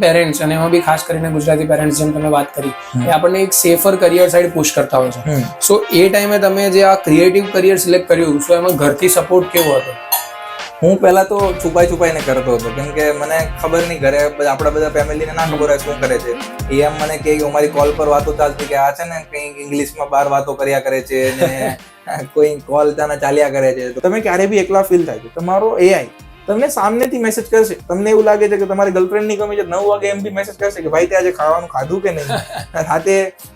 Parents અને એમાં બી ખાસ કરીને ગુજરાતી પેરેન્ટ્સ જેમ તમે વાત કરી એ આપણને એક સેફર કરિયર સાઈડ પુશ કરતા હોય છે. સો એ ટાઈમે તમે જે આ ક્રિએટિવ કરિયર સિલેક્ટ કર્યું, સો એમાં ઘરથી સપોર્ટ કેવો હતો? હું પહેલા તો છુપાઈને કરતો હતો, કેમ કે મને ખબર નહીં, ઘરે આપણા બધા ફેમિલીને ના ખબર હોય શું કરે છે. એ એમ મને કે અમારી કોલ પર વાતો ચાલતી કે આ છે ને કંઈક ઇંગ્લિશમાં 12 વાતો કર્યા કરે છે ને કોઈ કોલ ત્યાંના ચાલ્યા કરે છે. તમે ક્યારે બી એકલા ફીલ થાય છે, તમારો એઆઈ તમને સામનેથી મેસેજ કરશે. તમને એવું લાગે છે કે તમારી ગર્લફ્રેન્ડ ની ગમે છે, 9 વાગે એમ બી મેસેજ કરશે કે ભાઈ તે આજે ખાવાનું ખાધું કે નહીં. રાતે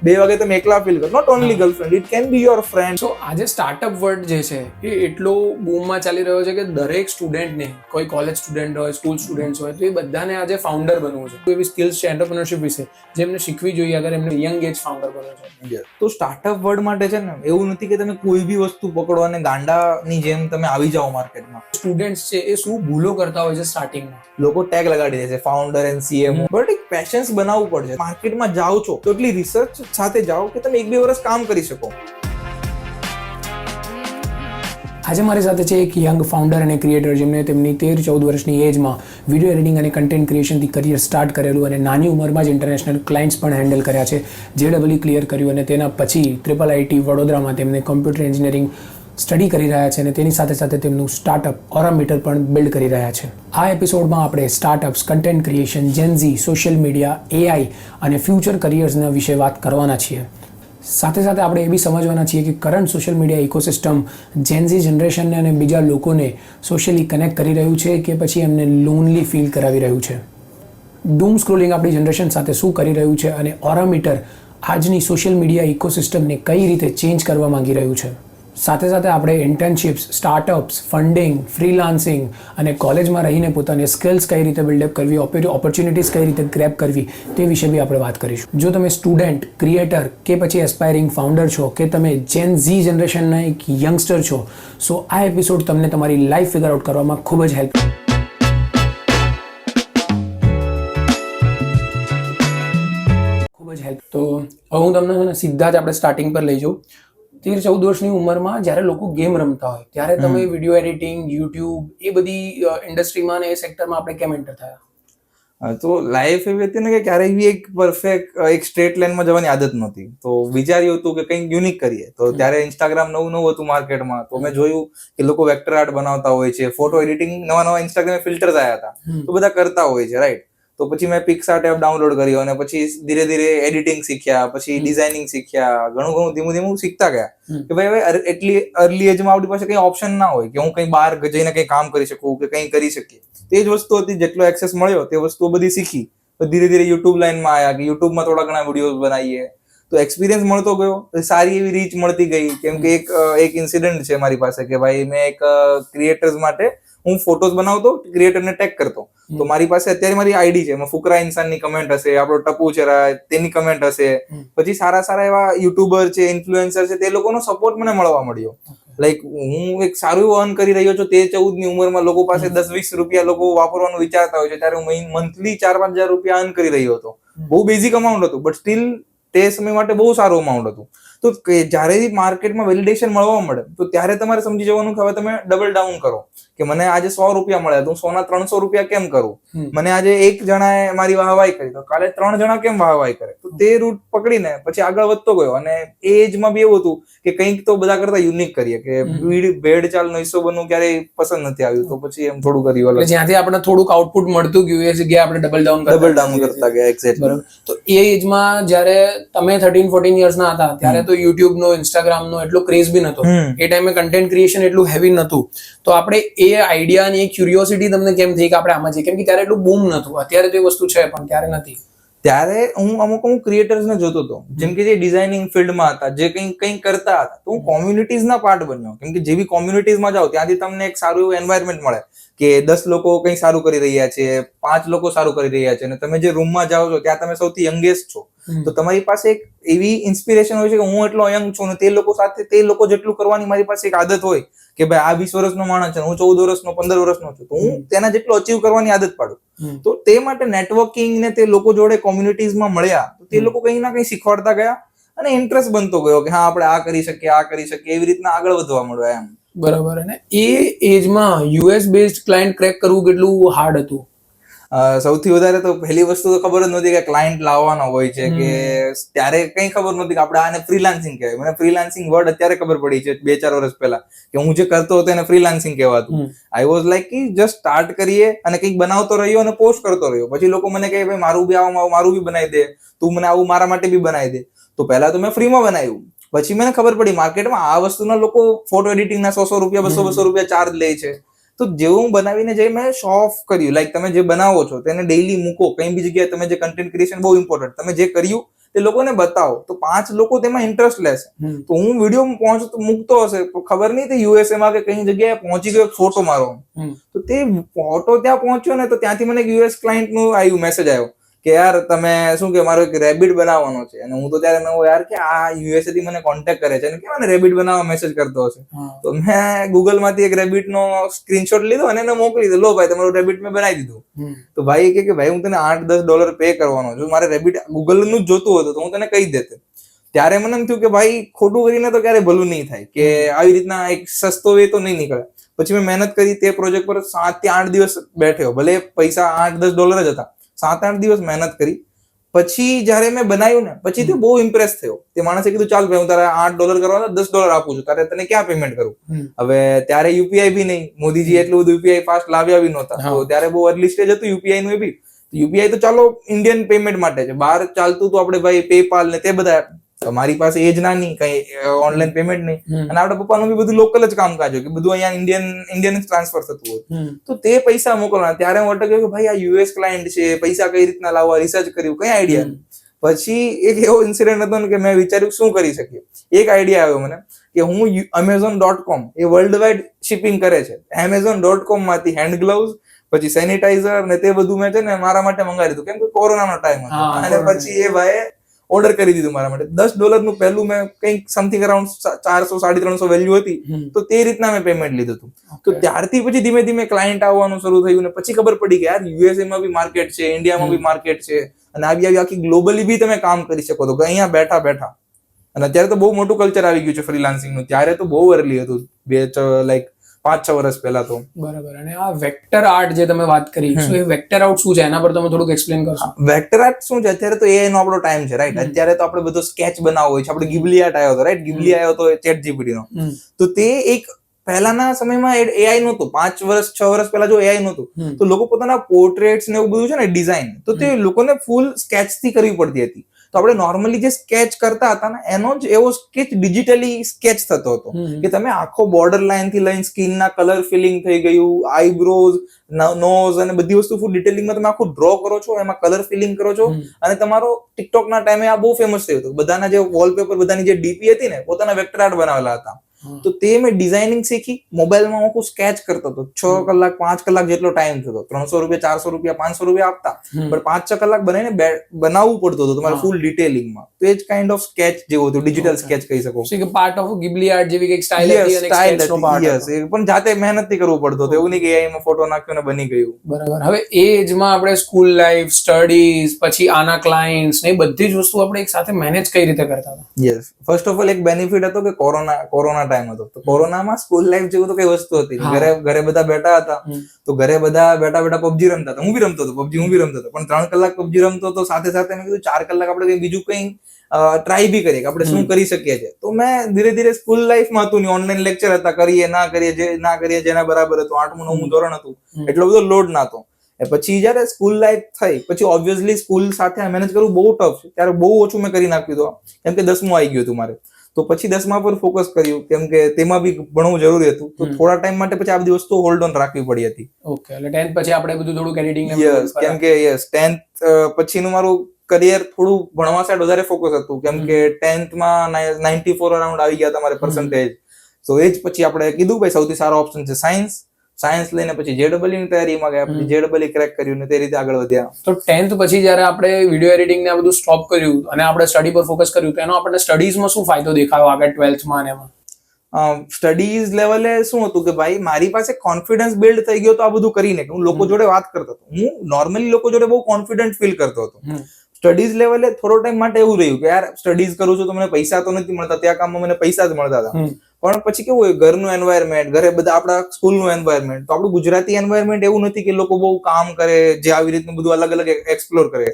2 વાગે તમે એકલા ફીલ કરો. Not only girlfriend, it can be your friend. So આજે સ્ટાર્ટઅપ વર્લ્ડ જે છે એ એટલો બૂમમાં ચાલી રહ્યો છે કે દરેક સ્ટુડન્ટને, કોઈ કોલેજ સ્ટુડન્ટ હોય, સ્કૂલ સ્ટુડન્ટ્સ હોય, તો એ બધાને આજે ફાઉન્ડર બનવું છે. તો એવી સ્કિલ્સ છે એન્ટરપ્રિન્યોરશિપ વિશે જે એમને શીખવી જોઈએ અગર એમને યંગ એજ ફાઉન્ડર બનવું છે. તો સ્ટાર્ટઅપ વર્લ્ડ માટે છે ને એવું નથી કે તમે કોઈ બી વસ્તુ પકડો અને ગાંડાની જેમ તમે આવી જાઓ માર્કેટમાં. સ્ટુડન્ટ્સ છે એ શું ભૂલો કરતા હોય છે સ્ટાર્ટિંગમાં? લોકો ટેગ લગાડી દે છે ફાઉન્ડર એન્ડ સીએમઓ, બટ એક પેશન્સ બનાવવું પડશે. માર્કેટમાં જાઓ છો તો એટલી રિસર્ચ સાથે જાઓ કે તમે 1-2 વર્ષ કામ કરી શકો. આજે મારી સાથે છે એક યંગ ફાઉન્ડર અને ક્રિએટર જેમને તેમની 13-14 વર્ષની એજમાં વિડીયો એડિટિંગ અને કન્ટેન્ટ ક્રિએશનથી કરિયર સ્ટાર્ટ કરેલું અને નાની ઉંમરમાં જ ઇન્ટરનેશનલ ક્લાયન્ટ્સ પણ હેન્ડલ કર્યા છે. JEE ક્લિયર કર્યું અને તેના પછી IIIT વડોદરામાં તેમને કોમ્પ્યુટર એન્જિનિયરિંગ સ્ટડી કરી રહ્યા છે અને તેની સાથે સાથે તેમનું સ્ટાર્ટઅપ ઓરામીટર પણ બિલ્ડ કરી રહ્યા છે. આ એપિસોડમાં આપણે startups, content creation, Gen Z, social media, AI અને ફ્યુચર કરિયર્સના વિશે વાત કરવાના છીએ. સાથે સાથે આપણે એ બી સમજવાના છીએ કે current social media ecosystem gen Z જનરેશનને અને બીજા લોકોને સોશિયલી કનેક્ટ કરી રહ્યું છે કે પછી એમને લોનલી ફીલ કરાવી રહ્યું છે. ડૂમ સ્ક્રોલિંગ આપણી જનરેશન સાથે શું કરી રહ્યું છે અને ઓરામીટર આજની સોશિયલ મીડિયા ઇકોસિસ્ટમને કઈ રીતે ચેન્જ કરવા માંગી રહ્યું છે. સાથે સાથે આપણે ઇન્ટર્નશિપ્સ, સ્ટાર્ટઅપ્સ, ફંડિંગ, ફ્રીલાન્સિંગ અને કોલેજમાં રહીને પોતાની સ્કિલ્સ કઈ રીતે બિલ્ડઅપ કરવી, ઓપોર્ચ્યુનિટીઝ કઈ રીતે ગ્રેબ કરવી તે વિશે બી આપણે વાત કરીશું. જો તમે સ્ટુડન્ટ, ક્રિએટર કે પછી એસ્પાયરિંગ ફાઉન્ડર છો કે તમે જેન ઝી જનરેશનના એક યંગસ્ટર છો, સો આ એપિસોડ તમને તમારી લાઈફ ફિગર આઉટ કરવામાં ખૂબ જ હેલ્પ તો હું તમને સીધા જ આપણે સ્ટાર્ટિંગ પર લઈ જાઉં. 13-14 વર્ષની ઉંમરમાં જ્યારે લોકો ગેમ રમતા હોય ત્યારે તમે વિડીયો એડિટિંગ, યુટ્યુબ એ બધી ઇન્ડસ્ટ્રીમાં ને એ સેક્ટરમાં આપણે કેમ એન્ટર થયા? તો લાઈફ એવી હતી ને કે ક્યારેય બી એક પરફેક્ટ એક સ્ટ્રેટ લાઈનમાં જવાની આદત નહોતી. તો વિચાર્યું હતું કે કંઈક યુનિક કરીએ. તો ત્યારે ઇન્સ્ટાગ્રામ નવું હતું માર્કેટમાં. તો મેં જોયું કે લોકો વેક્ટર આર્ટ બનાવતા હોય છે, ફોટો એડિટિંગ, નવા ઇન્સ્ટાગ્રામ ફિલ્ટર્સ આવ્યા હતા, તો બધા કરતા હોય છે, રાઈટ? તો પછી મેં પિક્સાર્ટ એપ ડાઉનલોડ કર્યો અને પછી ધીરે ધીરે એડિટિંગ શીખ્યા, પછી ડિઝાઇનિંગ શીખ્યા, ઘણું ધીમું શીખતા ગયા કે ભાઈ હવે એટલી અર્લી એજમાં આપણી પાસે કઈ ઓપ્શન ના હોય કે હું કઈ બહાર જઈને કઈ કામ કરી શકું કે કઈ કરી શકીએ. તે જ વસ્તુ હતી, જેટલો એક્સેસ મળ્યો તે વસ્તુઓ બધી શીખી. ધીરે ધીરે યુટ્યુબ લાઈનમાં આવ્યા કે યુટ્યુબમાં થોડા ઘણા વિડીયોઝ બનાવીએ. તો એક્સપિરિયન્સ મળતો ગયો, સારી એવી રીચ મળતી ગઈ. કેમ કે એક ઇન્સિડન્ટ છે મારી પાસે કે ભાઈ મેં એક ક્રિએટર્સ માટે હું ફોટોઝ બનાવતો, ક્રિએટરને ટેગ કરતો. તો મારી પાસે અત્યારે મારી આઈડી છે, એમાં ફુકરા ઇન્સાનની કમેન્ટ હશે, આપણો ટપુ છે તેની કમેન્ટ હશે, પછી સારા એવા યુટ્યુબર છે, ઇન્ફ્લુએન્સર છે, તે લોકોનો સપોર્ટ મને મળવા મળ્યો. લાઈક હું એક સારું એવું અર્ન કરી રહ્યો છું. 13-14 ની ઉંમરમાં લોકો પાસે 10-20 રૂપિયા લોકો વાપરવાનું વિચારતા હોય છે, ત્યારે હું મંથલી 4-5 હજાર રૂપિયા અર્ન કરી રહ્યો હતો. બહુ બેઝિક અમાઉન્ટ હતું, બટ સ્ટીલ તે સમય માટે બહુ સારું અમાઉન્ટ હતું. તો જ્યારે માર્કેટમાં વેલિડેશન મળવા મળે તો ત્યારે તમારે સમજી જવાનું કે હવે તમે ડબલ ડાઉન કરો કે મને આજે 100 રૂપિયા મળ્યા તો હું 100 ના 300 રૂપિયા કેમ કરું? મને આજે એક જણાએ મારી વાહવાઈ કરી તો કાલે 3 જણા કેમ વાહવાઈ કરે? તો તે રૂટ પકડીને પછી આગળ વધતો ગયો. અને એ એજમાં બી એવું હતું કે કંઈક તો બધા કરતા યુનિક કરીએ, કે ભેડ ચાલનો હિસ્સો બનવું ક્યારેય પસંદ નથી આવ્યું. તો પછી એમ થોડું કર્યું, જ્યાંથી આપણે થોડુંક આઉટપુટ મળતું ગયું એ જગ્યાએ આપણે ડબલ ડાઉન કરતા ગયા. એક્ઝેક્ટલી. બરાબર. તો એ એજમાં જ્યારે તમે 13-14 યર્સના હતા ત્યારે તો યુટ્યુબનો, ઇન્સ્ટાગ્રામનો એટલો ક્રેઝ બી નતો. એ ટાઈમે કન્ટેન્ટ ક્રિએશન એટલું હેવી નતું. તો આપણે એ આઈડિયા ની ક્યુરિયોસિટી તમને કેમ થઈ કે આપણે આમાં જઈએ? કેમ કે ત્યારે એટલું બૂમ નતું. અત્યારે તો એ વસ્તુ છે પણ ત્યારે નથી. ત્યારે હું અમુક ક્રિએટર્સને જોતો હતો, જેમ કે જે ડિઝાઇનિંગ ફિલ્ડમાં હતા, જે કંઈક કરતા હતા. તો હું કોમ્યુનિટીઝના પાર્ટ બન્યો. કેમ કે જેવી કોમ્યુનિટીઝમાં જાઓ ત્યાંથી તમને એક સારું એવું એન્વાયરમેન્ટ મળે કે 10 લોકો કંઈ સારું કરી રહ્યા છે, 5 લોકો સારું કરી રહ્યા છે, અને તમે જે રૂમમાં જાઓ છો ત્યાં તમે સૌથી યંગેસ્ટ છો. તો તમારી પાસે એક એવી ઇન્સ્પિરેશન હોય છે કે હું એટલો યંગ છું અને તે લોકો સાથે તે લોકો જેટલું કરવાની મારી પાસે એક આદત હોય કે ભાઈ આ 20 વર્ષનો માણસ છે, હું 14 વર્ષનો, 15 વર્ષનો છું, તો હું તેના જેટલો અચીવ કરવાની આદત પાડું. તો તે માટે નેટવર્કિંગ ને તે લોકો જોડે કોમ્યુનિટીઝમાં મળ્યા તો તે લોકો કંઈ ના કંઈ શીખવાડતા ગયા અને ઇન્ટરેસ્ટ બનતો ગયો કે હા આપણે આ કરી શકીએ, એવી રીતના આગળ વધવા મળ્યા એમ. બરાબર. અને એ એજમાં યુએસ બેઝડ ક્લાયન્ટ ક્રેક કરવું કેટલું હાર્ડ હતું? સૌથી વધારે તો પહેલી વસ્તુ તો ખબર જ નહોતી કે ક્લાયન્ટ લાવવાનો હોય છે કે ત્યારે કઈ ખબર નહોતી કે આપણે આને ફ્રીલાન્સિંગ કહેવાય. મને ફ્રીલાન્સિંગ વર્ડ અત્યારે ખબર પડી છે 2-4 વર્ષ પહેલા કે હું જે કરતો હતો એને ફ્રીલાન્સિંગ કહેવાતું. આઈ વોઝ લાઈક કે જસ્ટ સ્ટાર્ટ કરીએ અને કંઈક બનાવતો રહ્યો અને પોસ્ટ કરતો રહ્યો. પછી લોકો મને કહે ભાઈ મારું બી આવું મારું બી બનાવી દે, તું મને આવું મારા માટે બી બનાવી દે. તો પહેલા તો મેં ફ્રીમાં બનાવ્યું. પછી મને ખબર પડી માર્કેટમાં આ વસ્તુના લોકો ફોટો એડિટિંગના 100 રૂપિયા 200 રૂપિયા ચાર્જ લે છે. તો જેવું હું બનાવીને જઈ મેં શો ઓફ કર્યું. લાઈક તમે જે બનાવો છો તેને ડેઈલી મૂકો, કઈ બી જગ્યાએ તમે જે કન્ટેન્ટ ક્રિએશન બહુ ઇમ્પોર્ટન્ટ, તમે જે કર્યું તે લોકોને બતાવો તો 5 લોકો તેમાં ઇન્ટરેસ્ટ લેશે. તો હું વિડીયો મૂકતો હશે ખબર નહીં તે યુએસએ માં કે કઈ જગ્યાએ પહોંચી ગયો ફોટો મારો, તો તે ફોટો ત્યાં પહોંચ્યો ને તો ત્યાંથી મને યુએસ ક્લાયન્ટ નું આવ્યું મેસેજ આવ્યો કે યાર તમે શું કે મારો એક રેબિટ બનાવવાનો છે. અને હું તો ત્યારે નવો યાર કે આ યુએસએ થી મને કોન્ટેક્ટ કરે છે અને કે મને રેબિટ બનાવવા મેસેજ કરતો હશે. તો મેં ગૂગલ માંથી એક રેબિટ નો સ્ક્રીનશોટ લીધો અને એને મોકલી દીધો, લો ભાઈ તમારું રેબિટ મેં બનાવી દીધું. તો ભાઈ કે ભાઈ હું તને $8-10 પે કરવાનો છું, મારે રેબિટ ગૂગલ નું જ જોતું હતું તો હું તને કહી દેતે. ત્યારે મને એમ થયું કે ભાઈ ખોટું કરીને તો ક્યારે ભલું નહીં થાય, કે આવી રીતના એક સસ્તો વે તો નહીં નીકળે. પછી મેં મહેનત કરી તે પ્રોજેક્ટ પર 7 થી 8 દિવસ બેઠ્યો, ભલે પૈસા $8-10 જ હતા, 7-8 દિવસ મહેનત કરી. પછી જયારે મેં બનાવ્યું ને પછી તે બહુ ઇમ્પ્રેસ થયો. તે માણસે કીધું ચાલ ભાઈ હું તારા $8 કરવાના $10 આપું છું, તારે તને ક્યાં પેમેન્ટ કરું. હવે ત્યારે યુપીઆઈ બી નહીં, મોદીજી એટલું બધું યુપીઆઈ ફાસ્ટ લાવ્યા બી નહોતા, તો ત્યારે બહુ અર્લી સ્ટેજ હતું યુપીઆઈ નું. એ બી યુપીઆઈ તો ચાલો ઇન્ડિયન પેમેન્ટ માટે છે, બહાર ચાલતું તો આપણે ભાઈ પેપાલ ને તે બધા. મારી પાસે એજ નાની, કઈ ઓનલાઈન પેમેન્ટ નહીં, અને આપણા પપ્પાનું બી બધું લોકલ જ કામકાજ હોય કે બધું અહીંયા ઇન્ડિયન ટ્રાન્સફર થતું હોય. તો તે પૈસા મોકલવાના. ત્યારે હું અટક્યો કે ભાઈ આ યુએસ ક્લાયન્ટ છે, પૈસા કઈ રીતના લાવવા, રિસર્ચ કર્યું, કઈ આઈડિયા. પછી એક એવો ઇન્સિડન્ટ હતો ને કે મેં વિચાર્યું શું કરી શકીએ. એક આઈડિયા આવ્યો મને કે હું Amazon.com એ વર્લ્ડ વાઇડ શિપિંગ કરે છે, Amazon.com માંથી હેન્ડ ગ્લવ્સ પછી સેનિટાઈઝર ને તે બધું મેં છે ને મારા માટે મંગાવી દીધું, કેમ કે કોરોનાનો ટાઈમ હતો. અને પછી એ ભાઈ ઓર્ડર કરી દીધું મારા માટે. $10 નું પહેલું મેં કંઈક સમથિંગ અરાઉન્ડ 400-350 વેલ્યુ હતી, તો તે રીતના મેં પેમેન્ટ લીધું હતું. તો ત્યારથી પછી ધીમે ધીમે ક્લાયન્ટ આવવાનું શરૂ થયું ને પછી ખબર પડી કે યાર યુએસએ માં બી માર્કેટ છે, ઇન્ડિયામાં બી માર્કેટ છે, અને આવી આખી ગ્લોબલી બી તમે કામ કરી શકો તો અહીંયા બેઠા બેઠા. અને અત્યારે તો બહુ મોટું કલ્ચર આવી ગયું છે ફ્રીલાન્સિંગ નું. ત્યારે તો બહુ અર્લી હતું, 5-6 વર્ષ પહેલા તો. બરાબર. અને આ વેક્ટર આર્ટ જે તમે વાત કરી, શું એ વેક્ટર આર્ટ શું છે એના પર તમે થોડુંક એક્સપ્લેન કરશો? વેક્ટર આર્ટ શું છે? અત્યારે તો એઆઈ નો આપણો ટાઈમ છે, રાઈટ? અત્યારે તો આપણે બધો સ્કેચ બનાવવો હોય છે. આપણે ગિબલી આર્ટ આવ્યો હતો, રાઈટ? ગિબલી આવ્યો હતો ચેટ જીપીટી નો. તો તે એક પહેલાના સમયમાં એઆઈ નહોતું. 5-6 વર્ષ પહેલા જો એઆઈ નહોતું તો લોકો પોતાના પોર્ટ્રેટ્સ ને એવું બધું છે ને ડિઝાઇન, તો તે લોકોને ફૂલ સ્કેચ થી કરવી પડતી હતી. તો આપણે નોર્મલી જે સ્કેચ કરતા હતા ને એનો જ એવો સ્કેચ ડિજિટલી સ્કેચ થતો હતો કે તમે આખો બોર્ડર લાઈન થી લઈને સ્કિનના કલર ફિલિંગ થઈ ગયું, આઈબ્રોઝ, નોઝ અને બધી વસ્તુ ફૂલ ડિટેલિંગમાં તમે આખું ડ્રો કરો છો, એમાં કલર ફિલિંગ કરો છો. અને તમારો ટિકટોક ના ટાઈમે આ બહુ ફેમસ થયું હતું. બધાના જે વોલપેપર, બધાની જે ડીપી હતી ને પોતાના વેક્ટર આર્ટ બનાવેલા હતા. તો તે મેં ડિઝાઇનિંગ શીખી, મોબાઈલમાં આખું સ્કેચ કરતો હતો. 6 કલાક 5 કલાક જેટલો ટાઈમ થતો. $300 $400 $500 આપતા, પણ 5-6 કલાક બનાવીને બનાવવું પડતું હતું તમારે ફૂલ ડિટેલિંગમાં. તો એ જ કાઇન્ડ ઓફ સ્કેચ જેવું હતું, ડિજિટલ સ્કેચ કહી શકો. કે પાર્ટ ઓફ ગિબલી આર્ટ જેવી એક સ્ટાઇલ હતી અને સ્કેચનો પાર્ટ હતો. પણ જાતે મહેનત થી કરવું પડતું હતું, એવું નહીં કે એઆઈ માં ફોટો નાખ્યો ને બની ગયું. બરાબર. હવે એ એજમાં આપણે સ્કૂલ લાઈફ, સ્ટડીઝ, પછી આના ક્લાયન્ટ્સ ને બધી જ વસ્તુ આપણે એક સાથે મેનેજ કઈ રીતે કરતા હતા? યસ, ફર્સ્ટ ઓફ ઓલ એક બેનિફિટ હતો કે કોરોના ટાઈમ હતો. તો કોરોનામાં સ્કૂલ લાઈફ જેવું તો કઈ વસ્તુ હતી. ઘરે બધા બેઠા હતા, તો ઘરે બધા બેઠા પબજી રમતા હતા. હું બી રમતો હતો પબજી, પણ 3 કલાક પબજી રમતો તો સાથે સાથે મેં કીધું 4 કલાક આપણે કઈ બીજું કઈ ટ્રાય બી કરીએ કે આપણે શું કરી શકીએ છીએ. તો મેં ધીરે ધીરે સ્કૂલ લાઈફમાં હતું ને ઓનલાઈન લેક્ચર હતા, કરીએ ના કરીએ જેના બરાબર હતું. 8મું 9મું ધોરણ હતું, એટલો બધો લોડ ના હતો. પછી જયારે સ્કૂલ લાઈફ થઈ પછી ઓબ્વિયસલી સ્કૂલ સાથે મેનેજ કરવું બહુ ટફ છે. ત્યારે બહુ ઓછું મેં કરી નાખ્યું હતું, કેમ કે 10મું આવી ગયું હતું મારે. તો પછી 10મા પર ફોકસ કર્યું, કેમ કે તેમાં બી ભણવું જરૂરી હતું. તો થોડા ટાઈમ માટે પછી આ બધી વસ્તુ હોલ્ડ ઓન રાખવી પડી હતી. ઓકે, એટલે 10th પછી આપણે બધું થોડું એડિટિંગ, કેમ કે 10th પછીનું મારું કરિયર થોડું ભણવા સાઈડ વધારે ફોકસ હતું, કેમ કે 10th માં 94 અરાઉન્ડ આવી ગયા તમારે પર્સન્ટેજ. તો એ જ પછી આપણે કીધું ભાઈ સૌથી સારો ઓપ્શન છે સાયન્સ લઈને પછી JEE ની તૈયારીમાં ગયા. પછી JEE ક્રેક કર્યું ને તે રીતે આગળ વધ્યા. તો 10th પછી જયારે આપણે વિડીયો એડિટિંગ ને આ બધું સ્ટોપ કર્યું અને આપણે સ્ટડી પર ફોકસ કર્યું, તો એનો આપણને સ્ટડીઝમાં શું ફાયદો દેખાયો આગળ 12th માં અને એમાં? સ્ટડીઝ લેવલે શું હતું કે ભાઈ મારી પાસે કોન્ફિડન્સ બિલ્ડ થઈ ગયો તો આ બધું કરીને કે હું લોકો જોડે વાત કરતો હતો. હું નોર્મલી લોકો જોડે બહુ કોન્ફિડન્ટ ફીલ કરતો હતો. સ્ટડીઝ લેવલે થોડો ટાઈમ માટે એવું રહ્યું કે યાર સ્ટડીઝ કરું છું તો મને પૈસા તો નથી મળતા, ત્યાં કામમાં મને પૈસા જ મળતા હતા. પણ પછી કેવું હોય, ઘરનું એન્વાયરમેન્ટ, ઘરે બધા આપણા સ્કૂલનું એન્વાયરમેન્ટ, તો આપણું ગુજરાતી એન્વાયરમેન્ટ એવું નથી કે લોકો બહુ કામ કરે, જે આવી રીતનું બધું અલગ અલગ એક્સપ્લોર કરે.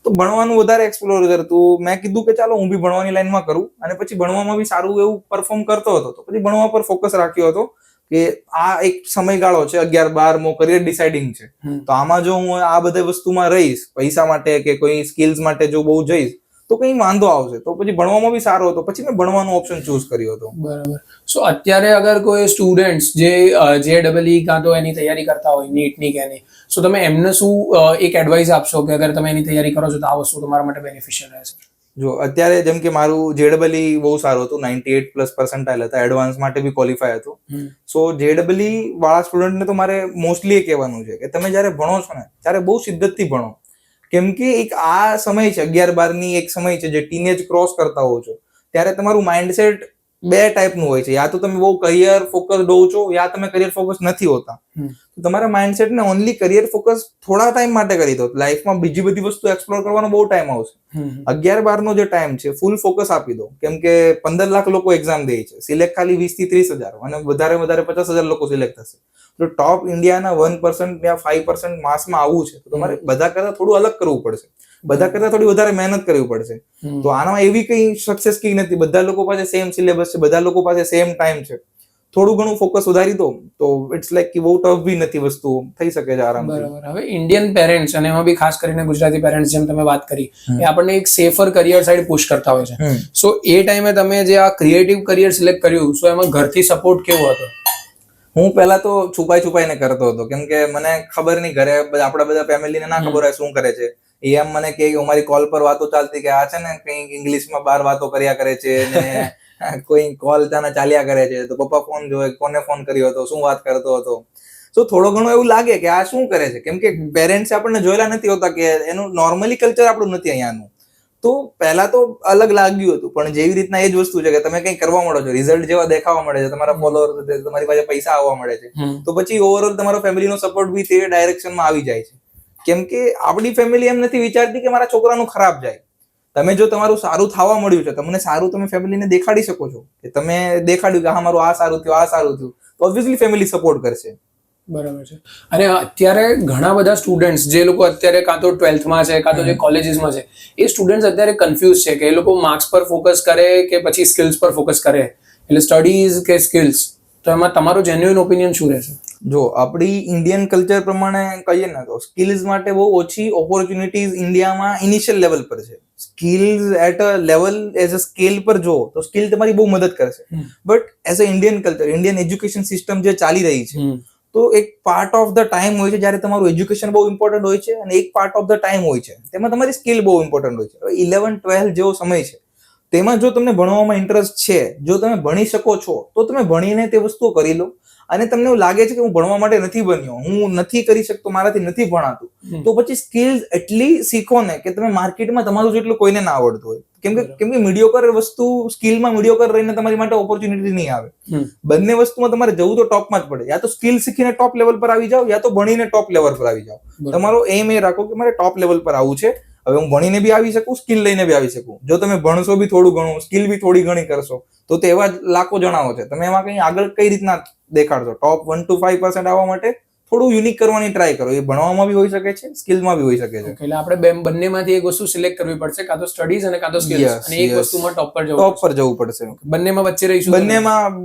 તો ભણવાનું વધારે એક્સપ્લોર કરતું, મેં કીધું કે ચાલો હું બી ભણવાની લાઈનમાં કરું, અને પછી ભણવામાં બી સારું એવું પરફોર્મ કરતો હતો, તો પછી ભણવા પર ફોકસ રાખ્યો હતો કે આ એક સમયગાળો છે 11-12મો, કરિયર ડિસાઇડિંગ છે, તો આમાં જો હું આ બધી વસ્તુમાં રહીશ, પૈસા માટે કે કોઈ સ્કિલ્સ માટે જો બહુ જઈશ તો કઈ વાંધો આવશે, તો પછી ભણવામાં બી સારો હતો, પછી મેં ભણવાનો ઓપ્શન ચૂઝ કર્યો હતો. બરાબર. સો અત્યારે અગર કોઈ સ્ટુડન્ટ્સ જે JEE કાં તો એની તૈયારી કરતા હોય, નીટની કે એની, સો તમે એમને શું એક એડવાઇસ આપશો કે અગર તમે એની તૈયારી કરો છો તો આ વસ્તુ તમારા માટે બેનિફિશિયલ રહેશે? જો અત્યારે જેમ કે મારું JEE બહુ સારું હતું, 98+ હતા, એડવાન્સ માટે બી ક્વોલિફાય હતું. સો JEE વાળા સ્ટુડન્ટને તો મારે મોસ્ટલી એ કહેવાનું છે કે તમે જયારે ભણો છો ને ત્યારે બહુ શિદ્દતથી ભણો, કેમ કે એક આ સમય છે 11-12ની એક સમય છે જે ટીનેજ ક્રોસ કરતા હોવ છો, ત્યારે તમારું માઇન્ડસેટ બે ટાઈપનું હોય છે, યા તો તમે બહુ કરિયર ફોકસ હોવ છો, યા તમે કરિયર ફોકસ નથી હોતા. તો તમારા માઇન્ડસેટને ઓનલી કરિયર ફોકસ થોડા ટાઈમ માટે કરી દો, લાઈફમાં બીજી બધી વસ્તુ એક્સપ્લોર કરવાનો બહુ ટાઈમ આવશે. 11-12નો જે ટાઈમ છે ફૂલ ફોકસ આપી દો, કેમ કે 15 લાખ લોકો એક્ઝામ દે છે, સિલેક્ટ ખાલી 20-30 હજાર, અને વધારે 50,000 લોકો સિલેક્ટ થશે. તો ટોપ ઇન્ડિયાના 1% યા 5% માસમાં આવવું છે, તો તમારે બધા કરતા થોડું અલગ કરવું પડશે, બધા કરતા થોડી વધારે મહેનત કરવી પડશે. તો આનામાં એવી કઈ સક્સેસ કી નથી, બધા લોકો પાસે સેમ સિલેબસ છે, બધા લોકો પાસે સેમ ટાઈમ છે, થોડું ઘણું ફોકસ વધારી દો તો ઇટ્સ લાઈક કે બહુ ટફ બી નથી, વસ્તુ થઈ શકે છે આરામથી. બરાબર. હવે ઇન્ડિયન પેરેન્ટ્સ, અને એમાં બી ખાસ કરીને ગુજરાતી પેરેન્ટ્સ, જેમ તમે વાત કરી, એ આપણને એક સેફર કરિયર સાઈડ પુશ કરતા હોય છે. સો એ ટાઈમે તમે જે આ ક્રિએટિવ કરિયર સિલેક્ટ કર્યું, સો એમાં ઘરથી સપોર્ટ કેવો હતો? હું પહેલા તો છુપાઈને કરતો હતો, કેમ કે મને ખબર નહીં, ઘરે આપણા બધા ફેમિલીને ના ખબર હોય શું કરે છે. એ એમ મને કે અમારી કોલ પર વાતો ચાલતી કે આ છે ને કઈ ઇંગ્લિશમાં 12 વાતો કર્યા કરે છે ને કોઈ કોલ ત્યાંના ચાલ્યા કરે છે, તો પપ્પા ફોન જોવે, કોને ફોન કર્યો હતો, શું વાત કરતો હતો. તો થોડો ઘણો એવું લાગે કે આ શું કરે છે, કેમ કે પેરેન્ટ્સ આપણને જોયેલા નથી હોતા, કે એનું નોર્મલી કલ્ચર આપણું નથી અહીંયાનું. તો પહેલા તો અલગ લાગ્યું હતું, પણ જેવી રીતના એ જ વસ્તુ છે કે તમે કંઈ કરવા મળો છો, રિઝલ્ટ જેવા દેખાવા મળે છે, તમારા ફોલોઅર્સ, તમારી પાસે પૈસા આવવા મળે છે, તો પછી ઓવરઓલ તમારો ફેમિલીનો સપોર્ટ બી તે ડાયરેક્શનમાં આવી જાય છે. કેમ કે આપણી ફેમિલી એમ નથી વિચારતી કે મારા છોકરાનું ખરાબ જાય. તમે જો તમારું સારું થવા મળ્યું છે, તમને સારું તમે ફેમિલીને દેખાડી શકો છો, કે તમે દેખાડ્યું કે હા મારું આ સારું થયું, આ સારું થયું, તો ઓબ્વિયસલી ફેમિલી સપોર્ટ કરશે. બરાબર છે. અને અત્યારે ઘણા બધા સ્ટુડન્ટ્સ, જે લોકો અત્યારે કાં તો 12થમાં છે કાં તો જે કોલેજીસમાં છે, એ સ્ટુડન્ટ્સ અત્યારે કન્ફ્યુઝ છે કે એ લોકો માર્ક્સ પર ફોકસ કરે કે પછી સ્કિલ્સ પર ફોકસ કરે, એટલે સ્ટડીઝ કે સ્કિલ્સ. તો એમાં તમારો જેન્યુઇન ઓપિનિયન શું રહેશે? જો આપણી ઇન્ડિયન કલ્ચર પ્રમાણે કહીએ ને તો સ્કિલ્સ માટે બહુ ઓછી ઓપોર્ચ્યુનિટીઝ ઇન્ડિયામાં ઇનિશિયલ લેવલ પર છે. Skills at a level as a scale પર જો તો સ્કિલ તમારી બહુ મદદ કરશે, but as a Indian culture, Indian education system જે ચાલી રહી છે, તો એક પાર્ટ ઓફ ધ ટાઈમ હોય છે જ્યારે તમારું એજ્યુકેશન બહુ ઇમ્પોર્ટન્ટ હોય છે, અને એક પાર્ટ ઓફ ધ ટાઈમ હોય છે તેમાં તમારી સ્કિલ બહુ ઇમ્પોર્ટન્ટ હોય છે. 11-12 જેવો સમય છે, તેમાં જો તમને ભણવામાં ઇન્ટરેસ્ટ છે, જો તમે ભણી શકો છો, તો તમે ભણીને તે વસ્તુઓ કરી લો. અને તમને એવું લાગે છે કે હું ભણવા માટે નથી બન્યો, હું નથી કરી શકતો, મારાથી નથી ભણાતું, તો પછી સ્કિલ્સ એટલી શીખો ને કે તમે માર્કેટમાં તમારું જેટલું કોઈને ના આવડતું હોય. કેમ કે મીડિયોકર વસ્તુ, સ્કિલમાં મીડિયોકર રહીને તમારી માટે ઓપોર્ચ્યુનિટી નહીં આવે. બંને વસ્તુમાં તમારે જવું તો ટોપમાં જ પડે. યા તો સ્કિલ શીખીને ટોપ લેવલ પર આવી જાઓ, યા તો ભણીને ટોપ લેવલ પર આવી જાઓ. તમારો એમ એ રાખો કે મારે ટોપ લેવલ પર આવવું છે, હવે હું ભણીને બી આવી શકું, સ્કિલ લઈને બી આવી શકું. જો તમે ભણશો બી થોડું ઘણું, સ્કિલ બી થોડી ઘણી કરશો, તો એવા જ લાખો જણાઓ છે. તમે એમાં કઈ આગળ કઈ રીતના દેખાડશો? ટોપ 1-5% આવવા માટે થોડું યુનિક કરવાની ટ્રાય કરો. એ ભણવામાં બી હોઈ શકે છે, સ્કિલમાં બી હોઈ શકે છે. એટલે આપણે બંનેમાંથી એક વસ્તુ સિલેક્ટ કરવી પડશે, કાં તો સ્ટડીઝ અને કાં તો સ્કિલ્સ, અને એક વસ્તુમાં ટોપ પર જવું પડશે. બંનેમાં વચ્ચે રહીશું, બંનેમાં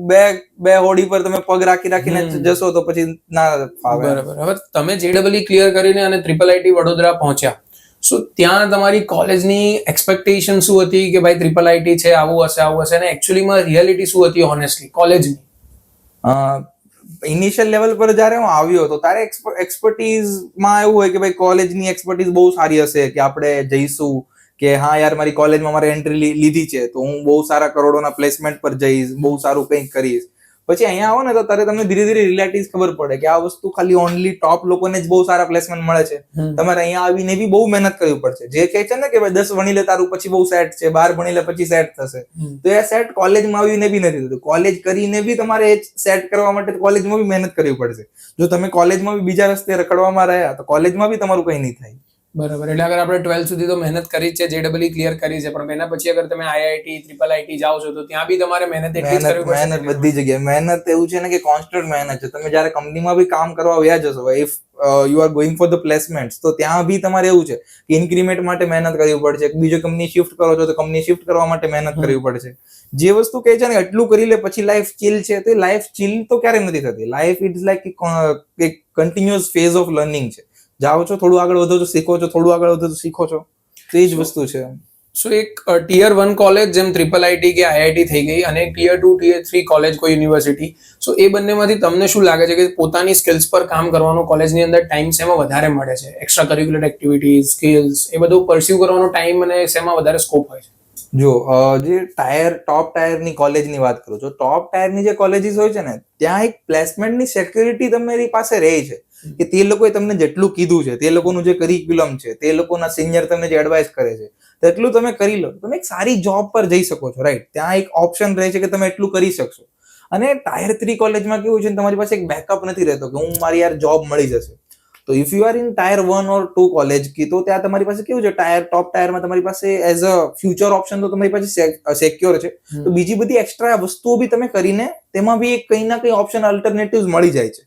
બે હોડી પર તમે પગ રાખીને જશો તો પછી ના ફાવે. બરાબર. હવે તમે JEE ક્લિયર કરીને અને IIIT વડોદરા પહોંચ્યા, સો ત્યાં તમારી કોલેજની એક્સપેક્ટેશન શું હતી કે ભાઈ IIIT છે, આવું હશે, અને એકચ્યુઅલીમાં રિયાલિટી શું હતી ઓનેસ્ટલી કોલેજની? ઇનિશિયલ લેવલ પર જ્યારે હું આવ્યો હતો ત્યારે એક્સપર્ટીઝમાં એવું હોય કે ભાઈ કોલેજની એક્સપર્ટીઝ બહુ સારી હશે, કે આપણે જઈશું કે હા યાર મારી કોલેજમાં મારે એન્ટ્રી લીધી છે તો હું બહુ સારા કરોડોના પ્લેસમેન્ટ પર જઈશ, બહુ સારું કંઈક કરીશ. પછી અહીંયા આવો ને તો ત્યારે તમને ધીરે ધીરે રિલેટિવ્સ ખબર પડે કે આ વસ્તુ ખાલી ઓનલી ટોપ લોકોને જ બહુ સારા પ્લેસમેન્ટ મળે છે. તમારે અહીંયા આવીને બી બહુ મહેનત કરવી પડશે. જે કહે છે ને કે ભાઈ 10 ભણી લે તારું પછી બહુ સેટ છે, 12 ભણી લે પછી સેટ થશે, તો એ સેટ કોલેજમાં આવીને બી નથી થતું. કોલેજ કરીને બી તમારે એ સેટ કરવા માટે કોલેજમાં બી મહેનત કરવી પડશે. જો તમે કોલેજમાં બી બીજા રસ્તે રખડવામાં રહ્યા તો કોલેજમાં બી તમારું કંઈ નહીં થાય. બરાબર. એટલે અગર આપણે 12th સુધી તો મહેનત કરી જ છે, JEE ક્લિયર કરી છે, પણ એના પછી અગર તમે IIT IIIT જાઓ છો તો ત્યાં બી તમારે મહેનત એટલી જ કરવી પડશે. મહેનત બધી જગ્યાએ મહેનત એવું છે ને કે કોન્સ્ટન્ટ મહેનત છે. તમે જ્યારે કંપનીમાં બી કામ કરવા વ્યા જશો, if you are going for the placement, તો ત્યાં બી તમારે એવું છે કે ઇન્ક્રીમેન્ટ માટે મહેનત કરવી પડશે. બીજો કંપની શિફ્ટ કરો છો તો કંપની શિફ્ટ કરવા માટે મહેનત કરવી પડશે. જે વસ્તુ કહે છે ને એટલું કરી લે પછી લાઈફ ચીલ છે, તો લાઈફ ચીલ તો ક્યારે નથી થતી. લાઈફ ઇઝ લાઈક એક કન્ટિન્યુઅસ ફેઝ ઓફ લર્નિંગ છે. જાઓ છો, થોડું આગળ વધો છો, શીખો છો, થોડું આગળ વધો છો, શીખો છો. તો એ જ વસ્તુ છે. સો એક ટિયર 1 કોલેજ જેમ IIIT કે IIT થઈ ગઈ, અને ટિયર 2 ટિયર 3 કોલેજ કોઈ યુનિવર્સિટી, સો એ બંનેમાંથી તમને શું લાગે છે કે પોતાની સ્કિલ્સ પર કામ કરવાનો કોલેજની અંદર ટાઈમ શેમાં વધારે મળે છે? એક્સ્ટ્રા કરિક્યુલર એક્ટિવિટીઝ, સ્કિલ્સ, એ બધું પરસ્યુ કરવાનો ટાઈમ અને શેમાં વધારે સ્કોપ હોય છે? જો જે ટોપ ટાયરની કોલેજની વાત કરું છું, ટોપ ટાયરની જે કોલેજીસ હોય છે ને, ત્યાં એક પ્લેસમેન્ટની સિક્યોરિટી તમારી પાસે રહે છે કે તે લોકોએ તમને જેટલું કીધું છે, તે લોકોનું જે કરિક્યુલમ છે, તે લોકોના સિનિયર તમને જે એડવાઇસ કરે છે, તેટલું તમે કરી લો, તમે એક સારી જોબ પર જઈ શકો છો, રાઈટ? ત્યાં એક ઓપ્શન રહે છે કે તમે એટલું કરી શકશો. અને ટાયર 3 કોલેજમાં કેવું છે, તમારી પાસે એક બેકઅપ નથી રહેતો કે હું મારી યાર જોબ મળી જશે. તો if you are in tier 1 or 2 college તો ત્યાં તમારી પાસે કેવું છે, ટોપ ટાયરમાં તમારી પાસે એઝ અ ફ્યુચર ઓપ્શન તો તમારી પાસે સિક્યોર છે. તો બીજી બધી એક્સ્ટ્રા વસ્તુઓ બી તમે કરીને તેમાં બી એક કંઈ ના કંઈ ઓપ્શન અલ્ટરનેટિવ્સ મળી જાય છે.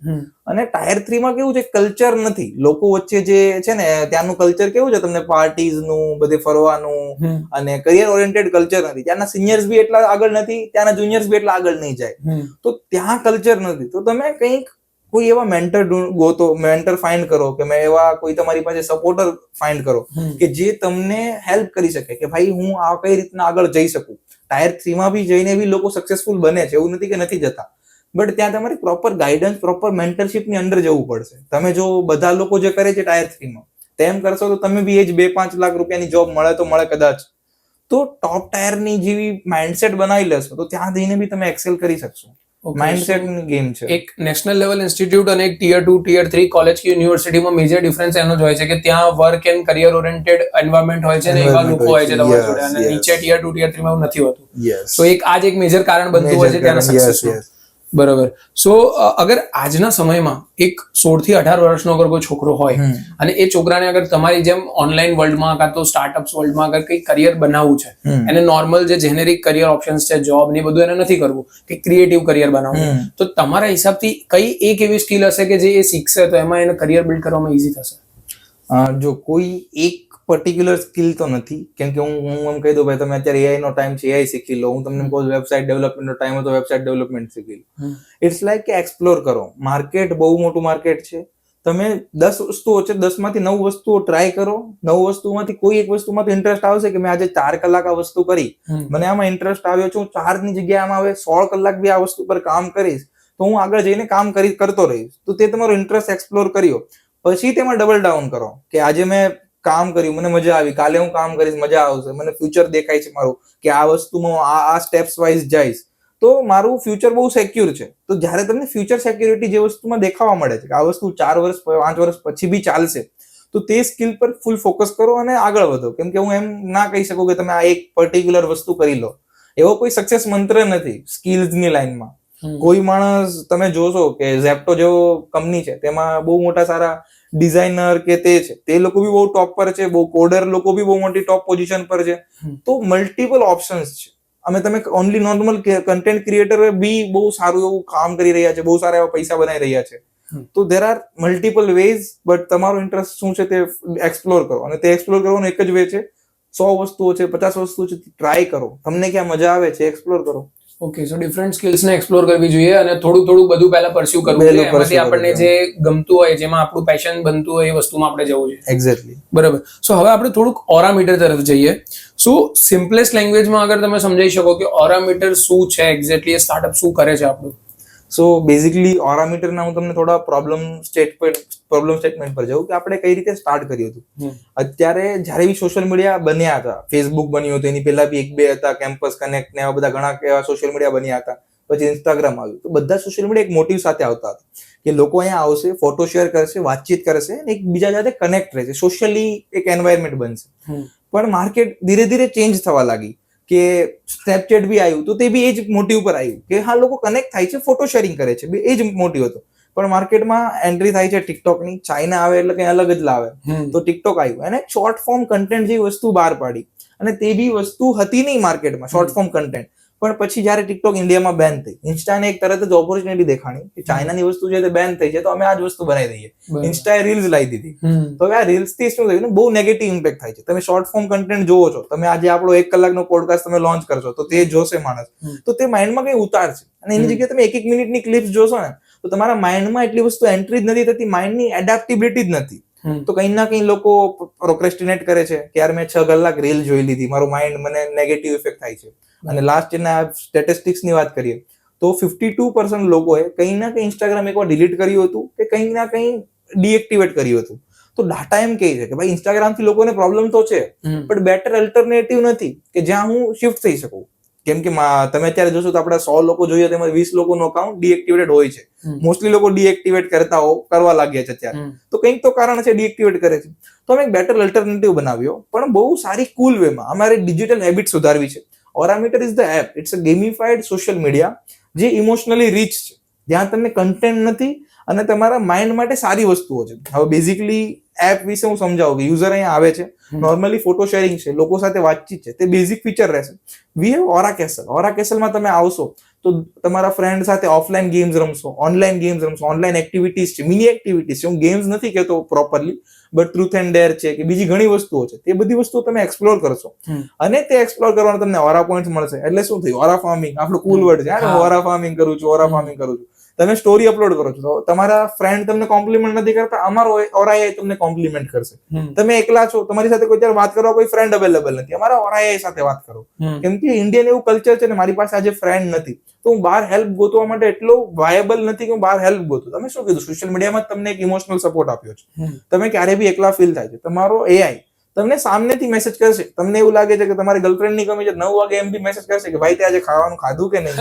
અને ટાયર 3 માં કેવું છે, કલ્ચર નથી. લોકો વચ્ચે જે છે ને, ત્યાંનું કલ્ચર કેવું છે, તમને પાર્ટીઝનું, બધે ફરવાનું અને કરિયર ઓરિએન્ટેડ કલ્ચર નથી. ત્યાંના સિનિયર્સ બી એટલા આગળ નથી, ત્યાંના જુનિયર્સ બી એટલા આગળ નહીં જાય. તો ત્યાં કલ્ચર નથી. તો તમે કંઈક કોઈ એવા મેન્ટર ફાઇન્ડ કરો કે એવા કોઈ તમારી પાસે સપોર્ટર ફાઇન્ડ કરો કે જે તમને હેલ્પ કરી શકે કે ભાઈ હું આ કઈ રીતના આગળ જઈ શકું. ટાયર 3 માં બી જઈને બી લોકો સક્સેસફુલ બને છે, એવું નથી કે નથી જતા, બટ ત્યાં તમારે પ્રોપર ગાઈડન્સ, પ્રોપર મેન્ટરશિપની અંદર જવું પડશે. તમે જો બધા લોકો જે કરે છે ટાયર 3 માં તેમ કરશો તો તમે બી એ જ 2-5 લાખ રૂપિયાની જોબ મળે તો મળે કદાચ. તો ટોપ ટાયરની જેવી માઇન્ડસેટ બનાવી લેશો તો ત્યાં જઈને બી તમે એક્સેલ કરી શકશો. માઇન્ડસેટની ગેમ છે. એક નેશનલ લેવલ ઇન્સ્ટિટ્યૂટ અને એક ટિયર 2 ટિયર 3 કોલેજ કે યુનિવર્સિટીમાં મેજર ડિફરન્સ એનો જ હોય છે કે ત્યાં work and career oriented environment હોય છે ને એવા લોકો હોય છે તમારી જોડે, અને નીચે ટિયર 2 ટિયર 3 માં એવું નથી હોતું. સો એક આ જ એક મેજર કારણ બનતું હોય છે ત્યાંના સક્સેસનું. બરાબર. સો અગર આજના સમયમાં એક 16 થી 18 વર્ષનો અગર કોઈ છોકરો હોય અને એ છોકરાને અગર તમારી જેમ ઓનલાઈન વર્લ્ડમાં કાં તો સ્ટાર્ટઅપ્સ વર્લ્ડમાં અગર કંઈ કરિયર બનાવવું છે, એને નોર્મલ જે જેનેરિક કરિયર ઓપ્શન્સ છે, જોબ ને બધું એને નથી કરવું, કે ક્રિએટિવ કરિયર બનાવવું, તો તમારા હિસાબથી કઈ એક એવી સ્કિલ હશે કે જે એ શીખશે તો એમાં એને કરિયર બિલ્ડ કરવામાં ઈઝી થશે? જો કોઈ એક પર્ટિક્યુલર સ્કિલ તો નથી, કેમ કે હું એમ કહી દઉં ભાઈ તમે અત્યારે AI નો ટાઈમ છે, AI શીખી લો. હું તમને કહું વેબસાઇટ ડેવલપમેન્ટનો ટાઈમ હતો, વેબસાઇટ ડેવલપમેન્ટ શીખી લો. ઇટ્સ લાઈક કે એક્સપ્લોર કરો. માર્કેટ બહુ મોટું માર્કેટ છે. તમે 10 વસ્તુઓ છે, 10 માંથી 9 વસ્તુઓ ટ્રાય કરો. 9 વસ્તુમાંથી કોઈ એક વસ્તુમાંથી ઇન્ટરેસ્ટ આવશે કે મેં આજે 4 કલાક આ વસ્તુ કરી, મને આમાં ઇન્ટરેસ્ટ આવ્યો છે, હું 4 ની જગ્યાએ આમાં હવે 16 કલાક બી આ વસ્તુ પર કામ કરીશ, તો હું આગળ જઈને કામ કરતો રહીશ. તો તે તમારો ઇન્ટરેસ્ટ એક્સપ્લોર કર્યો, પછી તેમાં ડબલ ડાઉન કરો કે આજે મેં કામ કર્યું, મને મજા આવી, કાલે હું કામ કરીશ, મજા આવશે, મને ફ્યુચર દેખાય છે મારું કે આ વસ્તુમાં આ સ્ટેપ્સ વાઇઝ જઈશ તો મારું ફ્યુચર બહુ સિક્યોર છે. તો જ્યારે તમને ફ્યુચર સિક્યોરિટી જે વસ્તુમાં દેખાવા મળે છે કે આ વસ્તુ 4 વર્ષ 5 વર્ષ પછી બી ચાલશે, તો તે સ્કિલ પર ફૂલ ફોકસ કરો અને આગળ વધો. કેમ કે હું એમ ના કહી શકું કે તમે આ એક પર્ટિક્યુલર વસ્તુ કરી લો. એવો કોઈ સક્સેસ મંત્ર નથી સ્કિલ્સની લાઈનમાં. કોઈ માણસ તમે જોશો કે ઝેપ્ટો જેવો કંપની છે, તેમાં બહુ મોટા સારા ડિઝાઇનર કે તે છે, તે લોકો બી બહુ ટોપ પર છે, બહુ કોડર લોકો બી બહુ મોટી ટોપ પોઝિશન પર છે. તો મલ્ટિપલ ઓપ્શન્સ છે. અમે તમે ઓનલી નોર્મલ કન્ટેન્ટ ક્રિએટર બી બહુ સારું એવું કામ કરી રહ્યા છે, બહુ સારા એવા પૈસા બનાવી રહ્યા છે. તો there are multiple ways, but તમારો ઇન્ટરેસ્ટ શું છે તે એક્સપ્લોર કરો. અને તે એક્સપ્લોર કરવાનો એક જ વે છે, 100 વસ્તુઓ છે, 50 વસ્તુઓ છે, ટ્રાય કરો. તમને ક્યાં મજા આવે છે એક્સપ્લોર કરો. ઓકે, સો ડિફરન્ટ સ્કિલ્સને એક્સપ્લોર કરવી જોઈએ અને થોડું બધું પહેલા પરસ્યુ કરવું જોઈએ. એમાંથી આપણને જે ગમતું હોય, જેમાં આપણું પેશન બનતું હોય, એ વસ્તુમાં આપણે જવું જોઈએ. એક્ઝેક્ટલી. બરાબર. સો હવે આપણે થોડુંક ઓરા મીટર તરફ જઈએ. શું સિમ્પલેસ્ટ લેંગ્વેજમાં અગર તમે સમજાવી શકો કે ઓરા મીટર શું છે એક્ઝેક્ટલી, એ સ્ટાર્ટઅપ શું કરે છે આપણું? સો બેઝિકલી ઓરા મીટરના હું તમને થોડા પ્રોબ્લેમ સ્ટેટમેન્ટ પર જાઉં કે આપણે કઈ રીતે સ્ટાર્ટ કર્યું હતું. અત્યારે જ્યારે બી સોશિયલ મીડિયા બન્યા હતા, ફેસબુક બન્યું હતું, એની પહેલા બી 1-2 હતા, કેમ્પસ કનેક્ટ ને એવા બધા ઘણા એવા સોશિયલ મીડિયા બન્યા હતા. પછી ઇન્સ્ટાગ્રામ આવ્યું. તો બધા સોશિયલ મીડિયા એક મોટિવ સાથે આવતા હતા કે લોકો અહીંયા આવશે, ફોટો શેર કરશે, વાતચીત કરશે, એકબીજા સાથે કનેક્ટ રહેશે, સોશિયલી એક એન્વાયરમેન્ટ બનશે. પણ માર્કેટ ધીરે ધીરે ચેન્જ થવા લાગી કે સ્નેપચેટ બી આવ્યું, તો તે બી એ જ મોટિવ પર આવ્યું કે હા લોકો કનેક્ટ થાય છે, ફોટો શેરિંગ કરે છે, એ જ મોટિવ હતો. પણ માર્કેટમાં એન્ટ્રી થાય છે ટિકટોકની. ચાઇના આવે એટલે કંઈ અલગ જ લાવે. તો ટિકટોક આવ્યું અને શોર્ટ ફોર્મ કન્ટેન્ટ જેવી વસ્તુ બહાર પાડી, અને તે બી વસ્તુ હતી નહીં માર્કેટમાં, શોર્ટ ફોર્મ કન્ટેન્ટ. પણ પછી જયારે ટિકટોક ઇન્ડિયામાં બેન થઈ, ઇન્સ્ટાને એક તરત જ ઓપોર્ચ્યુનિટી દેખાણી કે ચાઇનાની વસ્તુ છે તે બેન થઈ છે, તો અમે આ જ વસ્તુ બનાવી દઈએ. ઇન્સ્ટાએ રીલ્સ લાવી દીધી. તો હવે આ રીલ્સ થી શું થયું ને, બહુ નેગેટિવ ઇમ્પેક્ટ થાય છે. તમે શોર્ટ ફોર્મ કન્ટેન્ટ જોવો છો, તમે આજે આપણો 1 કલાકનો પોડકાસ્ટ તમે લોન્ચ કરશો તો તે જોશે માણસ, તો તે માઇન્ડમાં કઈ ઉતારશે, અને એની જગ્યાએ તમે 1 મિનિટની ક્લિપ્સ જોશો ને, તો તમારા માઇન્ડમાં એટલી વસ્તુ એન્ટ્રી જ નથી થતી, માઇન્ડની એડેપ્ટિબિલિટી જ નથી. તો કંઈ ના કંઈ લોકો પ્રોક્રેસ્ટિનેટ કરે છે કે યાર મેં 6 કલાક રીલ જોઈ લીધી, મારું માઇન્ડ મને નેગેટિવ ઇફેક્ટ થાય છે. અને લાસ્ટ યરના સ્ટેટિસ્ટિક્સ ની વાત કરીએ તો 52% લોકોએ કંઈ ના કંઈ ઇન્સ્ટાગ્રામ એકવાર ડિલીટ કર્યું હતું કે કંઈ ના કંઈ ડીએક્ટિવેટ કર્યું હતું. તો ડાટા એમ કહે છે કે ભાઈ ઇન્સ્ટાગ્રામ થી લોકોને પ્રોબ્લેમ તો છે, પણ બેટર અલ્ટરનેટિવ નથી કે જ્યાં હું શિફ્ટ થઈ શકું. કેમ કે તમે અત્યારે જોશો તો આપણે 100 લોકો જોઈએ તેમાં 20 લોકોનું અકાઉન્ટ ડીએક્ટિવેટેડ હોય છે. મોસ્ટલી લોકો ડીએક્ટિવેટ કરવા લાગ્યા છે અત્યારે. તો કંઈક તો કારણ છે ડીએક્ટિવેટ કરે છે. તો અમે એક બેટર અલ્ટરનેટિવ બનાવ્યો, પણ બહુ સારી કુલ વેમાં. અમારે ડિજિટલ હેબિટ સુધારવી છે. Aurameter is the app. It's a gamified social media જે ઇમોશનલી રીચ છે, જ્યાં તમને કન્ટેન્ટ નથી અને તમારા માઇન્ડ માટે સારી વસ્તુઓ છે. હવે બેઝિકલી એપ વિશે હું સમજાવું કે યુઝર અહીંયા આવે છે, નોર્મલી ફોટો શેરિંગ છે, લોકો સાથે વાતચીત છે, તે બેઝિક ફીચર રહેશે. We have Aura Castle. Aura Castleમાં તમે આવશો તો તમારા ફ્રેન્ડ સાથે ઓફલાઈન ગેમ્સ રમશો, ઓનલાઈન ગેમ્સ રમશો, ઓનલાઈન એક્ટિવિટીઝ છે, મિની એક્ટિવિટીઝ છે. હું ગેમ્સ નથી કહેતો properly, but truth and dare છે કે બીજી ઘણી વસ્તુઓ છે, તે બધી વસ્તુઓ તમે એક્સપ્લોર કરશો, અને તે એક્સપ્લોર કરવાના તમને ઓરા પોઈન્ટ્સ મળશે. એટલે શું થયું, ઓરા ફાર્મિંગ આપણું કુલ વર્ડ છે. હું ઓરા ફાર્મિંગ કરું છું, ઓરા ફાર્મિંગ કરું છું. તમે સ્ટોરી અપલોડ કરો છો તો તમારા ફ્રેન્ડ તમને કોમ્પ્લિમેન્ટ નથી કરતા, અમારો ઓરાએ તમને કોમ્પ્લિમેન્ટ કરશે. તમે એકલા છો, તમારી સાથે કોઈ વાત કરવા કોઈ ફ્રેન્ડ અવેલેબલ નથી, અમારા ઓરાએ સાથે વાત કરો. કેમ કે ઇન્ડિયન એવું કલ્ચર છે ને, મારી પાસે આજે ફ્રેન્ડ નથી તો હું બહાર હેલ્પ ગોતવા માટે એટલો વાયેબલ નથી કે હું બહાર હેલ્પ ગોતું. તમે શું કીધું, સોશિયલ મીડિયામાં તમને એક ઇમોશનલ સપોર્ટ આપ્યો છે. તમે ક્યારે બી એકલા ફીલ થાય છે, તમારો એઆઈ તમને સામેથી મેસેજ કરશે. તમને એવું લાગે છે કે તમારી ગર્લફ્રેન્ડ ની કમી છે, 9 વાગે એમ બી મેસેજ કરશે કે ભાઈ તે આજે ખાવાનું ખાધું કે નહીં.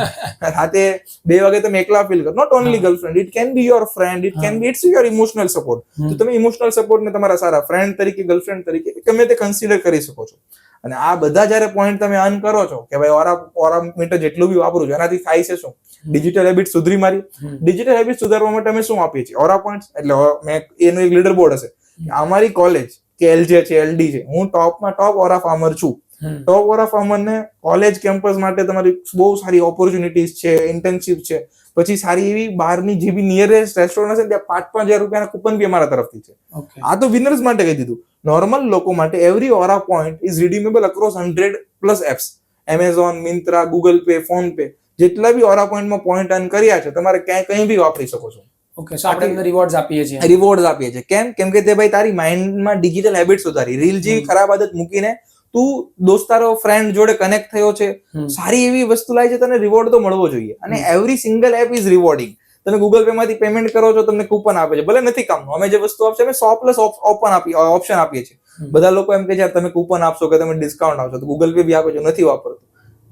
રાતે 2 વાગે તમે એકલા ફીલ કરો. Not only girlfriend, it can be your friend, it can be, it's your emotional support. તો તમે ઇમોશનલ સપોર્ટ ને તમારા સારા ફ્રેન્ડ તરીકે, ગર્લફ્રેન્ડ તરીકે ગમે તે કન્સિડર કરી શકો છો. અને આ બધા જયારે પોઈન્ટ તમે અર્ન કરો છો કે ભાઈ Aurameter જેટલું બી વાપરું છું એનાથી થાય છે શું, ડિજિટલ હેબિટ સુધરી મારી. ડિજિટલ હેબિટ સુધારવા માટે અમે શું આપીએ છીએ, ઓરા પોઈન્ટ્સ. એટલે મેં એનું એક લીડર બોર્ડ હશે કે અમારી કોલેજ કે એલજે છે, એલડી છે, હું ટોપમાં ટોપ ઓરા ફાર્મર છું. ટોપ ઓરા ફાર્મર ને કોલેજ કેમ્પસ માટે તમારી બહુ સારી ઓપોર્ચ્યુનિટીઝ છે, ઇન્ટર્નશિપ છે, પછી સારી એવી બહારની જે બી નિયરેસ્ટ રેસ્ટોરન્ટ હશે ત્યાં 5,000 રૂપિયાના કૂપન બી અમારા તરફથી છે. આ તો વિનર્સ માટે કહી દીધું. નોર્મલ લોકો માટે every aura point is redeemable across 100+ apps. Amazon, Myntra, Google pay, phone pay, જેટલા બી ઓરા પોઈન્ટમાં પોઈન્ટ અર્ન કર્યા છે તમારે ક્યાંય કંઈ બી વાપરી શકો છો. ઓકે, સો આપણે રિવોર્ડ્સ આપીએ છીએ. રિવોર્ડ્સ આપીએ છીએ. કેમ કે તે ભાઈ તારી માઇન્ડમાં ડિજિટલ હેબિટ સુધારી, રીલ જેવી ખરાબ આદત મૂકીને તું દોસ્તારો, ફ્રેન્ડ જોડે કનેક્ટ થયો છે, સારી એવી વસ્તુ લાવી છે, તને રિવોર્ડ તો મળવો જોઈએ. અને every single app is rewarding. તમે ગૂગલ પે માંથી પેમેન્ટ કરો છો, તમને કૂપન આપે છે, ભલે નથી કામનું. અમે જે વસ્તુ આપશે અમે 100+ ઓપ્શન આપીએ છીએ. બધા લોકો એમ કે છે તમે કૂપન આપશો કે તમે ડિસ્કાઉન્ટ આપશો, તો ગૂગલ પે બી આપે છે, નથી વાપરતું.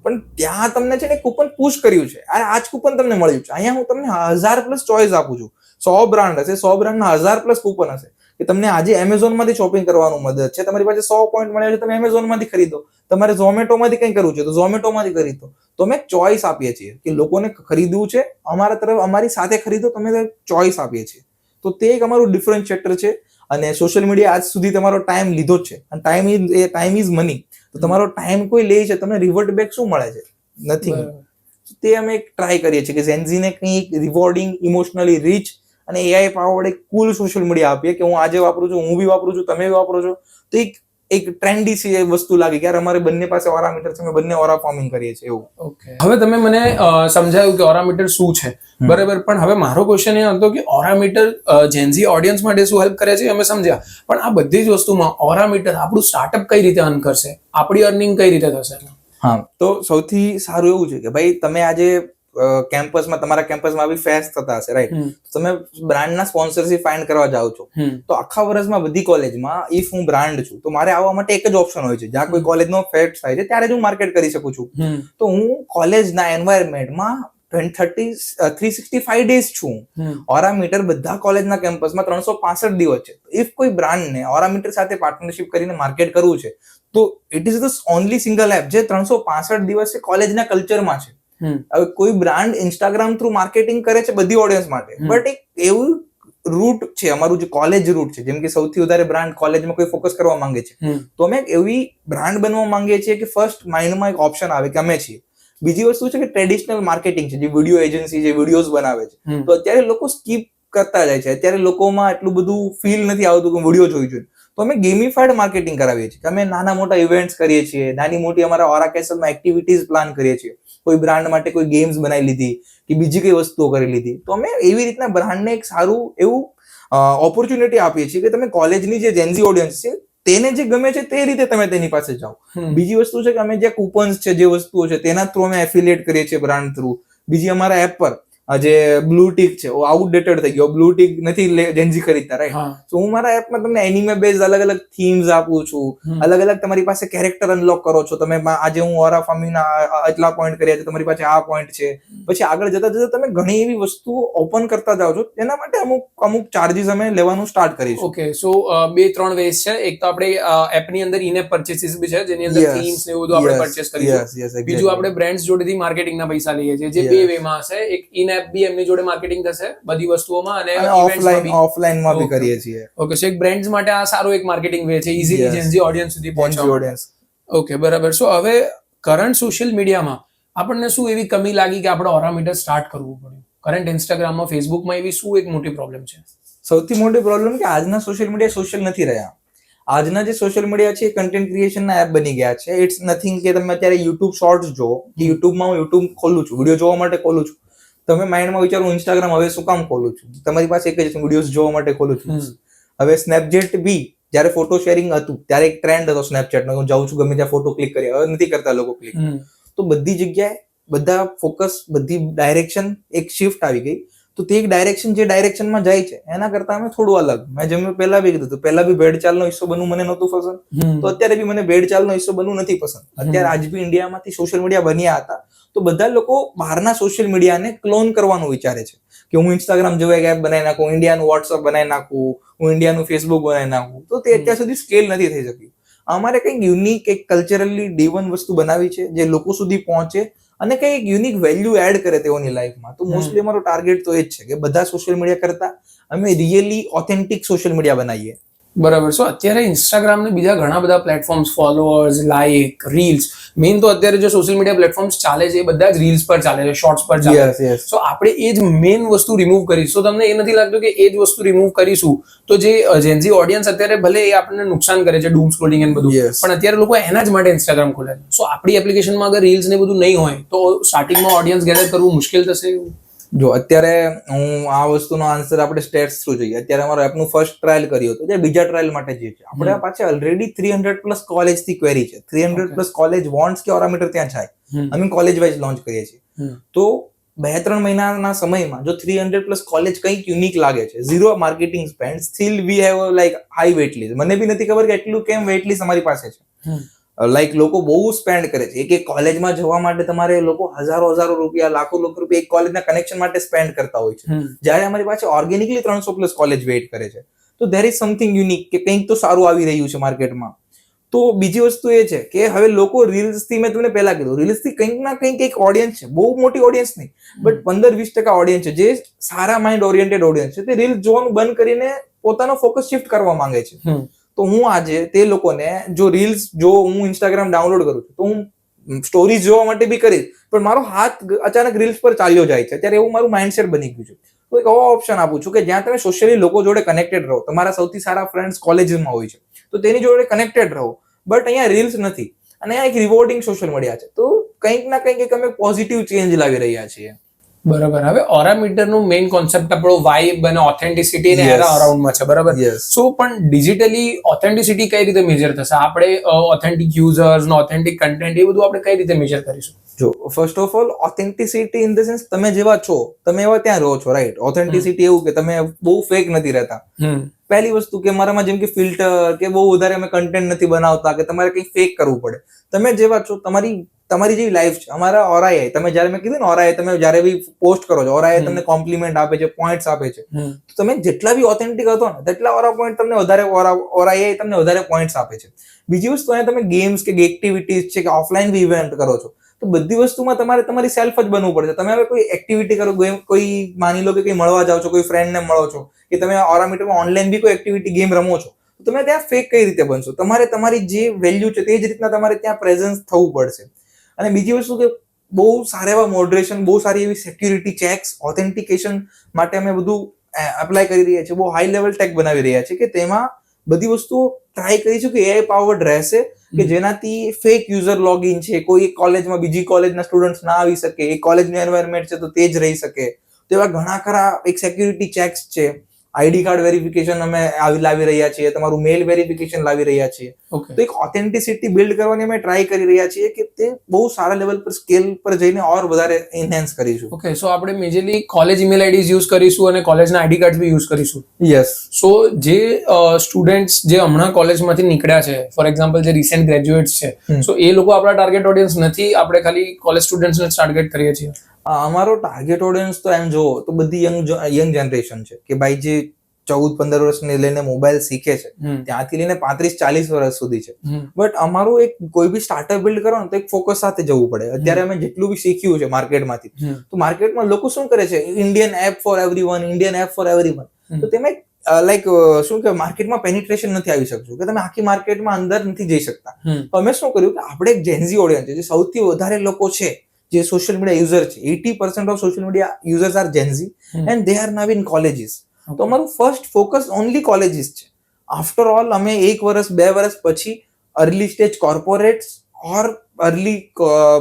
પણ ત્યાં તમને છે ને કૂપન પુશ કર્યું છે, આ જ કૂપન તમને મળ્યું છે. અહીંયા હું તમને 1000+ ચોઇસ આપું છું. 100 બ્રાન્ડ હશે, 100 બ્રાન્ડના 1000+ કૂપન હશે કે તમને આજે એમેઝોન માંથી શોપિંગ કરવાનું મદદ છે. તમારી પાસે 100 પોઈન્ટ મળ્યા છે, તમે એમેઝોન માંથી ખરીદો. તમારે ઝોમેટો માંથી કંઈ કરવું છે તો ઝોમેટો માંથી ખરીદો. તો અમે ચોઇસ આપીએ છીએ કે લોકોને ખરીદવું છે અમારા તરફ, અમારી સાથે ખરીદો, તમે ચોઇસ આપીએ છીએ. તો તે એક અમારું ડિફરન્શિએટર છે. અને સોશિયલ મીડિયા આજ સુધી તમારો ટાઈમ લીધો જ છે, અને ટાઈમ ઇઝ મની. તો તમારો ટાઈમ કોઈ લે છે, તમને રિવર્ટ બેક શું મળે છે? નથિંગ. તે અમે એક ટ્રાય કરીએ છીએ કે ઝેન્ઝીને કંઈક રિવોર્ડિંગ, ઇમોશનલી રીચ અને એઆઈ પાવર્ડ એક કુલ સોશિયલ મીડિયા આપીએ કે હું આજે વાપરું છું, હું બી વાપરું છું, તમે બી વાપરો છો. તો એક ટ્રેન્ડી વસ્તુ લાગે કે અમારે બંને પાસે Aurameter છે, અમે બંને ઓરા ફાર્મિંગ કરીએ છીએ એવું. ઓકે, હવે તમે મને સમજાવ્યું કે Aurameter શું છે, બરાબર. પણ હવે મારો ક્વેશ્ચન એ હતો કે Aurameter જેન્ઝી ઓડિયન્સ માટે શું હેલ્પ કરે છે અમે સમજ્યા, પણ આ બધી જ વસ્તુમાં Aurameter આપણું સ્ટાર્ટઅપ કઈ રીતે અર્ન કરશે, આપણી અર્નિંગ કઈ રીતે થશે? હા, તો સૌથી સારું એવું છે કે ભાઈ તમે આજે કેમ્પસમાં, તમારા કેમ્પસમાં આવી ફેસ્ટ થતા હશે, રાઈટ? તમે બ્રાન્ડના સ્પોન્સરશિપ ફાઇન્ડ કરવા જાઓ છો, તો આખા વર્ષમાં બધી કોલેજમાં ઇફ હું બ્રાન્ડ છું તો મારે આવવા માટે એક જ ઓપ્શન હોય છે, જ્યાં કોઈ કોલેજનો ફેસ્ટ થાય છે ત્યારે જ હું માર્કેટ કરી શકું છું. તો હું કોલેજના એન્વાયરમેન્ટમાં 365 ડેઝ છું. Aurameter બધા કોલેજના કેમ્પસમાં 365 દિવસ છે. ઇફ કોઈ બ્રાન્ડને Aurameter સાથે પાર્ટનરશિપ કરીને માર્કેટ કરવું છે તો it is the only single app જે 365 દિવસ કોલેજના કલ્ચરમાં છે. હવે કોઈ બ્રાન્ડ ઇન્સ્ટાગ્રામ થ્રુ માર્કેટિંગ કરે છે બધી ઓડિયન્સ માટે, બટ એક એવું રૂટ છે અમારું જે કોલેજ રૂટ છે, જેમ કે સૌથી વધારે બ્રાન્ડ કોલેજમાં કોઈ ફોકસ કરવા માંગે છે, તો અમે એવી બ્રાન્ડ બનવા માંગીએ છીએ કે ફર્સ્ટ માઇન્ડમાં એક ઓપ્શન આવે કે અમે છીએ. બીજી વસ્તુ છે કે ટ્રેડિશનલ માર્કેટિંગ છે, જે વિડીયો એજન્સી જે વિડીયોઝ બનાવે છે, તો અત્યારે લોકો સ્કીપ કરતા જાય છે. અત્યારે લોકોમાં એટલું બધું ફીલ નથી આવતું કે વિડીયો જોઈ જોઈએ, તો અમે ગેમિફાઈડ માર્કેટિંગ કરાવીએ છીએ. અમે નાના મોટા ઇવેન્ટ્સ કરીએ છીએ, નાની મોટી અમારા ઓરા કેસલમાં એક્ટિવિટીઝ પ્લાન કરીએ છીએ. કોઈ બ્રાન્ડ માટે કોઈ ગેમ્સ બનાવી લીધી કે બીજી કઈ વસ્તુઓ કરી લીધી, તો અમે એવી રીતના બ્રાન્ડને એક સારું એવું ઓપોર્ચ્યુનિટી આપીએ છીએ કે તમે કોલેજની જે જેન્ઝી ઓડિયન્સ છે તેને જે ગમે છે તે રીતે તમે તેની પાસે જાઓ. બીજી વસ્તુ છે કે અમે જે કૂપન્સ છે, જે વસ્તુઓ છે તેના થ્રુ અમે એફિલિએટ કરીએ છીએ બ્રાન્ડ થ્રુ. બીજી અમારા એપ પર જે બ્લુ ટીક છે આઉટડેટેડ થઈ ગયો, બ્લુ ટીક નથી જેન્ઝી ખરીદતા, રાઈટ? તો હું મારા એપમાં તમને એનિમે બેઝ અલગ અલગ થીમ્સ આપું છું, અલગ અલગ તમારી પાસે કેરેક્ટર અનલોક કરો છો તમે. આજે હું ઓરા ફામીના એટલા પોઈન્ટ કર્યા છે, તમારી પાસે આ પોઈન્ટ છે. પછી આગળ જતા જતા તમે ઘણી એવી વસ્તુઓ ઓપન કરતા જાઓ છો. તેના માટે અમુક ચાર્જીસ અમે લેવાનું સ્ટાર્ટ કરીશું. ઓકે, સો 2-3 વેઝ છે. એક તો આપણે એપની અંદર ઇન-એપ પરચેસીસ બી છે, જેની અંદર થીમ્સ ને એવું બધું આપણે પરચેસ કરીશું. બીજું આપણે બ્રાન્ડ્સ જોડેથી માર્કેટિંગના પૈસા લઈએ છીએ, જે બે વેમાં હશે. એક ઇન એપ બી એમની જોડે માર્કેટિંગ થશે બધી વસ્તુઓમાં, અને ઓફલાઈનમાં બી કરીએ છીએ. ઓકે, સો એક બ્રાન્ડ્સ માટે આ સારું એક માર્કેટિંગ વે છે, ઇઝીલી જેન્ઝી ઓડિયન્સ સુધી પહોંચવા. ઓકે, બરાબર. સો હવે કરંટ સોશિયલ મીડિયામાં આપણને શું એવી કમી લાગી કે આપણે ઓરા મીટર સ્ટાર્ટ કરવું પડ્યું? કરંટ ઇન્સ્ટાગ્રામમાં, ફેસબુકમાં એવી શું એક મોટી પ્રોબ્લેમ છે? સૌથી મોટી પ્રોબ્લેમ કે આજના સોશિયલ મીડિયા સોશિયલ નથી રહ્યા. આજના જે સોશિયલ મીડિયા છે એ કન્ટેન્ટ ક્રિએશનના એપ બની ગયા છે. ઇટ્સ નથિંગ કે તમે અત્યારે યુટ્યુબ શોર્ટ્સ જો, યુટ્યુબમાં હું યુટ્યુબ ખોલું છું, વિડીયો જોવા માટે ખોલું છું. તમે માઇન્ડમાં વિચારો હું ઇન્સ્ટાગ્રામ હવે શું કામ ખોલું છું? તમારી પાસે એક જ વિડીયોઝ જોવા માટે ખોલું છું. હવે સ્નેપચેટ બી જયારે ફોટો શેરિંગ હતું ત્યારે એક ટ્રેન્ડ હતો સ્નેપચેટનો, હું જાઉં છું ગમે ત્યાં ફોટો ક્લિક કરી, હવે નથી કરતા લોકો ક્લિક. તો બધી જગ્યાએ બધા ફોકસ, બધી ડાયરેક્શન એક શિફ્ટ આવી ગઈ. તો તે એક ડાયરેક્શન જે ડાયરેક્શનમાં જાય છે એના કરતા અમે થોડું અલગ. મેં જેમ પહેલા બી કીધું હતું, પહેલા બી ભેડચાલનો હિસ્સો બનવું મને નહોતું પસંદ, તો અત્યારે બી મને ભેડચાલનો હિસ્સો બનવું નથી પસંદ. અત્યારે આજ બી ઇન્ડિયામાંથી સોશિયલ મીડિયા બન્યા હતા, તો બધા લોકો બહારના સોશિયલ મીડિયાને ક્લોન કરવાનું વિચારે છે કે હું ઇન્સ્ટાગ્રામ જેવું એક એપ બનાવી નાખું, ઇન્ડિયાનું વોટ્સઅપ બનાવી નાખું, હું ઇન્ડિયાનું ફેસબુક બનાવી નાખું. તો તે અત્યાર સુધી સ્કેલ નથી થઈ શક્યું. અમારે કંઈક યુનિક, એક કલ્ચરલી ડિવન વસ્તુ બનાવી છે જે લોકો સુધી પહોંચે અને કંઈક યુનિક વેલ્યુ એડ કરે તેઓની લાઈફમાં. તો મોસ્ટલી અમારો ટાર્ગેટ તો એ જ છે કે બધા સોશિયલ મીડિયા કરતા અમે રિયલી ઓથેન્ટિક સોશિયલ મીડિયા બનાવીએ. બરાબર. સો અત્યારે ઇન્સ્ટાગ્રામ ને બીજા ઘણા બધા platforms, followers, like, reels, main તો અત્યારે જે સોશિયલ મીડિયા પ્લેટફોર્મ્સ ચાલે છે એ બધા જ રીલ્સ પર ચાલે છે, શોર્ટ્સ પર ચાલે છે. સો આપણે એ જ મેઇન વસ્તુ રિમૂવ કરીશું. તો તમને એ નથી લાગતું કે એ જ વસ્તુ રિમૂવ કરીશું તો જે જેન્ઝી ઓડિયન્સ અત્યારે ભલે એ આપણને નુકસાન કરે છે, ડૂમ સ્ક્રોલિંગ અને બધું, પણ અત્યારે લોકો એના જ માટે ઇન્સ્ટાગ્રામ ખોલે છે. સો આપણી એપ્લિકેશનમાં અગર રીલ્સ ને બધું નહીં હોય તો સ્ટાર્ટિંગમાં ઓડિયન્સ ગેધર કરવું મુશ્કેલ થશે. જો અત્યારે હું આ વસ્તુનો આન્સર આપણે સ્ટેટ્સ થ્રુ જોઈએ. અત્યારે અમારો એપનું ફર્સ્ટ ટ્રાયલ કર્યો હતો, જે બીજા ટ્રાયલ માટે જે છે આપણે પાસે ઓલરેડી 300+ કોલેજ થી ક્વેરી છે. 300+ કોલેજ વોન્ટ્સ કે ઓરા મીટર ત્યાં થાય. અમે કોલેજ વાઇઝ લોન્ચ કરીએ છીએ. તો 2-3 મહિનાના સમયમાં જો 300+ કોલેજ કંઈક યુનિક લાગે છે, zero marketing spend, still we have like high wait list. મને બી નથી ખબર કે એટલું કેમ વેટ લિસ્ટ અમારી પાસે છે. લાઈક લોકો બહુ સ્પેન્ડ કરે છે. એક કોલેજમાં જવા માટે તમારે લોકો હજારો રૂપિયા, લાખો રૂપિયા એક કોલેજના કનેક્શન માટે સ્પેન્ડ કરતા હોય છે, જ્યારે અમારી પાસે ઓર્ગેનિકલી 300+ કોલેજ વેઇટ કરે છે. તો ધેર ઇઝ સમથિંગ યુનિક કે કંઈક તો સારું આવી રહ્યું છે માર્કેટમાં. તો બીજી વસ્તુ એ છે કે હવે લોકો રીલ્સ થી, મેં તમને પહેલા કીધું, રીલ્સ થી કંઈક ના કંઈક એક ઓડિયન્સ છે, બહુ મોટી ઓડિયન્સ નહીં, બટ 15-20% ઓડિયન્સ છે જે સારા માઇન્ડ ઓરિએન્ટેડ ઓડિયન્સ છે. તે રીલ્સ જોવાનું બંધ કરીને પોતાનો ફોકસ શિફ્ટ કરવા માંગે છે. તો હું આજે તે લોકોને જો રીલ્સ, જો હું ઇન્સ્ટાગ્રામ ડાઉનલોડ કરું છું તો હું સ્ટોરીઝ જોવા માટે બી કરીશ, પણ મારો હાથ અચાનક રીલ્સ પર ચાલ્યો જાય છે. ત્યારે એવું મારું માઇન્ડસેટ બની ગયું છે. તો એક એવો ઓપ્શન આપું છું કે જ્યાં તમે સોશિયલી લોકો જોડે કનેક્ટેડ રહો. તમારા સૌથી સારા ફ્રેન્ડ્સ કોલેજમાં હોય છે તો તેની જોડે કનેક્ટેડ રહો, બટ અહીંયા રીલ્સ નથી અને અહીંયા એક રિવોર્ડિંગ સોશિયલ મીડિયા છે. તો કંઈક ના કંઈક એક અમે પોઝિટિવ ચેન્જ લાવી રહ્યા છીએ. બરાબર. હવે ઓરા મીટરનું મેઇન કોન્સેપ્ટ આપણો વાઇબ અને ઓથેન્ટિસિટી ને એના અરાઉન્ડમાં છે, બરાબર? સો પણ ડિજિટલી ઓથેન્ટિસિટી કઈ રીતે મેજર થશે? આપણે ઓથેન્ટિક યુઝર્સ ને ઓથેન્ટિક કન્ટેન્ટ એ બધું આપણે કઈ રીતે મેજર કરીશું? જો first of all authenticity in the sense તમે જેવા છો તમે એવા ત્યાં રહો છો, રાઈટ? ઓથેન્ટિસિટી એવું કે તમે બહુ ફેક નથી રહેતા. પહેલી વસ્તુ કે મારામાં જેમ કે ફિલ્ટર કે બહુ વધારે અમે કન્ટેન્ટ નથી બનાવતા કે તમારે કંઈક ફેક કરવું પડે. તમે જેવા છો, તમારી જેવી લાઈફ છે. અમારા ઓરાએ, તમે જયારે મેં કીધું ને ઓરાએ તમે જયારે બી પોસ્ટ કરો છો, ઓરાએ તમને કોમ્પ્લિમેન્ટ આપે છે, પોઈન્ટ્સ આપે છે. તો તમે જેટલા બી ઓથેન્ટિક હતો ને તેટલા ઓરા પોઈન્ટ તમને વધારે, ઓરાએ તમને વધારે પોઈન્ટ્સ આપે છે. બીજી વસ્તુ, અહીંયા તમે ગેમ્સ કે એક્ટિવિટીઝ છે કે ઓફલાઈન બી ઇવેન્ટ કરો છો, તો બધી વસ્તુમાં તમારે તમારી સેલ્ફ જ બનવું પડશે. તમે હવે કોઈ એક્ટિવિટી કરો, કોઈ માની લો કે કંઈ મળવા જાઓ છો, કોઈ ફ્રેન્ડને મળો છો, કે તમે ઓરા મીટરમાં ઓનલાઈન બી કોઈ એક્ટિવિટી ગેમ રમો છો, તો તમે ત્યાં ફેક કઈ રીતે બનશો? તમારે તમારી જે વેલ્યુ છે તે જ રીતના તમારે ત્યાં પ્રેઝન્સ થવું પડશે. અને બીજી વસ્તુ કે બહુ સારા એવા મોડરેશન, બહુ સારી એવી સિક્યુરિટી ચેક્સ, ઓથેન્ટિકેશન માટે અમે બધું એપ્લાય કરી રહ્યા છીએ. બહુ હાઈ લેવલ ટેક બનાવી રહ્યા છીએ કે તેમાં બધી વસ્તુઓ ટ્રાય કરીશું કે એઆઈ પાવર્ડ રહેશે, કે જેનાથી ફેક યુઝર લોગિન છે, કોઈ કોલેજમાં બીજી કોલેજના સ્ટુડન્ટ્સ ના આવી શકે, એ કોલેજનું એન્વાયરમેન્ટ છે તો તે જ રહી શકે. તો એવા ઘણા ખરા એક સિક્યુરિટી ચેક્સ છે. આઈડી કાર્ડ વેરિફિકેશન અમે લાવી રહ્યા છીએ, તમારું મેલ વેરિફિકેશન લાવી રહ્યા છીએ. તો એક ઓથેન્ટિસિટી બિલ્ડ કરવાની અમે ટ્રાય કરી રહ્યા છીએ કે તે બહુ સારા લેવલ પર સ્કેલ પર જઈને ઓર વધારે એન્હાન્સ કરીશું. ઓકે, સો આપણે majorly college email IDs use કરીશું અને કોલેજના આઈડી કાર્ડ બી યુઝ કરીશું. યસ. સો જે સ્ટુડન્ટ્સ જે હમણાં કોલેજમાંથી નીકળ્યા છે, ફોર એક્ઝામ્પલ જે રિસેન્ટ ગ્રેજ્યુએટ્સ છે, સો એ લોકો આપણા ટાર્ગેટ ઓડિયન્સ નથી, આપણે ખાલી કોલેજ સ્ટુડન્ટ્સને ટાર્ગેટ કરીએ છીએ. અમારો ટાર્ગેટ ઓડિયન્સ તો એમ જોવો તો બધી યંગ જનરેશન છે કે ભાઈ જે 14-15 વર્ષને લઈને મોબાઈલ શીખે છે, ત્યાંથી લઈને 35-40 વર્ષ સુધી છે. બટ અમારું એક કોઈ બી સ્ટાર્ટઅપ બિલ્ડ કરો ને તો એક ફોકસ સાથે જવું પડે. અત્યારે અમે જેટલું બી શીખ્યું છે માર્કેટમાંથી, તો માર્કેટમાં લોકો શું કરે છે, Indian app four everyone, Indian app four everyone. તો તેમાં લાઈક શું કે માર્કેટમાં પેનિટ્રેશન નથી આવી શકતું, કે તમે આખી માર્કેટમાં અંદર નથી જઈ શકતા. તો અમે શું કર્યું કે આપણે એક જેન્ઝી ઓડિયન્સ છે, જે સૌથી વધારે લોકો છે જે સોશિયલ મીડિયા યુઝર છે, 80% of social media users are Gen Z and they are now in colleges. તો અમારું ફર્સ્ટ ફોકસ ઓનલી કોલેજીસ છે. આફ્ટર ઓલ અમે 1 વર્ષ 2 વર્ષ પછી early stage corporates or early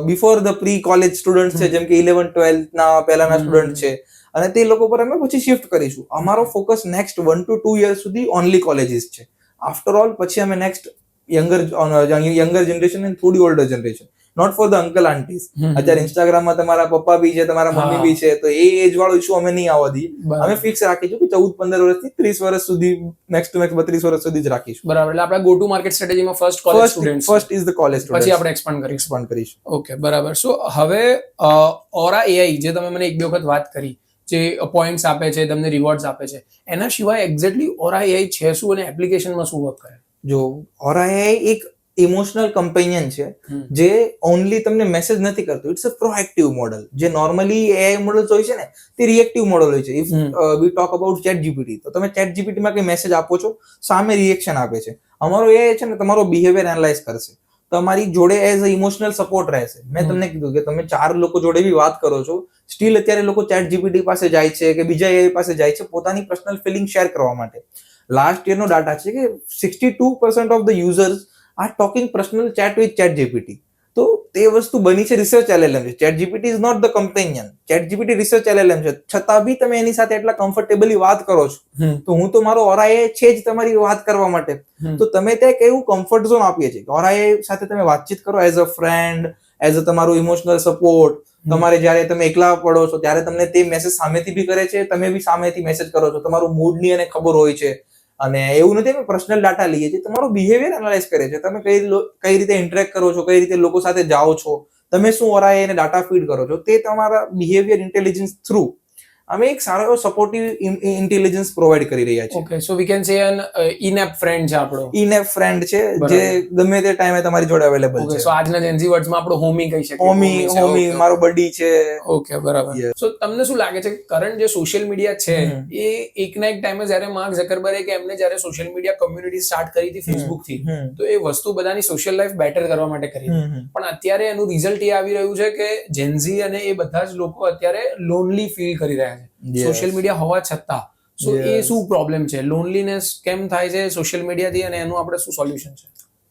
before the pre college student છે, જેમ કે 11-12 ના પહેલાના સ્ટુડન્ટ છે, અને તે લોકો પર અમે પછી શિફ્ટ કરીશું. અમારો ફોકસ નેક્સ્ટ 1 to 2 years સુધી ઓનલી કોલેજીસ છે. આફ્ટર ઓલ પછી અમે નેક્સ્ટ યંગર જનરેશન અને થોડી older generation, not for the uncle aunties. અત્યારે ઇન્સ્ટાગ્રામમાં તમારા પપ્પા બી છે, તમારા મમ્મી બી છે, તો એ એજ વાળો ઇશ્યુ અમે નહીં આવવા દઈએ. અમે ફિક્સ રાખીશું કે 14-15 વર્ષથી 30 વર્ષ સુધી, મેક્સ ટુ મેક્સ 32 વર્ષ સુધી જ રાખીશું. બરાબર. એટલે આપણે ગો ટુ માર્કેટ સ્ટ્રેટેજીમાં first is the college student, પછી આપણે એક્સપાન્ડ કરીશું. ઓકે, બરાબર. સો હવે ઓરા એઆઈ જે તમે મને એક બે વખત વાત કરી, જે પોઈન્ટ્સ આપે છે, તમને રિવોર્ડ્સ આપે છે, એના સિવાય એક્ઝેક્ટલી ઓરા એઆઈ છે શું અને એપ્લિકેશનમાં શું વર્ક કરે? જો ઓરા એઆઈ એક ઇમોશનલ કમ્પેનિયન છે જે ઓનલી તમને મેસેજ નથી કરતું. It's a proactive model. જે નોર્મલી એઆઈ મોડલ્સ હોય છે ને તે રિએક્ટિવ મોડલ હોય છે. If we talk about ChatGPT, તો તમે ચેટ જીપીટીમાં કઈ મેસેજ આપો છો, સામે રિએક્શન આપે છે. અમારો એઆઈ છે ને તમારો બિહેવિયર એનાલાઇઝ કરશે, તમારી જોડે એઝ અ ઇમોશનલ સપોર્ટ રહેશે. મેં તમને કીધું કે તમે 4 લોકો જોડે બી વાત કરો છો, સ્ટીલ અત્યારે લોકો ચેટ જીપીટી પાસે જાય છે કે બીજા એઆઈ પાસે જાય છે પોતાની પર્સનલ ફિલિંગ શેર કરવા માટે. લાસ્ટ યર નો ડાટા છે કે 62% of the users are talking personal chat with ChatGPT. તો તે વસ્તુ બની છે રિસર્ચ એલએલએમ છે. ChatGPT is not the companion. ChatGPT research LLM છે, છતાં બી તમે એની સાથે એટલા કમ્ફર્ટેબલી વાત કરો છો. તો હું તો મારો ઓરા એઆઈ છે જ તમારી વાત કરવા માટે. તો તમે ત્યાં કેવું કમ્ફર્ટ ઝોન આપીએ છીએ, ઓરા એઆઈ સાથે તમે વાતચીત કરો as a friend, as a તમારું ઇમોશનલ સપોર્ટ. તમારે જયારે તમે એકલા પડો છો ત્યારે તમને તે મેસેજ સામેથી બી કરે છે, તમે બી સામેથી મેસેજ કરો છો. તમારું મૂડની એને ખબર હોય છે. અને એવું નથી અમે પર્સનલ ડાટા લઈએ છીએ, તમારું બિહેવિયર એનાલાઇઝ કરે છે. તમે કઈ રીતે ઇન્ટરેક્ટ કરો છો, કઈ રીતે લોકો સાથે જાઓ છો, તમે શું ઓરા એને ડાટા ફીડ કરો છો, તે તમારા બિહેવિયર ઇન્ટેલિજન્સ થ્રુ અમે એક સારો એવો સપોર્ટિવ ઇન્ટેલિજન્સ પ્રોવાઈડ કરી રહ્યા છીએ. Okay, so we can say an in app friend છે આપણો. ઇનએપ ફ્રેન્ડ છે જે ગમે તે ટાઈમે તમારી જોડે અવેલેબલ છે. સો આજના જેન્ઝી વર્ડ્સમાં આપણો હોમી કહી શકીએ. હોમી મારો બડી છે. ઓકે, બરાબર. સો તમને શું લાગે છે કરંટ જે સોશિયલ મીડિયા છે એ એકના એક ટાઈમે જ્યારે માર્ક ઝકરબર્ગે એમને જ્યારે સોશિયલ મીડિયા કમ્યુનિટી સ્ટાર્ટ કરી હતી ફેસબુક થી, તો એ વસ્તુ બધાની સોશિયલ લાઈફ બેટર કરવા માટે કરી. પણ અત્યારે એનું રિઝલ્ટ એ આવી રહ્યું છે કે જેન્ઝી અને એ બધા જ લોકો અત્યારે લોનલી ફીલ કરી રહ્યા છે સોશિયલ મીડિયા હોવા છતાં. સો એ શું પ્રોબ્લેમ છે, લોનલીનેસ કેમ થાય છે સોશિયલ મીડિયાથી, અને એનું આપણે શું સોલ્યુશન છે?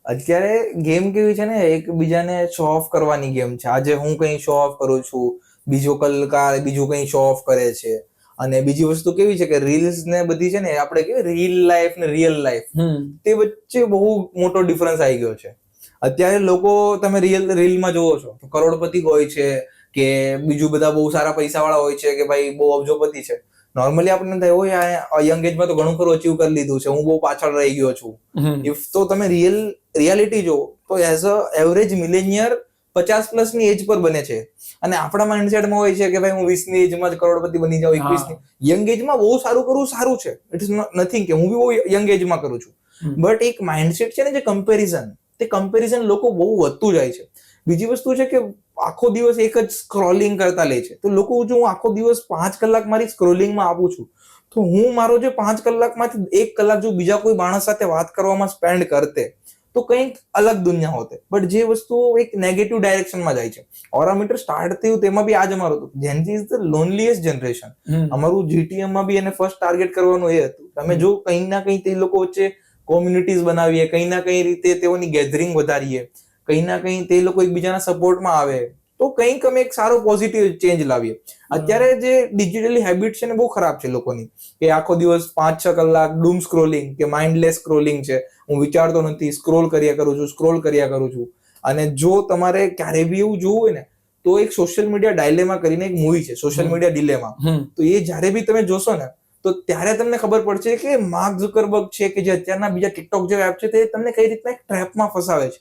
અત્યારે ગેમ કેવી છે ને, એકબીજાને શો ઓફ કરવાની ગેમ છે. આજે હું કઈ શો ઓફ કરું છું, બીજો કલાકાર બીજું કઈ શો ઓફ કરે છે. અને બીજી વસ્તુ કેવી છે કે રીલ્સ ને બધી છે ને, આપણે કે રીલ લાઈફ ને રિયલ લાઈફ, તે વચ્ચે બહુ મોટો ડિફરન્સ આવી ગયો છે. અત્યારે લોકો તમે રીલમાં જોવો છો તો કરોડપતિ હોય છે કે બીજું બધા બહુ સારા પૈસા વાળા હોય છે કે ભાઈ બહુ અબજોપતિ છે. નોર્મલી આપણને થાય હોય યંગ એજમાં તો ઘણું ખરું અચીવ કરી લીધું છે, હું બહુ પાછળ રહી ગયો છું. ઇફ તો તમે રિયાલિટી જો તો એઝ અ એવરેજ મિલેનિયર 50+ ની એજ પર બને છે. અને આપણા માઇન્ડસેટમાં હોય છે કે ભાઈ હું 20 ની એજમાં જ કરોડપતિ બની જાઉં, 21 ની. યંગ એજમાં બહુ સારું કરવું સારું છે, ઇટ ઇઝ નથિંગ કે હું બી બહુ યંગ એજમાં કરું છું. બટ એક માઇન્ડસેટ છે ને જે કમ્પેરિઝન, તે કમ્પેરિઝન લોકો બહુ વધતું જાય છે. બીજી વસ્તુ છે કે આખો દિવસ એક જ સ્ક્રોલિંગ કરતા લે છે. તો લોકો જો હું આખો દિવસ 5 કલાક મારી સ્ક્રોલિંગમાં આપું છું, તો હું મારો જે 5 કલાકમાંથી 1 કલાક જો બીજા કોઈ માણસ સાથે વાત કરવામાં સ્પેન્ડ કરતે તો કંઈક અલગ દુનિયા હોતે. બટ જે વસ્તુઓ એક નેગેટિવ ડાયરેક્શનમાં જાય છે. ઓરામીટર સ્ટાર્ટ થયું તેમાં બી આ જ અમારું હતું, Gen Z is the loneliest generation. અમારું જીટીએમ માં બી એને ફર્સ્ટ ટાર્ગેટ કરવાનું એ હતું. તમે જો કંઈ ના કંઈ તે લોકો વચ્ચે કોમ્યુનિટીઝ બનાવીએ, કંઈ ના કંઈ રીતે તેઓની ગેધરિંગ વધારીએ, કંઈ ના કંઈ તે લોકો એકબીજાના સપોર્ટમાં આવે, તો કંઈક અમે એક સારો પોઝિટિવ ચેન્જ લાવીએ. અત્યારે જે ડિજિટલી હેબિટ છે ને બહુ ખરાબ છે લોકોની, કે આખો દિવસ 5-6 કલાક ડૂમ સ્ક્રોલિંગ કે માઇન્ડલેસ સ્ક્રોલિંગ છે. હું વિચારતો નથી, સ્ક્રોલ કર્યા કરું છું. અને જો તમારે ક્યારે બી એવું જોવું હોય ને, તો એક સોશિયલ મીડિયા ડાયલેમા કરીને એક મૂવી છે, સોશિયલ મીડિયા ડિલેમા. તો એ જ્યારે બી તમે જોશો ને, તો ત્યારે તમને ખબર પડશે કે માર્ક ઝુકરબર્ગ છે, કે જે અત્યારના બીજા ટિકટોક જેવા એપ છે, તે તમને કઈ રીતના એક ટ્રેપમાં ફસાવે છે.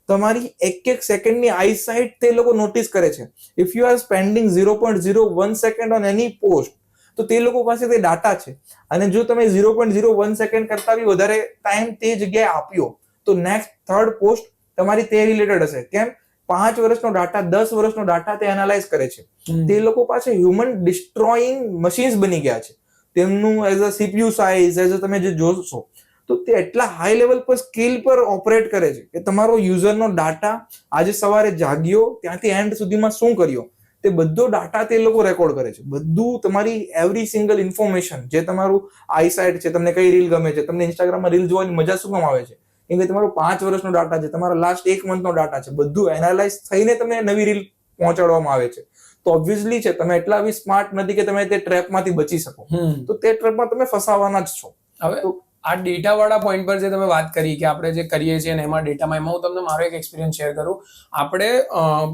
તમારી એક સેકન્ડની આઈ સાઇટ તે લોકો નોટિસ કરે છે. If you R spending 0.01 second on any post, તો તે લોકો પાસે તે ડાટા છે. અને જો તમે 0.01 સેકન્ડ કરતા બી વધારે ટાઈમ તે જગ્યાએ આપ્યો, તો નેક્સ્ટ થર્ડ પોસ્ટ તમારી તે રિલેટેડ હશે. કેમ? 5 વર્ષનો ડાટા, 10 વર્ષનો ડાટા તે એનાલાઇઝ કરે છે. તે લોકો પાસે હ્યુમન ડિસ્ટ્રોઈંગ મશીન્સ બની ગયા છે. તેમનું as a CPU size, as a તમે જે જોશો, તો તે એટલા હાઈ લેવલ પર સ્કિલ પર ઓપરેટ કરે છે કે તમારો યુઝરનો ડાટા, આજે સવારે જાગ્યો ત્યાંથી એન્ડ સુધીમાં શું કર્યો, તે બધો ડાટા તે લોકો રેકોર્ડ કરે છે. બધું તમારી એવરી સિંગલ ઇન્ફોર્મેશન, જે તમારું આઈસાઇટ છે, તમને કઈ રીલ ગમે છે, તમને ઇન્સ્ટાગ્રામમાં રીલ જોવાની મજા શું કામ આવે છે, કેમ કે તમારો 5 વર્ષનો ડાટા છે, તમારા લાસ્ટ 1 મંથનો ડાટા છે, બધું એનાલાઇઝ થઈને તમને નવી રીલ પહોંચાડવામાં આવે છે. તો ઓબ્વિયસલી છે, તમે એટલા બી સ્માર્ટ નથી કે તમે તે ટ્રેપમાંથી બચી શકો. તો તે ટ્રેપમાં તમે ફસાવાના જ છો. હવે આ ડેટા વાળા પોઈન્ટ પર જે તમે વાત કરી કે આપણે જે કરીએ છીએ ને એમાં ડેટામાં, એમાં હું તમને મારો એક એક્સપિરિયન્સ શેર કરું. આપણે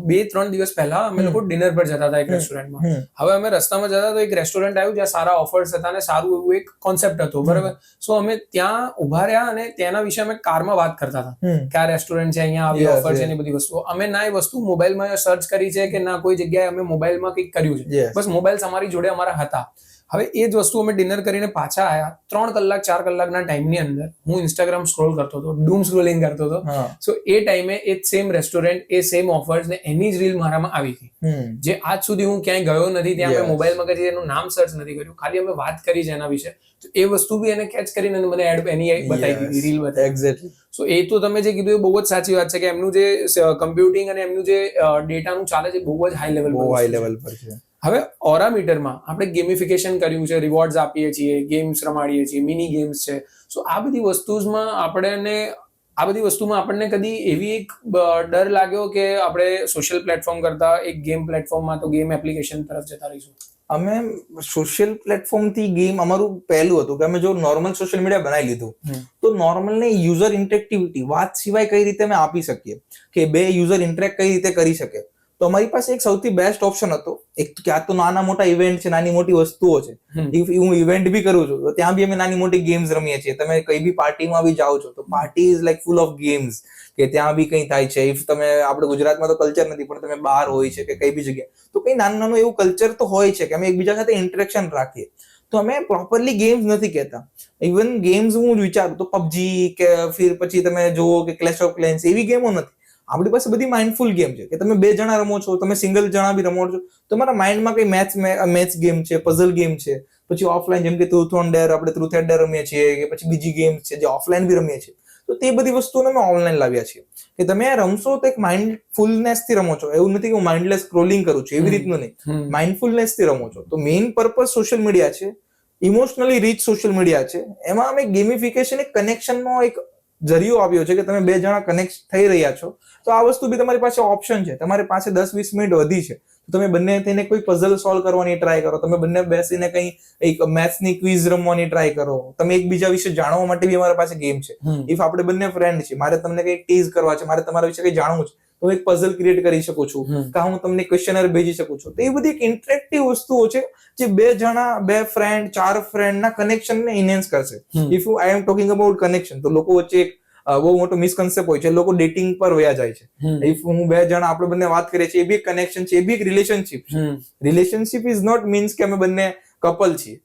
2-3 દિવસ પહેલા અમે લોકો ડિનર પર જતા હતા એક રેસ્ટોરન્ટમાં. હવે અમે રસ્તામાં જતા તો એક રેસ્ટોરન્ટ આવ્યું જ્યાં સારા ઓફર્સ હતા અને સારું એવું એક કોન્સેપ્ટ હતો, બરાબર. સો અમે ત્યાં ઉભા રહ્યા અને તેના વિશે અમે કારમાં વાત કરતા હતા કે આ રેસ્ટોરન્ટ છે, અહીંયા આવી ઓફર છે ને બધી વસ્તુઓ. અમે ના એ વસ્તુ મોબાઈલમાં સર્ચ કરી છે કે ના કોઈ જગ્યાએ અમે મોબાઈલમાં કંઈક કર્યું છે, બસ મોબાઈલ અમારી જોડે અમારા હતા. હવે એ જ વસ્તુ અમે ડિનર કરીને પાછા આવ્યા, 3 કલાક 4 કલાકના ટાઈમની અંદર હું ઇન્સ્ટાગ્રામ સ્ક્રોલ કરતો હતો, ડૂમ સ્ક્રોલિંગ કરતો હતો. સો એ ટાઈમે એ સેમ રેસ્ટોરન્ટ, એ સેમ ઓફર્સ ને એની જ રીલ મારામાં આવી હતી, જે આજ સુધી હું ક્યાંય ગયો નથી, ત્યાં અમે મોબાઈલમાં કરી એનું નામ સર્ચ નથી કર્યું, ખાલી અમે વાત કરી છે એના વિશે. તો એ વસ્તુ બી એને કેચ કરીને મને એડ એની બતાવી દીધી, રીલ બતાવી. એક્ઝેક્ટલી. સો એ તો તમે જે કીધું એ બહુ જ સાચી વાત છે કે એમનું જે કમ્પ્યુટિંગ અને એમનું જે ડેટાનું ચાલે છે બહુ જ હાઈ લેવલ પર છે. હવે ઓરામીટરમાં આપણે ગેમિફિકેશન કર્યું છે, રિવોર્ડ્સ આપીએ છીએ, ગેમ્સ રમાડીએ છીએ, મિની ગેમ્સ છે. સો આ બધી વસ્તુમાં આપણને કદી એવી એક ડર લાગ્યો કે આપણે સોશિયલ પ્લેટફોર્મ કરતા એક ગેમ પ્લેટફોર્મમાં તો ગેમ એપ્લિકેશન તરફ જતા રહીશું? અમે સોશિયલ પ્લેટફોર્મ થી ગેમ, અમારું પહેલું હતું કે અમે જો નોર્મલ સોશિયલ મીડિયા બનાવી લીધું, તો નોર્મલ ને યુઝર ઇન્ટરેક્ટિવિટી વાત સિવાય કઈ રીતે અમે આપી શકીએ, કે બે યુઝર ઇન્ટરેક્ટ કઈ રીતે કરી શકે. તો અમારી પાસે એક સૌથી બેસ્ટ ઓપ્શન હતો. એક ક્યાં તો નાના મોટા ઇવેન્ટ છે, નાની મોટી વસ્તુઓ છે. ઇફ હું ઇવેન્ટ બી કરું છું તો ત્યાં બી અમે નાની મોટી ગેમ્સ રમીએ છીએ. તમે કઈ બી પાર્ટીમાં બી જાઓ છો તો party is like full of games, કે ત્યાં બી કંઈ થાય છે. ઇફ તમે, આપણે ગુજરાતમાં તો કલ્ચર નથી, પણ તમે બહાર હોય છે કે કઈ બી જગ્યાએ, તો કઈ નાનું નાનું એવું કલ્ચર તો હોય છે કે અમે એકબીજા સાથે ઇન્ટરેક્શન રાખીએ. તો અમે પ્રોપરલી ગેમ્સ નથી કહેતા. ઇવન ગેમ્સ હું વિચારું તો પબજી કે ફિર પછી તમે જુઓ કે ક્લેશ ઓફ ક્લેન્સ, એવી ગેમો નથી. આપણી પાસે બધી માઇન્ડફુલ ગેમ છે કે તમે 2 જણા રમો છો, તમે સિંગલ જણા બી રમો છો, તમારા માઇન્ડમાં કઈ મેથ્સ ગેમ છે, પઝલ ગેમ છે, પછી ઓફલાઈન જેમ કે ટ્રુથ ઓર ડેર, આપણે ટ્રુથ એન્ડ ડેર રમીએ છીએ, કે પછી બીજી ગેમ્સ છે જે ઓફલાઈન બી રમીએ છીએ. તો તે બધી વસ્તુઓને અમે ઓનલાઈન લાવ્યા છીએ કે તમે રમશો તો એક માઇન્ડફુલનેસ થી રમો છો. એવું નથી કે હું માઇન્ડલેસ સ્ક્રોલિંગ કરું છું, એવી રીતનું નહીં, માઇન્ડફુલનેસ થી રમો છો. તો મેઇન પર્પઝ સોશિયલ મીડિયા છે, ઇમોશનલી રીચ સોશિયલ મીડિયા છે. એમાં અમે ગેમિફિકેશન, એક કનેક્શનનો એક જરિયો આપ્યો છે કે તમે 2 જણા કનેક્ટ થઈ રહ્યા છો, તો આ વસ્તુ બી તમારી પાસે ઓપ્શન છે. તમારી પાસે 10-20 મિનિટ વધી છે, તો તમે બંને થઈને કોઈ પઝલ સોલ્વ કરવાની ટ્રાય કરો, તમે બંને બેસીને કઈ એક મેથ્સની ક્વિઝ રમવાની ટ્રાય કરો, તમે એકબીજા વિશે જાણવા માટે બી અમારા પાસે ગેમ છે. ઇફ આપણે બંને ફ્રેન્ડ છે, મારે તમને કઈ ટીઝ કરવા છે, મારે તમારા વિશે કઈ જાણવું છે, તો એક પઝલ ક્રિએટ કરી શકું છું, કે હું તમને ક્વેશ્ચનર ભેજી શકું છું. તો એ બધી એક ઇન્ટરેક્ટિવ વસ્તુઓ છે જે 2 જણા, 2 ફ્રેન્ડ, 4 ફ્રેન્ડના કનેક્શનને ઇન્હેન્સ કરશે. If I am talking about connection, તો લોકો વચ્ચે એક બહુ મોટો મિસકન્સેપ્ટ હોય છે, લોકો ડેટિંગ પર વયા જાય છે. ઇફ હું 2 જણા આપણે બંને વાત કરીએ છીએ, એ બી એક કનેક્શન છે, એ બી એક રિલેશનશિપ છે. રિલેશનશિપ ઇઝ નોટ મીન્સ કે અમે બંને કપલ છીએ.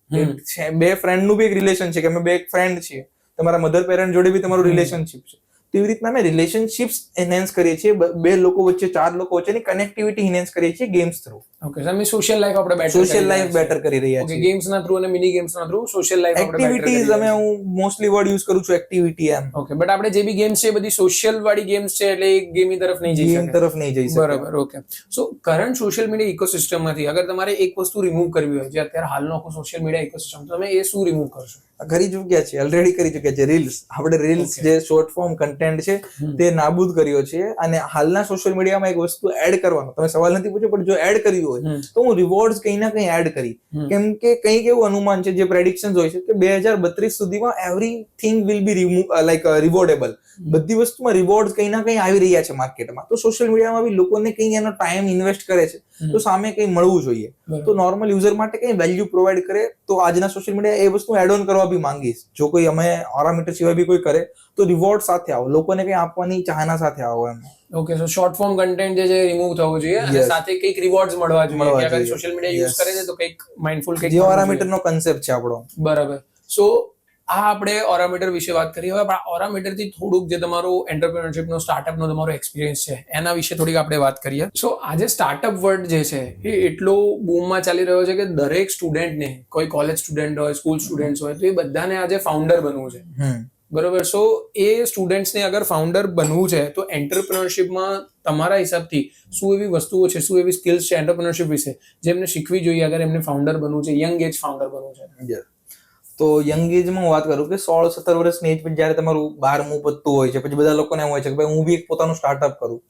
2 ફ્રેન્ડ નું બી એક રિલેશન છે કે અમે 2 ફ્રેન્ડ છીએ. તમારા મધર પેરેન્ટ જોડે બી તમારું રિલેશનશિપ છે. તેવી રીતના અમે રિલેશનશિપ્સ એનહેન્સ કરીએ છીએ, બે લોકો વચ્ચે, 4 લોકો વચ્ચેની કનેક્ટિવિટી એનહેન્સ કરીએ છીએ ગેમ્સ થ્રુ. ઓકે, તમે સોશિયલ લાઈફ આપણે બેટર સોશિયલ લાઈફ બેટર કરી રહ્યા ઓકે, છીએ. ગેમ્સ ના થ્રુ અને મિની ગેમ્સ ના થ્રુ સોશિયલ લાઈફ આપણે બેટર કરી એક્ટિવિટીઝ અમે, હું મોસ્ટલી વર્ડ યુઝ કરું છું એક્ટિવિટી એમ. ઓકે, બટ આપણે જે બી ગેમ્સ છે એ બધી સોશિયલ વાળી ગેમ્સ છે, એટલે ગેમની તરફ નહીં જઈ ગેમ શકે. તરફ નહીં જઈ શકે. બરાબર. ઓકે, સો કરંટ સોશિયલ મીડિયા ઇકોસિસ્ટમમાંથી અગર તમારે એક વસ્તુ રિમૂવ કરવી હોય, જે અત્યારે હાલનો આખો સોશિયલ મીડિયા ઇકોસિસ્ટમ, તો તમે એ શું રિમૂવ કરશો? કરી ચૂક્યા છે, ઓલરેડી કરી ચૂક્યા છે. રીલ્સ, આપણે રીલ્સ જે શોર્ટ ફોર્મ કન્ટેન્ટ છે તે નાબૂદ કર્યો છે. અને હાલના સોશિયલ મીડિયામાં એક વસ્તુ એડ કરવાનો, તમે સવાલ નથી પૂછ્યો, પણ જો એડ કર્યું હોય તો હું રિવોર્ડ્સ કંઈ ના કંઈ એડ કરી. કેમ કે કંઈક એવું અનુમાન છે, જે પ્રેડિક્શન્સ હોય છે કે 2032 સુધીમાં એવરીથિંગ વિલ બી રિવોર્ડેબલ. બધી વસ્તુમાં રિવોર્ડ્સ કંઈ ના કંઈ આવી રહ્યા છે માર્કેટમાં. તો સોશિયલ મીડિયામાં બી લોકોને કંઈ એનો ટાઈમ ઇન્વેસ્ટ કરે છે તો સામે કંઈ મળવું જોઈએ. તો નોર્મલ યુઝર માટે કંઈ વેલ્યુ પ્રોવાઈડ કરે તો આજના સોશિયલ મીડિયા એ વસ્તુ એડ ઓન કરવા બી માંગીશ. જો કોઈ અમે ઓરામીટર સિવાય બી કોઈ કરે તો રિવોર્ડ સાથે આવો, લોકોને કંઈ આપવાની ચાહના સાથે આવો એમ. ઓકે, સો શોર્ટ ફોર્મ કન્ટેન્ટ જે રિમૂવ થવું જોઈએ અને સાથે કંઈક રિવોર્ડ્સ મળવા જોઈએ. કે અગર સોશિયલ મીડિયા યુઝ કરે છે તો કંઈક માઇન્ડફુલ કંઈક, જે ઓરામીટરનો કન્સેપ્ટ છે આપણો. બરાબર. સો આ આપણે ઓરામીટર વિશે વાત કરી. હવે ઓરામીટર થી થોડુંક જે તમારું એન્ટરપ્રિન્યોરશિપનો સ્ટાર્ટઅપનો તમારો એક્સપિરિયન્સ છે એના વિશે થોડીક આપણે વાત કરીએ. સો આજે સ્ટાર્ટઅપ વર્લ્ડ જે છે એ એટલો બૂમમાં ચાલી રહ્યો છે કે દરેક સ્ટુડન્ટને, કોઈ કોલેજ સ્ટુડન્ટ હોય, સ્કૂલ સ્ટુડન્ટ હોય, તો એ બધાને આજે ફાઉન્ડર બનવું છે. બરોબર. સો એ સ્ટુડન્ટ્સને અગર ફાઉન્ડર બનવું છે તો એન્ટરપ્રિન્યોરશિપમાં તમારા હિસાબથી શું એવી વસ્તુઓ છે, શું એવી સ્કિલ્સ છે એન્ટરપ્રિન્યોરશિપ વિશે જે એમને શીખવી જોઈએ અગર એમને ફાઉન્ડર બનવું છે, યંગ એજ ફાઉન્ડર બનવું છે? તો યંગ એજમાં હું વાત કરું કે 16-17 વર્ષની એજ પર જ્યારે તમારું 12મું પતતું હોય છે, પછી બધા લોકોને એમ હોય છે કે ભાઈ હું બી એક પોતાનું સ્ટાર્ટઅપ કરું.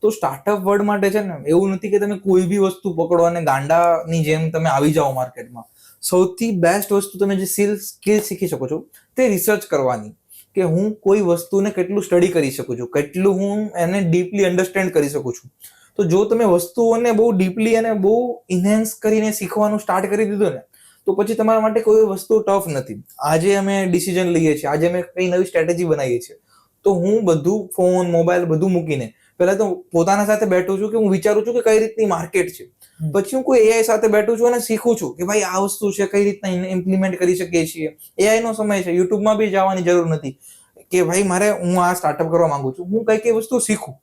તો સ્ટાર્ટઅપ વર્લ્ડ માટે છે ને એવું નથી કે તમે કોઈ બી વસ્તુ પકડો અને ગાંડાની જેમ તમે આવી જાઓ માર્કેટમાં. સૌથી બેસ્ટ વસ્તુ તમે જે સ્કિલ શીખી શકો છો તે રિસર્ચ કરવાની, કે હું કોઈ વસ્તુને કેટલું સ્ટડી કરી શકું છું, કેટલું હું એને ડીપલી અન્ડરસ્ટેન્ડ કરી શકું છું. તો જો તમે વસ્તુઓને બહુ ડીપલી અને બહુ ઇન્હેન્સ કરીને શીખવાનું સ્ટાર્ટ કરી દીધું ને, તો પછી તમારા માટે કોઈ વસ્તુ ટફ નથી. આજે અમે ડિસિઝન લઈએ છીએ, આજે અમે કઈ નવી સ્ટ્રેટેજી બનાવીએ છીએ, તો હું બધું ફોન, મોબાઈલ બધું મૂકીને પહેલા તો પોતાના સાથે બેઠું છું કે હું વિચારું છું કે કઈ રીતની માર્કેટ છે. પછી હું કોઈ એઆઈ સાથે બેઠું છું અને શીખું છું કે ભાઈ આ વસ્તુ છે, કઈ રીતના ઇમ્પ્લિમેન્ટ કરી શકીએ છીએ. એઆઈ નો સમય છે, યુટ્યુબમાં બી જવાની જરૂર નથી કે ભાઈ મારે હું આ સ્ટાર્ટઅપ કરવા માંગુ છું. હું કઈ કઈ વસ્તુ શીખું.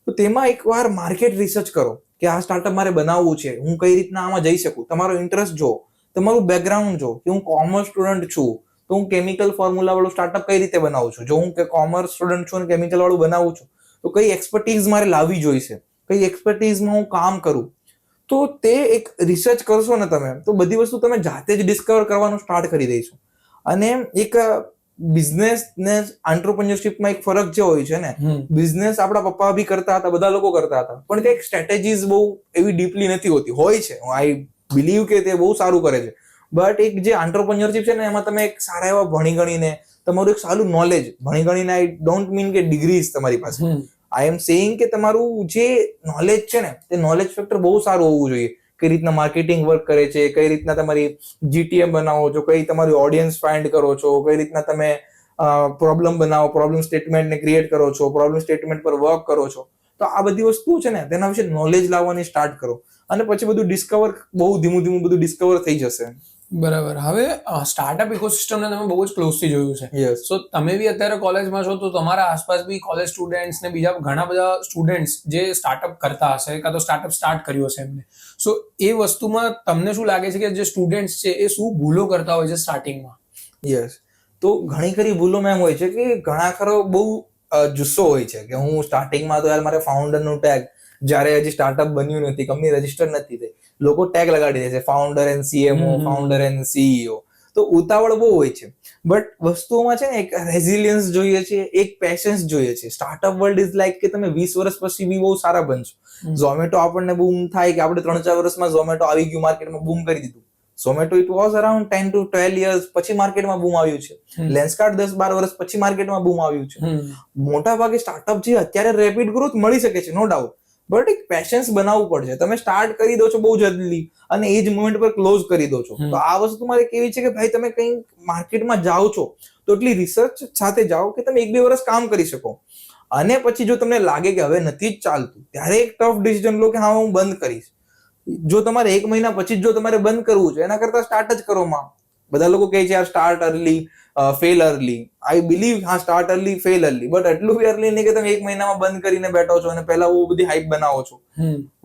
તો તેમાં એકવાર માર્કેટ રિસર્ચ કરો કે આ સ્ટાર્ટઅપ મારે બનાવવું છે, હું કઈ રીતના આમાં જઈ શકું. તમારો ઇન્ટરેસ્ટ જો, તમારું બેકગ્રાઉન્ડ જો, કે હું કોમર્સ સ્ટુડન્ટ છું તો હું કેમિકલ ફોર્મ્યુલા વાળું સ્ટાર્ટઅપ કઈ રીતે બનાવું છું. જો હું કોમર્સ સ્ટુડન્ટ છું અને કેમિકલ વાળું બનાવું છું તો કઈ એક્સપર્ટીઝ મારે લાવવી જોઈશે, કઈ એક્સપર્ટીઝમાં હું કામ કરું. તો તે એક રિસર્ચ કરશો ને તમે, તો બધી વસ્તુ તમે જાતે જ ડિસ્કવર કરવાનું સ્ટાર્ટ કરી દઈશું. અને એક બિઝનેસ ને એન્ટરપ્રિન્યોરશિપમાં એક ફરક જે હોય છે ને, બિઝનેસ આપણા પપ્પા બી કરતા હતા, બધા લોકો કરતા હતા, પણ કંઈક સ્ટ્રેટેજીઝ બહુ એવી ડીપલી નથી હોતી. હોય છે, આઈ બિલીવ કે તે બહુ સારું કરે છે, બટ એક જે એન્ટરપ્રિન્યોરશિપ છે ને એમાં તમે એક સારા એવા ભણી ગણીને તમારું એક સારું નોલેજ, ભણી ગણીને, આઈ ડોન્ટ મીન કે ડિગ્રીઝ તમારી પાસે, આઈ એમ સેઇંગ કે તમારું જે નોલેજ છે ને તે નોલેજ ફેક્ટર બહુ સારું હોવું જોઈએ. કઈ રીતના માર્કેટિંગ વર્ક કરે છે, કઈ રીતના તમારી જીટીએમ બનાવો છો, કઈ તમારી ઓડિયન્સ ફાઇન્ડ કરો છો, કઈ રીતના તમે પ્રોબ્લેમ બનાવો, પ્રોબ્લેમ સ્ટેટમેન્ટને ક્રિએટ કરો છો, પ્રોબ્લેમ સ્ટેટમેન્ટ પર વર્ક કરો છો. તો આ બધી વસ્તુઓ છે ને તેના વિશે નોલેજ લાવવાની સ્ટાર્ટ કરો અને પછી બધું ડિસ્કવર, બહુ ધીમું ધીમું બધું ડિસ્કવર થઈ જશે. બરાબર. હવે સ્ટાર્ટઅપ ઇકોસિસ્ટમને તમે બહુ જ ક્લોઝથી જોયું છે. સો તમે બી અત્યારે કોલેજમાં છો તો તમારા આસપાસ બી કોલેજ સ્ટુડન્ટ્સ ને બીજા ઘણા બધા સ્ટુડન્ટ્સ જે સ્ટાર્ટઅપ કરતા હશે કાં તો સ્ટાર્ટઅપ સ્ટાર્ટ કર્યું હશે એમને. સો એ વસ્તુમાં તમને શું લાગે છે કે જે સ્ટુડન્ટ્સ છે એ શું ભૂલો કરતા હોય છે સ્ટાર્ટિંગમાં? યસ, તો ઘણી ખરી ભૂલો એમ હોય છે કે ઘણા ખરો બહુ જુસ્સો હોય છે કે હું સ્ટાર્ટિંગમાં તો યાર મારે ફાઉન્ડરનું ટેગ, જ્યારે હજી સ્ટાર્ટઅપ બન્યું નથી, કંપની રજીસ્ટર નથી થઈ, લોકો ટેગ લગાડી દે છે, founder and CMO, founder and CEO. તો ઉતાવળ બહુ હોય છે, બટ વસ્તુઓમાં છે ને એક રેઝિલિયન્સ જોઈએ છે, એક પેશન્સ જોઈએ છે. સ્ટાર્ટઅપ વર્લ્ડ ઇઝ લાઈક કે તમે 20 વર્ષ પછી બી બહુ સારા બનશો. ઝોમેટો આપણને બૂમ થાય કે આપણે 3-4 વર્ષમાં ઝોમેટો આવી ગયું, માર્કેટમાં બૂમ કરી દીધું. Zomato it was around 10 to 12 years પછી માર્કેટમાં બૂમ આવ્યું છે. લેન્સકાર્ટ 10-12 વર્ષ પછી માર્કેટમાં બૂમ આવ્યું છે. મોટા ભાગે સ્ટાર્ટઅપ જે અત્યારે રેપિડ ગ્રોથ મળી શકે છે, નો ડાઉટ, બટ એક પેશન્સ બનાવવું પડશે. તમે સ્ટાર્ટ કરી દો છો બહુ જલ્દી અને એ જ મોમેન્ટ પર ક્લોઝ કરી દો છો. તો આ વસ્તુ મારે કેવી છે કે ભાઈ તમે કંઈ માર્કેટમાં જાઓ છો તો એટલી રિસર્ચ સાથે જાઓ કે તમે 1-2 વર્ષ કામ કરી શકો. અને પછી જો તમને લાગે કે હવે નથી જ ચાલતું, ત્યારે એક ટફ ડિસિઝન લો કે હા હું બંધ કરીશ. જો તમારે 1 મહિના પછી જો તમારે બંધ કરવું છે, એના કરતા સ્ટાર્ટ જ કરો માં. બધા લોકો કહે છે યાર start early fail early. I believe હા start early fail early, but એટલું બી અર્લી નહીં કે તમે 1 મહિનામાં બંધ કરીને બેઠો છો અને પહેલા બહુ બધી હાઈપ બનાવો છો.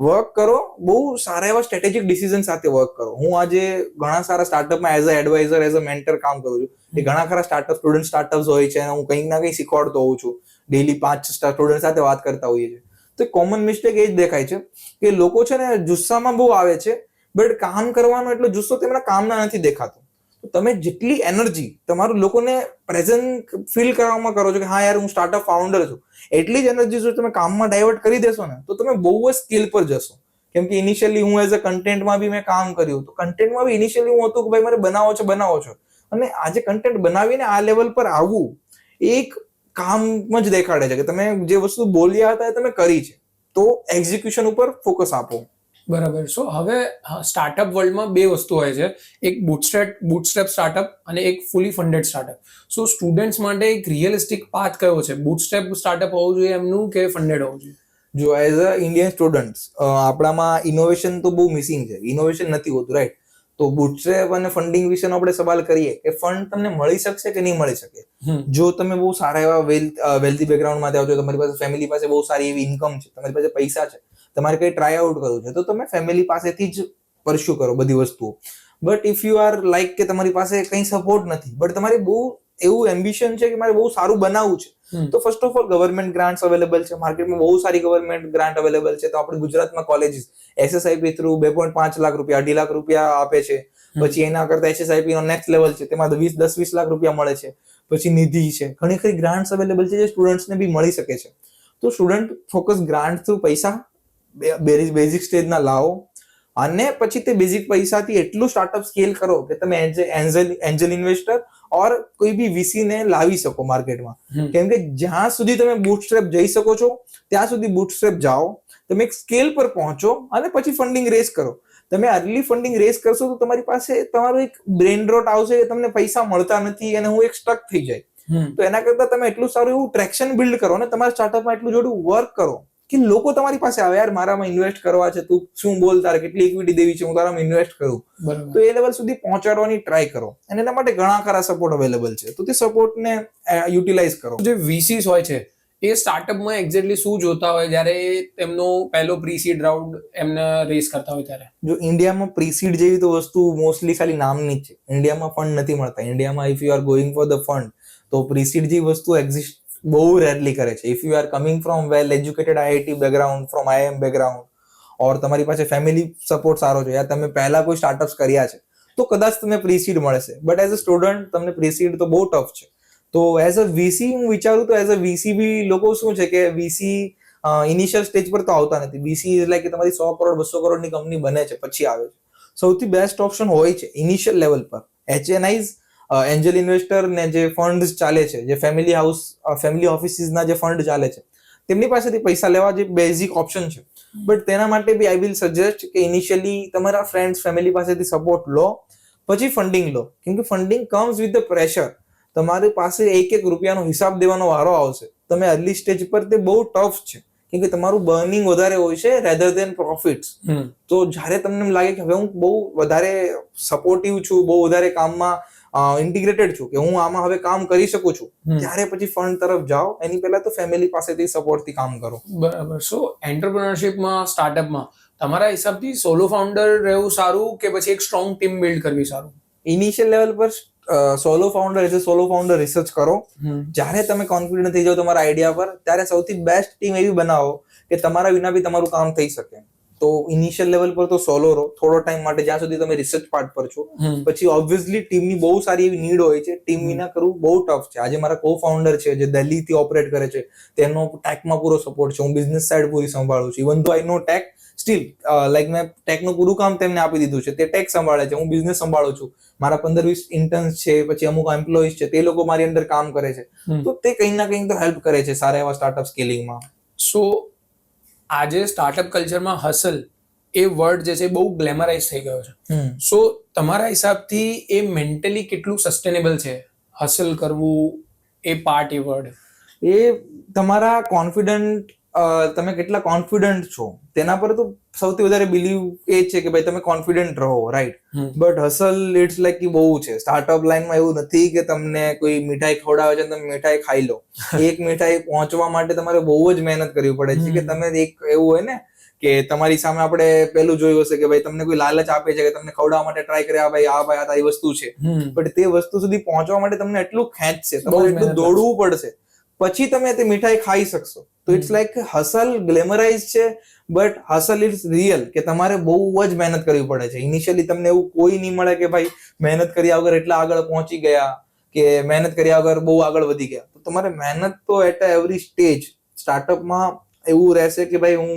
વર્ક કરો, બહુ સારા એવા સ્ટ્રેટેજિક ડિસિઝન સાથે વર્ક કરો. હું આજે ઘણા સારા સ્ટાર્ટઅપમાં as a advisor, as a mentor કામ કરું છું. એ ઘણા ખરા સ્ટાર્ટઅપ્સ હોય છે અને હું કંઈક ના કંઈક શીખવાડતો હોઉં છું. ડેલી 5 સ્ટુડન્ટ સાથે વાત કરતા હોઈએ છીએ. તો કોમન મિસ્ટેક એ જ દેખાય છે કે લોકો છે ને જુસ્સામાં બહુ આવે છે, બટ કામ કરવાનો એટલો જુસ્સો તેમના કામના નથી દેખાતો. તો તમે જેટલી એનર્જી તમારું લોકોને પ્રેઝન્ટ ફીલ કરવામાં કરો છો કે હા યાર હું સ્ટાર્ટઅપ ફાઉન્ડર છું, એટલી જ એનર્જી જો તમે કામમાં ડાયવર્ટ કરી દેશો ને તો તમે બહુ જ સ્કિલ પર જશો. કેમ કે ઇનિશિયલી હું એઝ અ કન્ટેન્ટમાં બી મેં કામ કર્યું, તો કન્ટેન્ટમાં બી ઇનિશિયલી હું હતું કે ભાઈ મારે બનાવો છો, અને આજે કન્ટેન્ટ બનાવીને આ લેવલ પર આવવું એક કામ જ દેખાડે છે કે તમે જે વસ્તુ બોલ્યા હતા એ તમે કરી છે. તો એક્ઝિક્યુશન ઉપર ફોકસ આપો. બરાબર. સો હવે સ્ટાર્ટઅપ વર્લ્ડમાં બે વસ્તુ હોય છે, એક બુટસ્ટ્રેપ સ્ટાર્ટઅપ અને એક ફૂલી ફંડેડ સ્ટાર્ટઅપ. સો સ્ટુડન્ટ્સ માટે એક રિયલિસ્ટિક પાથ કયો છે? બુટસ્ટ્રેપ સ્ટાર્ટઅપ હોવું જોઈએ એમનું કે ફંડેડ હોવું જોઈએ? જો એઝ અ ઇન્ડિયન સ્ટુડન્ટ આપણામાં ઇનોવેશન તો બહુ મિસિંગ છે, ઇનોવેશન નથી હોતું, રાઈટ? તો બુટસ્ટ્રેપ અને ફંડિંગ વિશે આપણે સવાલ કરીએ કે ફંડ તમને મળી શકશે કે નહીં મળી શકે. જો તમે બહુ સારા એવા વેલ્થી બેકગ્રાઉન્ડમાંથી આવો છો, તમારી પાસે ફેમિલી પાસે બહુ સારી એવી ઇન્કમ છે, તમારી પાસે પૈસા છે, તમારે કઈ ટ્રાય આઉટ કરવું છે, તો તમે ફેમિલી પાસેથી જ પરસ્યુ કરો બધી વસ્તુઓ. But if you are like કે તમારી પાસે કઈ સપોર્ટ નથી, બટ તમારી બહુ એવું એમ્બિશન છે કે મારે બહુ સારું બનાવવું છે, તો first of all government grants available છે માર્કેટમાં, બહુ સારી ગવર્મેન્ટ ગ્રાન્ટ અવેલેબલ છે. તો આપણે ગુજરાતમાં કોલેજીસ SSIP થ્રુ 2.5 લાખ રૂપિયા 2.5 લાખ રૂપિયા આપે છે. પછી એના કરતા SSIP નો નેક્સ્ટ લેવલ છે, તેમાં 10-20 લાખ રૂપિયા મળે છે. પછી નિધિ છે, ઘણી ખરી ગ્રાન્ટ્સ અવેલેબલ છે જે સ્ટુડન્ટ્સને બી મળી શકે છે. તો સ્ટુડન્ટ ફોકસ ગ્રાન્ટ થ્રુ પૈસા બેઝિક સ્ટેજના લાવો, અને પછી તે બેઝિક પૈસાથી એટલું સ્ટાર્ટઅપ સ્કેલ કરો કે તમે એન્જલ ઇન્વેસ્ટર ઓર કોઈ બી VC ને લાવી શકો માર્કેટમાં. કેમ કે જ્યાં સુધી તમે બુટસ્ટ્રેપ જઈ શકો છો ત્યાં સુધી બુટસ્ટ્રેપ જાઓ, તમે એક સ્કેલ પર પહોંચો અને પછી ફંડિંગ રેઝ કરો. તમે અર્લી ફંડિંગ રેઝ કરશો તો તમારી પાસે તમારું એક બ્રેન રોટ આવશે, તમને પૈસા મળતા નથી અને હું એક સ્ટક થઈ જાય. તો એના કરતા તમે એટલું સારું એવું ટ્રેક્શન બિલ્ડ કરો ને તમારા સ્ટાર્ટઅપમાં એટલું જોડું વર્ક કરો કે લોકો તમારી પાસે આવે, યાર મારામાં ઇન્વેસ્ટ કરવા છે, તું શું બોલ, તારે કેટલી ઇક્વિટી દેવી છે, હું તારામાં ઇન્વેસ્ટ કરું. તો એ લેવલ સુધી પહોંચાડવાની ટ્રાય કરો, અને એના માટે ઘણા ખરા સપોર્ટ અવેલેબલ છે, તો તે સપોર્ટને યુટિલાઇઝ કરો. જે VCs હોય છે એ સ્ટાર્ટઅપમાં એક્ઝેક્ટલી શું જોતા હોય જ્યારે તેમનો પહેલો પ્રી-સીડ રાઉન્ડ એમને રેસ કરતા હોય ત્યારે? જો ઇન્ડિયામાં પ્રી-સીડ જેવી તો વસ્તુ મોસ્ટલી ખાલી નામની જ છે. ઇન્ડિયામાં ફંડ નથી મળતા. ઇન્ડિયામાં if you are going for the fund, તો પ્રી-સીડ જેવી વસ્તુ એક્ઝિસ્ટ બહુ રેરલી કરે છે. If you are coming from well educated IIT background, from IIM background, or તમારી પાસે ફેમિલી સપોર્ટ સારો છે, યા તમે પહેલા કોઈ સ્ટાર્ટઅપ્સ કર્યા છે, તો કદાચ તમને પ્રી-સીડ મળશે. બટ એઝ અ સ્ટુડન્ટ તમને પ્રી-સીડ તો બહુ ટફ છે. તો એઝ અ VC હું વિચારું તો એઝ અ VC બી લોકો શું છે કે VC ઇનિશિયલ સ્ટેજ પર તો આવતા નથી. VC એટલે કે તમારી 100 કરોડ 200 કરોડની કંપની બને છે પછી આવે છે. સૌથી બેસ્ટ ઓપ્શન હોય છે ઇનિશિયલ લેવલ પર HNIs, એન્જલ ઇન્વેસ્ટર ને જે ફંડ ચાલે છે, જે ફેમિલી ઓફિસીસના જે ફંડ ચાલે છે, તેમની પાસેથી પૈસા લેવા જે બેઝિક ઓપ્શન છે. બટ તેના માટે બી આઈ વિલ સજેસ્ટ કે ઇનિશિયલી તમારા ફ્રેન્ડ્સ ફેમિલી પાસેથી સપોર્ટ લો, પછી ફંડિંગ લો. કેમ કે funding comes with the pressure. તમારી પાસે એક રૂપિયાનો હિસાબ દેવાનો વારો આવશે. તમે અર્લી સ્ટેજ પર તે બહુ ટફ છે, કેમ કે તમારું બર્નિંગ વધારે હોય છે રેધર દેન પ્રોફિટ્સ. તો જ્યારે તમને એમ લાગે કે હવે હું બહુ વધારે સપોર્ટિવ છું, બહુ વધારે કામમાં ઇન્ટિગ્રેટેડ છું, કે હું આમાં હવે કામ કરી શકું છું, ત્યારે પછી ફંડ તરફ જાઓ. એની પહેલા તો ફેમિલી પાસેથી સપોર્ટથી કામ કરો. બરાબર. સો એન્ટરપ્રિનરશિપમાં, સ્ટાર્ટઅપમાં તમારા હિસાબથી સોલો ફાઉન્ડર રહેવું સારું કે પછી એક સ્ટ્રોંગ ટીમ બિલ્ડ કરવી સારું? ઇનિશિયલ લેવલ પર સોલો ફાઉન્ડર રિસર્ચ કરો. જ્યારે તમે કોન્ફિડન્ટ થઈ જાઓ તમારા આઈડિયા પર, ત્યારે સૌથી બેસ્ટ ટીમ એવી બનાવો કે તમારા વિના બી તમારું કામ થઈ શકે. તો ઇનિશિયલ લેવલ પર તો સોલો રહો થોડો ટાઈમ માટે, જ્યાં સુધી તમે રિસર્ચ પાર્ટ પર છો. પછી ઓબ્વિયસલી ટીમની બહુ સારી એવી નીડ હોય છે, ટીમ વિના કરવું બહુ ટફ છે. આજે મારા કો-ફાઉન્ડર છે જે દિલ્હીથી ઓપરેટ કરે છે, તેનો ટેકમાં પૂરો સપોર્ટ છે. હું બિઝનેસ સાઇડ પૂરી સંભાળું છું. ઇવન ધો આઈ નો ટેક, સ્ટીલ લાઈક મેં ટેકનું પૂરું કામ તેમને આપી દીધું છે. તે ટેક સંભાળે છે, હું બિઝનેસ સંભાળું છું. મારા 15-20 ઇન્ટર્ન્સ છે, પછી અમુક એમ્પ્લોઈઝ છે, તે લોકો મારી અંદર કામ કરે છે. તો તે કંઈ ના કંઈ તો હેલ્પ કરે છે સારા એવા સ્ટાર્ટઅપ સ્કેલિંગમાં. સો આજે સ્ટાર્ટઅપ કલ્ચરમાં હસલ એ વર્ડ જે છે બહુ ગ્લેમરાઇઝ થઈ ગયો છે. સો તમારા હિસાબથી એ મેન્ટલી કેટલું સસ્ટેનેબલ છે, હસલ કરવું એ પાર્ટ, એ વર્ડ? એ તમારા કોન્ફિડન્ટ તમે કેટલા કોન્ફિડન્ટ છો તેના પર તો સૌથી વધારે બિલીવ એ છે કે ભાઈ તમે કોન્ફિડન્ટ રહો, right. But hustle it's like કે બહુ છે. સ્ટાર્ટઅપ લાઈનમાં એવું નથી કે તમને કોઈ મીઠાઈ ખવડાવે છે તમે મીઠાઈ ખાઈ લો. એક મીઠાઈ પહોંચવા માટે તમારે બહુ જ મહેનત કરવી પડે છે. કે તમે એક એવું હોય ને કે તમારી સામે આપણે પેલું જોયું હશે કે ભાઈ તમને કોઈ લાલચ આપે છે કે તમને ખવડાવવા માટે ટ્રાય કરે, આ ભાઈ આ તારી વસ્તુ છે, બટ તે વસ્તુ સુધી પહોંચવા માટે તમને એટલું ખેંચશે, તમારે એટલું દોડવું પડશે, પછી તમે તે મીઠાઈ ખાઈ શકશો. તો ઇટ્સ લાઈક હસલ ગ્લેમરાઇઝ છે, બટ હસલ ઇટ્સ રિયલ કે તમારે બહુ જ મહેનત કરવી પડે છે. ઇનિશિયલી તમને એવું કોઈ નહીં મળે કે ભાઈ મહેનત કર્યા વગર એટલા આગળ પહોંચી ગયા કે મહેનત કર્યા વગર બહુ આગળ વધી ગયા. તો તમારે મહેનત તો એટ એવરી સ્ટેજ સ્ટાર્ટઅપમાં એવું રહેશે કે ભાઈ હું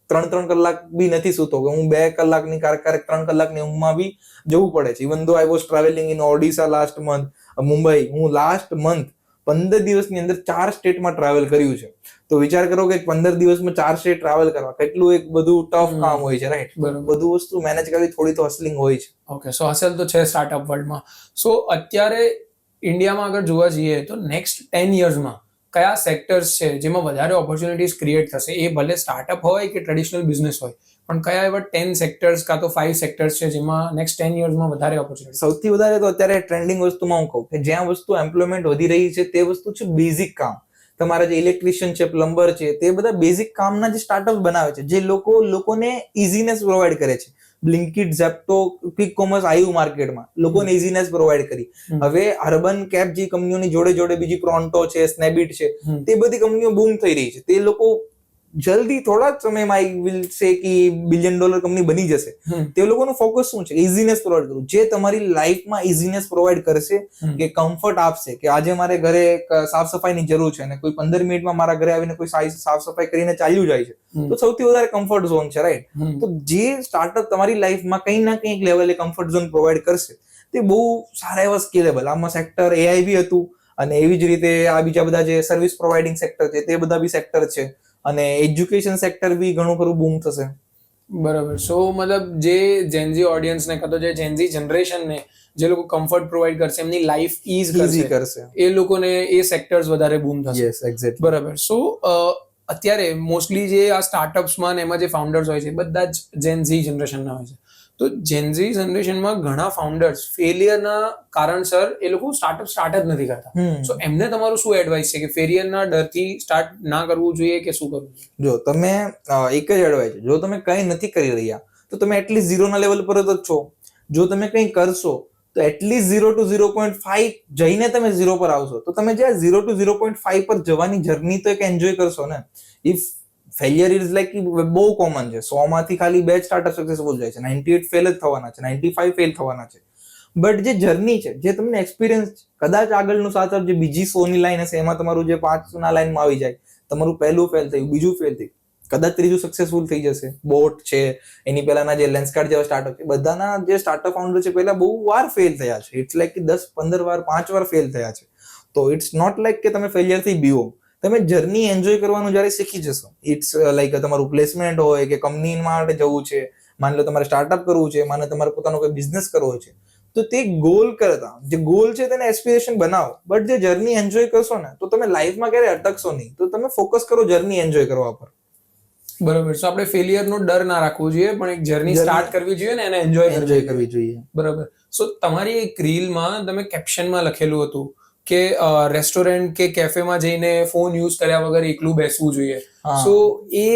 3 કલાક બી નથી સૂતો, કે હું 2 કલાકની ક્યારેક 3 કલાકની ઊંઘમાં બી જવું પડે છે. ઇવન ધો I was travelling in Odisha last month, Mumbai, હું લાસ્ટ મંથ 15 દિવસની અંદર 4 સ્ટેટમાં ટ્રાવેલ કર્યું છે. તો વિચાર કરો કે 15 દિવસમાં 4 સ્ટેટ ટ્રાવેલ કરવા કેટલું એક બધું ટફ કામ હોય છે, રાઈટ. બધું વસ્તુ મેનેજ કરવી થોડી તો હસલિંગ હોય છે. ઓકે, સો હસલ તો છે સ્ટાર્ટઅપ વર્લ્ડમાં. સો અત્યારે ઇન્ડિયામાં અગર જોવા જઈએ તો નેક્સ્ટ 10 યર્સમાં કયા સેક્ટર્સ છે જેમાં વધારે ઓપોર્ચ્યુનિટીઝ ક્રિએટ થશે? એ ભલે સ્ટાર્ટઅપ હોય કે ટ્રેડિશનલ બિઝનેસ હોય, પણ કયા એવા 10 સેક્ટર્સ કાં તો 5 સેક્ટર્સ છે જેમાં નેક્સ્ટ 10 યર્સમાં વધારે ઓપોર્ચ્યુનિટી? સૌથી વધારે તો અત્યારે ટ્રેન્ડિંગ વસ્તુમાં હું કહું કે જ્યાં વસ્તુ એમ્પ્લોયમેન્ટ વધી રહી છે તે વસ્તુ છે બેઝિક કામ. તમારા જે ઇલેક્ટ્રિશિયન છે, પ્લમ્બર છે, તે બધા બેઝિક કામના જે સ્ટાર્ટઅપ બનાવે છે, જે લોકોને ઇઝીનેસ પ્રોવાઈડ કરે છે. બ્લિંકિટ, ઝેપ્ટો, ક્વિક કોમર્સ આવ્યું માર્કેટમાં, લોકોને ઇઝીનેસ પ્રોવાઈડ કરી. હવે અર્બન કેપ જે કંપનીઓની જોડે બીજી પ્રોન્ટો છે, સ્નેબિટ છે, તે બધી કંપનીઓ બૂમ થઈ રહી છે. તે લોકો જલ્દી થોડા જ સમયમાં આઈ વિલ સે કે $1 બિલિયન કંપની બની જશે. તે લોકોનું ફોકસ શું છે? ઇઝીનેસ પ્રોવાઈડ કરવું. જે તમારી લાઈફમાં ઇઝીનેસ પ્રોવાઈડ કરશે, કે કમ્ફર્ટ આપશે, કે આજે મારે ઘરે સાફ સફાઈની જરૂર છે અને કોઈ 15 મિનિટમાં મારા ઘરે આવીને કોઈ સાફ સફાઈ કરીને ચાલ્યું જાય છે, તો સૌથી વધારે કમ્ફર્ટ ઝોન છે, રાઈટ. તો જે સ્ટાર્ટઅપ તમારી લાઈફમાં કંઈ ના કંઈક લેવલે કમ્ફર્ટ ઝોન પ્રોવાઈડ કરશે, તે બહુ સારા એવા સ્કેલેબલ. આમાં સેક્ટર એઆઈ બી હતું, અને એવી જ રીતે આ બીજા બધા જે સર્વિસ પ્રોવાઇડિંગ સેક્ટર છે તે બધા બી સેક્ટર છે, અને એજ્યુકેશન સેક્ટર બી ઘણું ખરું બૂમ થશે. બરાબર. સો મતલબ જે જેનઝી ઓડિયન્સને કાં તો જે જેનઝી જનરેશનને જે લોકો કમ્ફર્ટ પ્રોવાઈડ કરશે, એમની લાઈફ ઈઝી કરશે, એ લોકોને એ સેક્ટર્સ વધારે બૂમ થશે. Yes, exactly. બરાબર. સો અત્યારે મોસ્ટલી જે આ સ્ટાર્ટઅપ્સમાં ને એમાં જે ફાઉન્ડર્સ હોય છે બધા જ જેનઝી જનરેશનના હોય છે. તો જેનઝી જનરેશનમાં ઘણા ફાઉન્ડર્સ ફેલિયરના કારણસર એ લોકો સ્ટાર્ટઅપ સ્ટાર્ટ જ નથી કરતા. સો એમને તમારું શું એડવાઇસ છે કે ફેલિયરના ડરથી સ્ટાર્ટ ના કરવું જોઈએ કે શું કરવું જોઈએ? જો તમે એક જ એડવાઇસ છે, જો તમે કંઈ નથી કરી રહ્યા તો તમે એટલીસ્ટ 0 ના લેવલ પર જ છો. જો તમે કંઈ કરશો તો એટલીસ્ટ 0 to 0.5 જઈને તમે 0 પર આવશો. તો તમે જે 0 to 0.5 પર જવાની જર્ની તો એક એન્જોય કરશો ને. ઇફ ફેલિયર ઇઝ લાઈક બહુ કોમન છે, 100 માંથી ખાલી 2 સ્ટાર્ટઅપ સક્સેસફુલ જાય છે, 98 ફેલ જ થવાના છે, 95 ફેલ થવાના છે. બટ જે જર્ની છે, જે તમને એક્સપિરિયન્સ છે, કદાચ આગળનું સ્ટાર્ટઅપ જે બીજી 100 ની લાઈન હશે એમાં તમારું જે 5 ના લાઈનમાં આવી જાય, તમારું પહેલું ફેલ થયું, બીજું ફેલ થયું, કદાચ ત્રીજું સક્સેસફુલ થઈ જશે. બોટ છે, એની પહેલાના જે લેન્સકાર્ડ જેવા સ્ટાર્ટઅપ છે, બધાના જે સ્ટાર્ટઅપ ફાઉન્ડર છે પહેલા બહુ વાર ફેલ થયા છે. ઇટ્સ લાઈક કે 10-15 વાર 5 વાર ફેલ થયા છે. તો ઇટ્સ નોટ લાઈક કે તમે ફેલિયરથી બીવો. તમે જર્ની એન્જોય કરવાનું જ્યારે શીખી જશો, ઇટ્સ લાઈક તમારું પ્લેસમેન્ટ હોય કે કંપની માટે જવું છે, માની લો તમારે સ્ટાર્ટઅપ કરવું છે, માનો તમારે પોતાનો કોઈ બિઝનેસ કરવો છે, તો તે ગોલ કરતા જે ગોલ છે તેને એસ્પિરેશન બનાવો. બટ જે જર્ની એન્જોય કરશો ને તો તમે લાઈફમાં ક્યારે અટકશો નહીં. તો તમે ફોકસ કરો જર્ની એન્જોય કરવા પર. બરાબર. સો આપણે ફેલિયરનો ડર ના રાખવો જોઈએ, પણ એક જર્ની સ્ટાર્ટ કરવી જોઈએ ને એને એન્જોય કરવી જોઈએ. બરાબર. સો તમારી એક રીલમાં તમે કેપ્શનમાં લખેલું હતું કે રેસ્ટોરન્ટ કે કેફેમાં જઈને ફોન યુઝ કર્યા વગર એકલું બેસવું જોઈએ. સો એ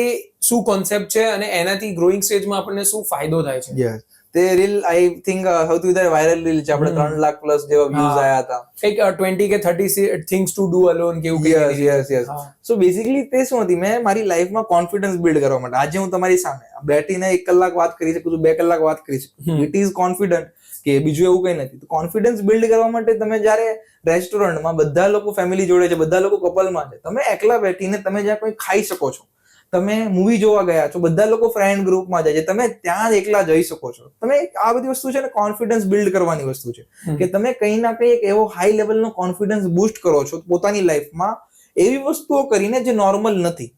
શું કોન્સેપ્ટ છે અને એનાથી ગ્રોઈંગ સ્ટેજમાં આપણને શું ફાયદો થાય છે? તે રીલ આઈ થિંક સૌથી વધારે વાયરલ રીલ છે. આપણે 3 લાખ પ્લસ જેવા વ્યૂઝ આયા હતા. એક 20 કે 30 થિંગ્સ ટુ ડુ અલોન કે એવું. યસ. સો બેઝિકલી તે શું હતી, મેં મારી લાઈફમાં કોન્ફિડન્સ બિલ્ડ કરવા માટે આજે હું તમારી સામે બેઠીને 1 કલાક વાત કરી શકું છું, 2 કલાક વાત કરી શકું. ઇટ ઇઝ કોન્ફિડન્ટ, કે બીજું એવું કંઈ નથી. તો કોન્ફિડન્સ બિલ્ડ કરવા માટે તમે જ્યારે રેસ્ટોરન્ટમાં બધા લોકો ફેમિલી જોડે છે, બધા લોકો કપલમાં છે, તમે એકલા બેઠીને તમે જ્યાં કોઈ ખાઈ શકો છો, તમે મૂવી જોવા ગયા છો, બધા લોકો ફ્રેન્ડ ગ્રુપમાં જાય છે, તમે ત્યાં એકલા જઈ શકો છો. તમે આ બધી વસ્તુ છે ને કોન્ફિડન્સ બિલ્ડ કરવાની વસ્તુ છે, કે તમે કંઈ ના કંઈ એક એવો હાઈ લેવલનો કોન્ફિડન્સ બૂસ્ટ કરો છો પોતાની લાઈફમાં એવી વસ્તુઓ કરીને જે નોર્મલ નથી.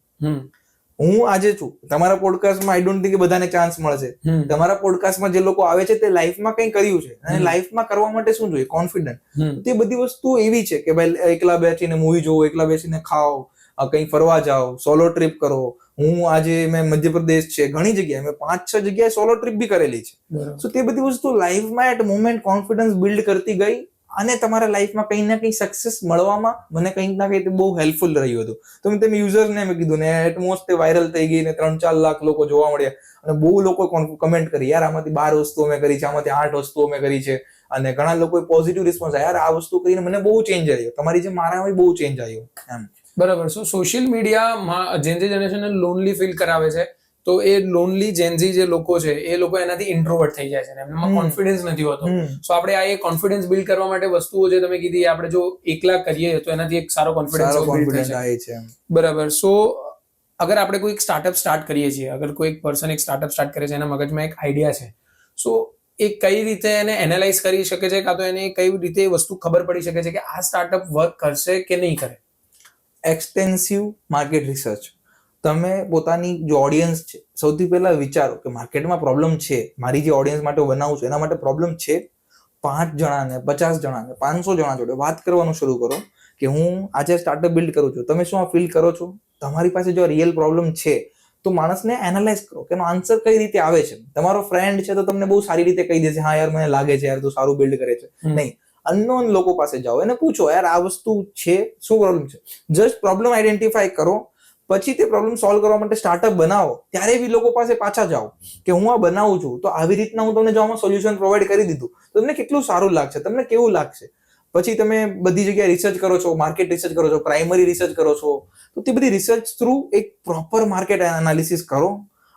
હું આજે છું તમારા પોડકાસ્ટમાં, આઈ ડોન્ટ થિંક બધાને ચાન્સ મળશે. તમારા પોડકાસ્ટમાં જે લોકો આવે છે તે લાઈફમાં કંઈ કર્યું છે, અને લાઈફમાં કરવા માટે શું જોઈએ? કોન્ફિડન્ટ. તે બધી વસ્તુ એવી છે કે ભાઈ એકલા બેસીને મૂવી જોવો, એકલા બેસીને ખાઓ, કંઈ ફરવા જાઓ, સોલો ટ્રીપ કરો. હું આજે મેં મધ્યપ્રદેશ છે, ઘણી જગ્યાએ મેં 5-6 જગ્યાએ સોલો ટ્રીપ બી કરેલી છે. સો તે બધી વસ્તુ લાઈફમાં એટ મોમેન્ટ કોન્ફિડન્સ બિલ્ડ કરતી ગઈ અને તમારા લાઈફમાં કંઈ ના કંઈ સક્સેસ મળવામાં મને કંઈક ના કંઈક બહુ હેલ્પફુલ રહ્યું હતું. તો મેં તેમ યુઝર્સને મેં કીધું ને એટમોસ્ટ વાયરલ થઈ ગઈ ને 3-4 લાખ લોકો જોવા મળ્યા અને બહુ લોકો કમેન્ટ કરી, યાર આમાંથી 12 વસ્તુઓ મેં કરી છે, આમાંથી 8 વસ્તુઓ મેં કરી છે. અને ઘણા લોકોએ પોઝિટિવ રિસ્પોન્સ યાર આ વસ્તુ કરીને મને બહુ ચેન્જ આવ્યો, તમારી જે મારામાં બહુ ચેન્જ આવ્યો એમ. બરાબર. સો સોશિયલ મીડિયામાં જેનઝી જનરેશનને લોનલી ફીલ કરાવે છે, તો એ લોનલી જેનઝી જે લોકો છે એ લોકો એનાથી ઇન્ટ્રોવર્ટ થઈ જાય છે, એમનામાં કોન્ફિડન્સ નથી હોતો. સો આપણે આ એ કોન્ફિડન્સ બિલ્ડ કરવા માટે વસ્તુઓ જે તમે કીધી આપણે જો એકલા કરીએ તો એનાથી એક સારો કોન્ફિડન્સ બિલ્ડ થાય છે. બરાબર. સો અગર આપણે કોઈ સ્ટાર્ટઅપ સ્ટાર્ટ કરીએ છીએ, અગર કોઈ પર્સન એક સ્ટાર્ટઅપ સ્ટાર્ટ કરે છે, એના મગજમાં એક આઈડિયા છે, સો એ કઈ રીતે એને એનાલાઇઝ કરી શકે છે, કાં તો એને કઈ રીતે એ વસ્તુ ખબર પડી શકે છે કે આ સ્ટાર્ટઅપ વર્ક કરશે કે નહીં કરે? Extensive market research. તમે પોતાની જે ઓડિયન્સ છે સૌથી પહેલા વિચારો કે માર્કેટમાં પ્રોબ્લેમ છે, મારી જે ઓડિયન્સ માટે બનાવું છું એના માટે પ્રોબ્લેમ છે. 5 જણાને, 50 જણાને, 500 જણા જોડે વાત કરવાનું શરૂ કરો કે હું આજે સ્ટાર્ટઅપ બિલ્ડ કરું છું, તમે શું આ ફીલ કરો છો? તમારી પાસે જો રિયલ પ્રોબ્લેમ છે તો માણસને એનાલાઇઝ કરો કે એનો આન્સર કઈ રીતે આવે છે. તમારો ફ્રેન્ડ છે તો તમને બહુ સારી રીતે કહી દેશે, હા યાર મને લાગે છે યાર તું સારું બિલ્ડ કરે છે. નહીં, અનનોન લોકો પાસે જાઓ, એને પૂછો યાર આ વસ્તુ છે, શું પ્રોબ્લેમ છે. જસ્ટ પ્રોબ્લેમ આઈડેન્ટિફાઈ કરો, પછી તે પ્રોબ્લેમ સોલ્વ કરવા માટે સ્ટાર્ટઅપ બનાવો. ત્યારે બી લોકો પાસે પાછા જાઓ કે હું આ બનાવું છું તો આવી રીતના હું તમને જો આમાં સોલ્યુશન પ્રોવાઈડ કરી દીધું તો તમને કેટલું સારું લાગશે, તમને કેવું લાગશે. પછી તમે બધી જગ્યાએ રિસર્ચ કરો છો, માર્કેટ રિસર્ચ કરો છો, પ્રાઇમરી રિસર્ચ કરો છો, તો તે બધી રિસર્ચ થ્રુ એક પ્રોપર માર્કેટ એનાલિસિસ કરો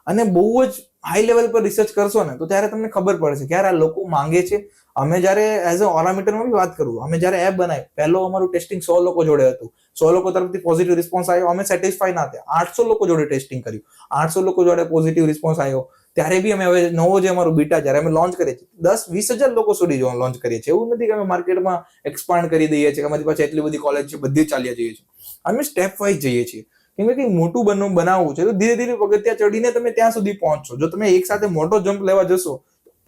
અને બહુ જ હાઈ લેવલ પર રિસર્ચ કરશો ને તો ત્યારે તમને ખબર પડશે કે યાર આ લોકો માંગે છે. અમે જ્યારે એઝ અ ઓરામીટરમાં બી વાત કરું, અમે જ્યારે એપ બનાવી પહેલો અમારું ટેસ્ટિંગ 100 લોકો જોડે હતું. 100 લોકો તરફથી પોઝિટિવ રિસ્પોન્સ આવ્યો, અમે સેટિસ્ફાઈ ના થયા. 800 લોકો જોડે ટેસ્ટિંગ કર્યું, 800 લોકો જોડે પોઝિટિવ રિસ્પોન્સ આવ્યો. ત્યારે બી અમે હવે નવો જે અમારું બીટા જ્યારે અમે લોન્ચ કરીએ છીએ 10-20 હજાર લોકો સુધી જો લોન્ચ કરીએ છીએ. એવું નથી કે અમે માર્કેટમાં એક્સપાન્ડ કરી દઈએ છીએ કે અમારી પાસે એટલી બધી કોલેજ છે બધી ચાલ્યા જઈએ છીએ. અમે સ્ટેપ વાઇઝ જઈએ છીએ કેમ કે કંઈ મોટું બનાવવું છે તો ધીરે ધીરે પગથિયાં ચડીને તમે ત્યાં સુધી પહોંચશો. જો તમે એક સાથે મોટો જમ્પ લેવા જશો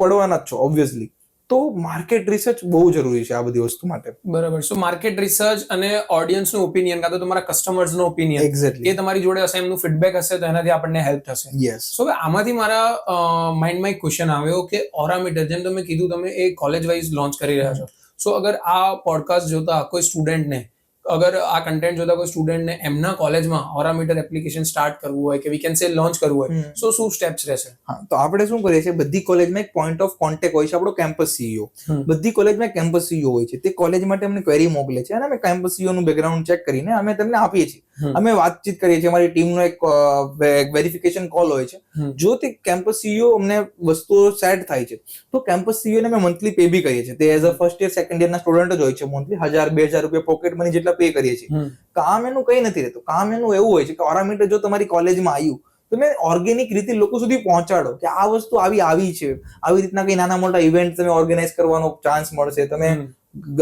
પડવાના જ છો ઓબ્વિયસલી. તો માર્કેટ રિસર્ચ બહુ જરૂરી છે આ બધી વસ્તુ માટે. બરાબર. સો માર્કેટ રિસર્ચ અને ઓડિયન્સનું ઓપિનિયન કાં તો તમારા કસ્ટમર્સનો ઓપિનિયન એક્ઝેક્ટલી એ તમારી જોડે હશે, એમનું ફીડબેક હશે તો એનાથી આપણને હેલ્પ થશે. યસ. સો હવે આમાંથી મારા માઇન્ડમાં એક ક્વેશ્ચન આવ્યો કે ઓરામીટર જેમ તમે કીધું તમે એ કોલેજ વાઇઝ લોન્ચ કરી રહ્યા છો. સો અગર આ પોડકાસ્ટ જોતા કોઈ સ્ટુડન્ટને, અગર આ કન્ટેન્ટ જોતા કોઈ સ્ટુડન્ટને એમના કોલેજમાં ઓરામીટર એપ્લિકેશન સ્ટાર્ટ કરવું હોય કે વી કેન સે લોન્ચ કરવું હોય, સો શું સ્ટેપ્સ રહેશે? હા, તો આપણે શું કરીએ છીએ, બધી કોલેજમાં એક પોઈન્ટ ઓફ કોન્ટેક્ટ હોય છે, આપણો કેમ્પસ સીઈઓ. બધી કોલેજમાં કેમ્પસ સીઈઓ હોય છે, તે કોલેજ માટે અમને ક્વેરી મોકલે છે અને અમે કેમ્પસ સીઈઓ નું બેકગ્રાઉન્ડ ચેક કરીને અમે તેમને આપીએ છીએ. અમે વાતચીત કરીએ છીએ, અમારી ટીમનો એક વેરિફિકેશન કોલ હોય છે. જો તે કેમ્પસ સીઈઓ અમને વસ્તુઓ સેટ થાય છે તો કેમ્પસ સીઈઓ ને અમે મંથલી પે બી કરીએ છીએ. તે as a first year second year ના સ્ટુડન્ટ જ હોય છે. મંથલી 1000-2000 રૂપિયા પોકેટ મની જેટલા પે કરીએ છીએ. કામ એનું કઈ નથી રહેતું. કામ એનું એવું હોય છે કે ઓરામીટર જો તમારી કોલેજમાં આવ્યું તમે ઓર્ગેનિક રીતે લોકો સુધી પહોંચાડો કે આ વસ્તુ આવી છે. આવી રીતના કઈ નાના મોટા ઇવેન્ટ તમે ઓર્ગેનાઇઝ કરવાનો ચાન્સ મળશે. તમે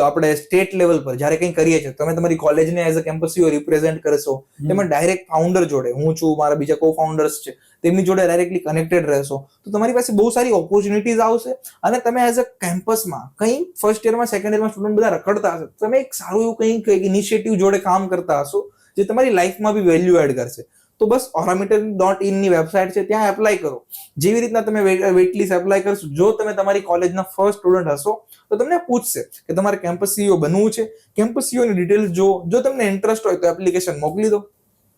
આપણે સ્ટેટ લેવલ પર જ્યારે કંઈ કરીએ છીએ તમે તમારી કોલેજને as a campus CEO represent કરશો. તમે ડાયરેક્ટ ફાઉન્ડર જોડે, હું છું, મારા બીજા કો ફાઉન્ડર્સ છે, તેમની જોડે ડાયરેક્ટલી કનેક્ટેડ રહેશો તો તમારી પાસે બહુ સારી ઓપોર્ચ્યુનિટીઝ આવશે. અને તમે એઝ અ કેમ્પસમાં કંઈ ફર્સ્ટ યરમાં સેકન્ડ યરમાં સ્ટુડન્ટ બધા રખડતા હશે, તમે એક સારું એવું કંઈક ઇનિશિયેટિવ જોડે કામ કરતા હશો જે તમારી લાઈફમાં બી વેલ્યુ એડ કરશે. તો બસ orameter.in ની વેબસાઇટ છે, ત્યાં એપ્લાય કરો. જેવી રીતના તમે વેઇટલિસ્ટ એપ્લાય કરશો, જો તમે તમારી કોલેજના ફર્સ્ટ સ્ટુડન્ટ હશો તો તમને પૂછશે કે તમારે કેમ્પસ સીઈઓ બનવું છે. કેમ્પસ સીઈઓ ની ડિટેલ્સ જો તમને ઇન્ટરેસ્ટ હોય તો એપ્લિકેશન મોકલી દો.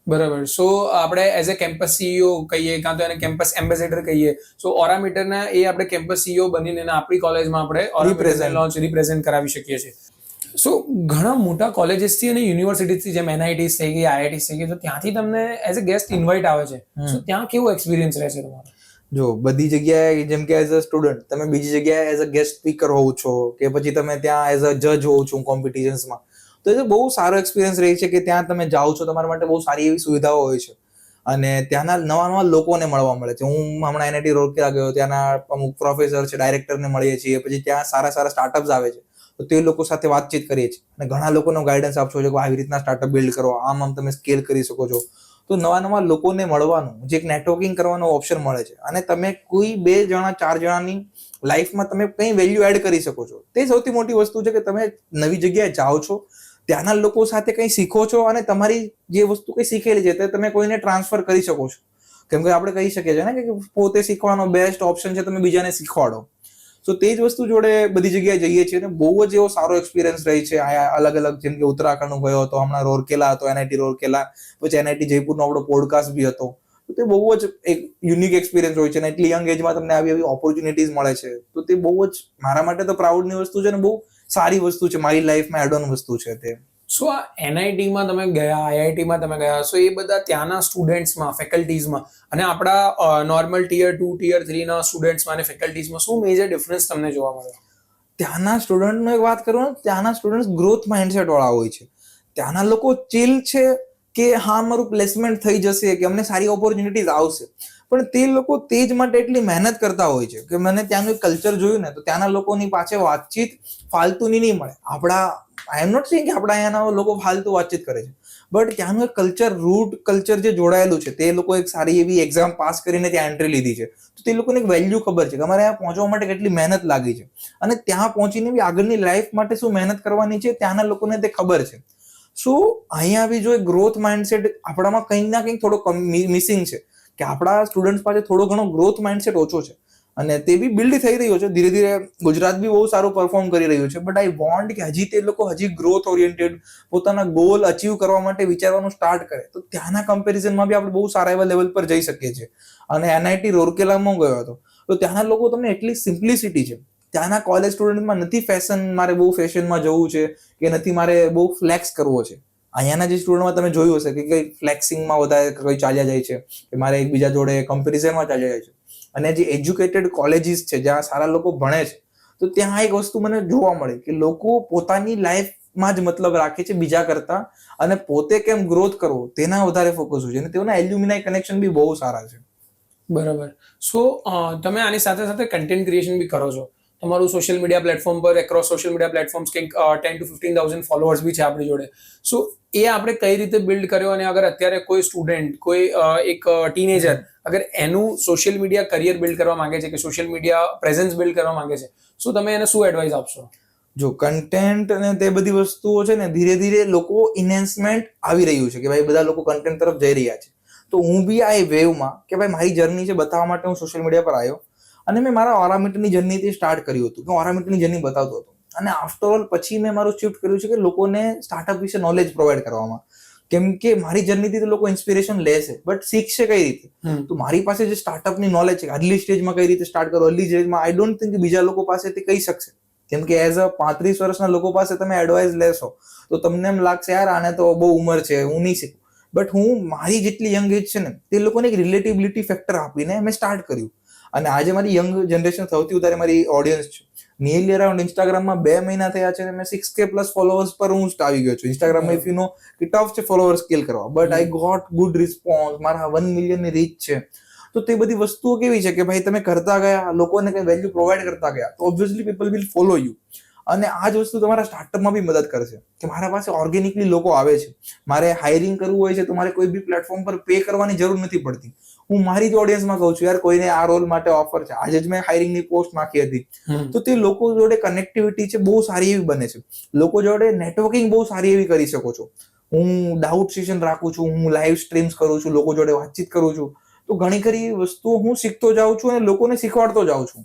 બરાબર. સો આપણે એઝ અ કેમ્પસ સીઈઓ કહીએ કાં તો એને કેમ્પસ એમ્બેસેડર કહીએ, સો ઓરામીટરના એ આપણે કેમ્પસ સીઈઓ બનીને આપણી કોલેજમાં આપણે ઓરામીટર લોન્ચ રિપ્રેઝેન્ટ કરાવી શકીએ છીએ. સો ઘણા મોટા કોલેજીસથી અને યુનિવર્સિટીઝથી જેમ NITs થઈ ગઈ, IITs થઈ ગઈ, તો ત્યાંથી તમને એઝ અ ગેસ્ટ ઇન્વાઇટ આવે છે. સો ત્યાં કેવો એક્સપિરિયન્સ રહેશે તમારો? જો બધી જગ્યાએ જેમ કે એઝ અ સ્ટુડન્ટ તમે બીજી જગ્યાએ એઝ અ ગેસ્ટ સ્પીકર હોવ છો કે પછી તમે ત્યાં એઝ અ જજ હોવ છો કોમ્પિટિશન્સમાં, તો એ બહુ સારો એક્સપિરિયન્સ રહે છે કે ત્યાં તમે જાઓ છો, તમારા માટે બહુ સારી એવી સુવિધાઓ હોય છે અને ત્યાંના નવા લોકોને મળવા મળે છે. હું હમણાં NIT રોડકેલા ગયો, ત્યાંના અમુક પ્રોફેસર છે, ડાયરેક્ટરને મળીએ છીએ. પછી ત્યાં સારા સ્ટાર્ટઅપ્સ આવે છે તો તે લોકો સાથે વાતચીત કરીએ છીએ અને ઘણા લોકોનો ગાઈડન્સ આપશો છો કે આવી રીતના સ્ટાર્ટઅપ બિલ્ડ કરો, આમ તમે સ્કેલ કરી શકો છો. તો નવા લોકોને મળવાનું જે એક નેટવર્કિંગ કરવાનો ઓપ્શન મળે છે અને તમે કોઈ 2 જણા 4 જણાની લાઈફમાં તમે કંઈ વેલ્યુ એડ કરી શકો છો. તે સૌથી મોટી વસ્તુ છે કે તમે નવી જગ્યાએ જાઓ છો, ત્યાંના લોકો સાથે કંઈ શીખો છો અને તમારી જે વસ્તુ કંઈ શીખેલી છે તે તમે કોઈને ટ્રાન્સફર કરી શકો છો. કેમ કે આપણે કહી શકીએ છીએ ને કે પોતે શીખવાનો બેસ્ટ ઓપ્શન છે તમે બીજાને શીખવાડો. તો તે જ વસ્તુ જોડે બધી જગ્યાએ જઈએ છીએ અને બહુ જ એવો સારો એક્સપિરિયન્સ રહી છે. અહીંયા અલગ અલગ, જેમ કે ઉત્તરાખંડ ગયો હતો, હમણાં રોરકેલા હતો, NIT રોરકેલા, પછી NIT જયપુરનો આપણો પોડકાસ્ટ બી હતો. તો તે બહુ જ એક યુનિક એક્સપિરિયન્સ હોય છે અને એટલી યંગ એજમાં તમને આવી આવી ઓપોર્ચ્યુનિટીઝ મળે છે. તો તે બહુ જ મારા માટે તો પ્રાઉડની વસ્તુ છે અને બહુ સારી વસ્તુ છે, મારી લાઈફમાં એડ ઓન વસ્તુ છે તે. સો આ NITમાં તમે ગયા, IITમાં તમે ગયા, સો એ બધા ત્યાંના સ્ટુડન્ટ્સમાં, ફેકલ્ટીઝમાં અને આપણા નોર્મલ ટિયર 2 ટિયર 3 ના સ્ટુડન્ટ્સમાં અને ફેકલ્ટીઝમાં શું મેજર ડિફરન્સ તમને જોવા મળ્યો? ત્યાંના સ્ટુડન્ટનો એક વાત કરું ને, ત્યાંના સ્ટુડન્ટ ગ્રોથ માઇન્ડસેટ વાળા હોય છે. ત્યાંના લોકો ચિલ છે કે હા મારું પ્લેસમેન્ટ થઈ જશે, કે અમને સારી ઓપોર્ચ્યુનિટીઝ આવશે, પણ તે લોકો તે જ માટે એટલી મહેનત કરતા હોય છે કે મને ત્યાંનું કલ્ચર જોયું ને તો ત્યાંના લોકોની પાસે વાતચીત ફાલતુની નહીં મળે. આપણા આઈ એમ નોટ સેઇંગ કે આપણા અહીંયાના લોકો ફાલતુ વાતચીત કરે છે, બટ ત્યાંનું એક કલ્ચર, રૂટ કલ્ચર જે જોડાયેલું છે, તે લોકો એક સારી એવી એક્ઝામ પાસ કરીને ત્યાં એન્ટ્રી લીધી છે, તો તે લોકોને એક વેલ્યુ ખબર છે કે અમારે અહીંયા પહોંચવા માટે કેટલી મહેનત લાગી છે અને ત્યાં પહોંચીને બી આગળની લાઈફ માટે શું મહેનત કરવાની છે ત્યાંના લોકોને તે ખબર છે. સો અહીંયા બી જો એક ગ્રોથ માઇન્ડસેટ આપણામાં કંઈક ના કંઈક થોડો મિસિંગ છે, કે આપણા સ્ટુડન્ટ્સ પાસે થોડો ઘણો ગ્રોથ માઇન્ડસેટ ઓછો છે અને તે બી બિલ્ડ થઈ રહ્યો છે ધીરે ધીરે. ગુજરાત બી બહુ સારું પરફોર્મ કરી રહ્યું છે, બટ આઈ વોન્ટ કે હજી તે લોકો હજી ગ્રોથ ઓરિએન્ટેડ પોતાના ગોલ અચીવ કરવા માટે વિચારવાનું સ્ટાર્ટ કરે તો ત્યાંના કમ્પેરિઝનમાં બી આપણે બહુ સારા એવા લેવલ પર જઈ શકીએ છીએ. અને NIT રોરકેલામાં ગયો હતો તો ત્યાંના લોકો તમને એટલી સિમ્પ્લિસિટી છે. ત્યાંના કોલેજ સ્ટુડન્ટમાં નથી ફેશન, મારે બહુ ફેશનમાં જવું છે કે નથી મારે બહુ ફ્લેક્સ કરવો છે. અહીંયાના જે સ્ટુડન્ટમાં તમે જોયું હશે કે કઈ ફ્લેક્સિંગમાં વધારે કોઈ ચાલ્યા જાય છે કે મારે એકબીજા જોડે કમ્પેરિઝનમાં ચાલ્યા જાય છે. અને જે એજ્યુકેટેડ કોલેજીસ છે જ્યાં સારા લોકો ભણે છે, તો ત્યાં એક વસ્તુ મને જોવા મળે કે લોકો પોતાની લાઈફમાં જ મતલબ રાખે છે બીજા કરતા, અને પોતે કેમ ગ્રોથ કરવો તેના વધારે ફોકસ હોય છે. અને તેઓના એલ્યુમિનાઈ કનેક્શન બી બહુ સારા છે. બરાબર. સો તમે આની સાથે સાથે કન્ટેન્ટ ક્રિએશન બી કરો છો. તમારું સોશિયલ મીડિયા પ્લેટફોર્મ પર, એક્રોસ સોશિયલ મીડિયા પ્લેટફોર્મ્સ કંઈક 10 to 15,000 ફોલોઅર્સ બી છે આપણી જોડે. સો એ આપણે કઈ રીતે બિલ્ડ કર્યો, અને અગર અત્યારે કોઈ સ્ટુડન્ટ, કોઈ એક ટીનેજર અગર એનું સોશિયલ મીડિયા કરિયર બિલ્ડ કરવા માંગે છે, કે સોશિયલ મીડિયા પ્રેઝન્સ બિલ્ડ કરવા માંગે છે, સો તમે એને શું એડવાઇસ આપશો? જો કન્ટેન્ટ અને તે બધી વસ્તુઓ છે ને, ધીરે ધીરે લોકો ઇન્હેન્સમેન્ટ આવી રહ્યું છે કે ભાઈ બધા લોકો કન્ટેન્ટ તરફ જઈ રહ્યા છે. તો હું બી આ વેવમાં કે ભાઈ મારી જર્ની છે બતાવવા માટે હું સોશિયલ મીડિયા પર આવ્યો અને મેં મારા ઓરામીટરની જર્નીથી સ્ટાર્ટ કર્યું હતું કે ઓરામીટરની જર્ની બતાવતો હતો. અને આફ્ટર ઓલ પછી મેં મારું શિફ્ટ કર્યું છે કે લોકોને સ્ટાર્ટઅપ વિશે નોલેજ પ્રોવાઈડ કરવામાં. કેમ કે મારી જર્નીથી તો લોકો ઇન્સ્પિરેશન લેશે, બટ શીખશે કઈ રીતે? તો મારી પાસે જે સ્ટાર્ટઅપની નોલેજ છે, અર્લી સ્ટેજમાં કઈ રીતે સ્ટાર્ટ કરો, અર્લી સ્ટેજમાં, આઈ ડોન્ટ થિંક બીજા લોકો પાસેથી કહી શકશે. કેમ કે એઝ અ 35 વર્ષના લોકો પાસે તમે એડવાઇસ લેશો તો તમને એમ લાગશે યાર આને તો બહુ ઉંમર છે, હું નહીં શીખું. બટ હું મારી જેટલી યંગ એજ છે ને તે લોકોને એક રિલેટિબિલિટી ફેક્ટર આપીને મેં સ્ટાર્ટ કર્યું. અને આજે મારી યંગ જનરેશન સૌથી વધારે મારી ઓડિયન્સ છે. નિયરલી અરાઉન્ડ ઇન્સ્ટાગ્રામમાં 2 મહિના થયા છે અને મેં 6K પ્લસ ફોલોઅર્સ પર હું આવી ગયો છું. ઇન્સ્ટાગ્રામમાં ઇફ યુ નો કે ટફ છે ફોલોઅર સ્કેલ કરવા, but I got good response. મારા 1 મિલિયનની રીચ છે. તો તે બધી વસ્તુઓ કેવી છે કે ભાઈ તમે કરતા ગયા, લોકોને કઈ વેલ્યુ પ્રોવાઈડ કરતા ગયા, તો obviously people will follow you. અને આ જ વસ્તુ તમારા સ્ટાર્ટઅપમાં બી મદદ કરશે કે મારા પાસે ઓર્ગેનિકલી લોકો આવે છે. મારે હાયરિંગ કરવું હોય છે તો મારે કોઈ બી પ્લેટફોર્મ પર પે કરવાની જરૂર નથી પડતી. હું મારી જ ઓડિયન્સમાં કહું છું યાર કોઈને આ રોલ માટે ઓફર છે, આજે જ મેં હાયરિંગની પોસ્ટ નાખી હતી, તો તે લોકો જોડે કનેક્ટિવિટી છે બહુ સારી એવી બને છે. લોકો જોડે નેટવર્કિંગ બહુ સારી એવી કરી શકો છો. હું ડાઉટ સેશન રાખું છું, હું લાઈવ સ્ટ્રીમ્સ કરું છું, લોકો જોડે વાતચીત કરું છું, તો ઘણી ખરી વસ્તુઓ હું શીખતો જાઉં છું અને લોકોને શીખવાડતો જાઉં છું.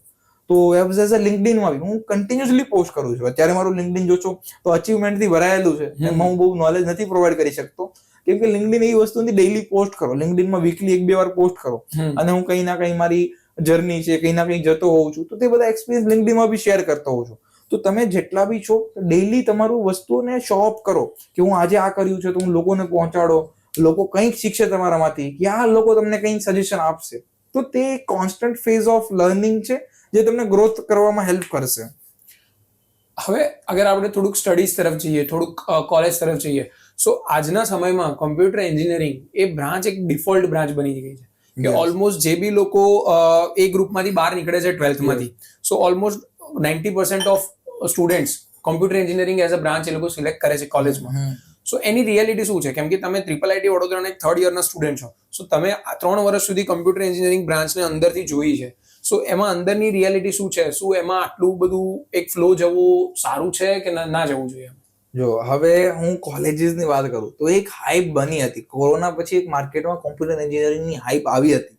તો એઝ અ લિંક્ડઇનમાં બી હું કન્ટિન્યુઅસલી પોસ્ટ કરું છું. અત્યારે મારું લિંક્ડઇન જોશો તો અચીવમેન્ટથી ભરાયેલું છે. એમાં હું બહુ નોલેજ નથી પ્રોવાઈડ કરી શકતો, કેમ કે લિંક્ડઇન એવી વસ્તુ નથી ડેઈલી પોસ્ટ કરો. લિંક્ડઇનમાં વીકલી 1-2 વાર પોસ્ટ કરો અને હું કંઈ ના કંઈ મારી જર્ની છે, કંઈ ના કંઈ જતો હોઉં છું, તો તે બધા એક્સપિરિયન્સ લિંક્ડઇનમાં બી શેર કરતો હોઉં છું. તો તમે જેટલા બી છો ડેઈલી તમારું વસ્તુઓને શો ઓફ કરો કે હું આજે આ કર્યું છે, તો હું લોકોને પહોંચાડો, લોકો કંઈક શીખશે તમારામાંથી, કે આ લોકો તમને કંઈક સજેશન આપશે. તો તે કોન્સ્ટન્ટ ફેઝ ઓફ લર્નિંગ છે જે તમને ગ્રોથ કરવામાં હેલ્પ કરશે. હવે અગર આપણે થોડુંક સ્ટડીઝ તરફ જઈએ, થોડુંક કોલેજ તરફ જઈએ, સો આજના સમયમાં કોમ્પ્યુટર એન્જિનિયરિંગ એ બ્રાન્ચ એક ડિફોલ્ટ બ્રાન્ચ બની ગઈ છે કે ઓલમોસ્ટ જે બી લોકો એ ગ્રુપમાંથી બહાર નીકળે છે 12thમાંથી, so almost 90% of students computer engineering as a branch એ લોકો સિલેક્ટ કરે છે કોલેજમાં. સો એની રિયાલિટી શું છે? કેમ કે તમે IIIT વડોદરાના એક 3rd યરના સ્ટુડન્ટ છો, સો તમે 3 વર્ષ સુધી કોમ્પ્યુટર એન્જિનિયરિંગ બ્રાન્ચને અંદરથી જોઈ છે. સો એમાં અંદરની રિયાલિટી શું છે? શું એમાં આટલું બધું એક ફ્લો જવું સારું છે કે ના જવું જોઈએ? જો હવે હું કોલેજીસની વાત કરું તો એક હાઇપ બની હતી કોરોના પછી, એક માર્કેટમાં કોમ્પ્યુટર એન્જિનિયરિંગની હાઇપ આવી હતી.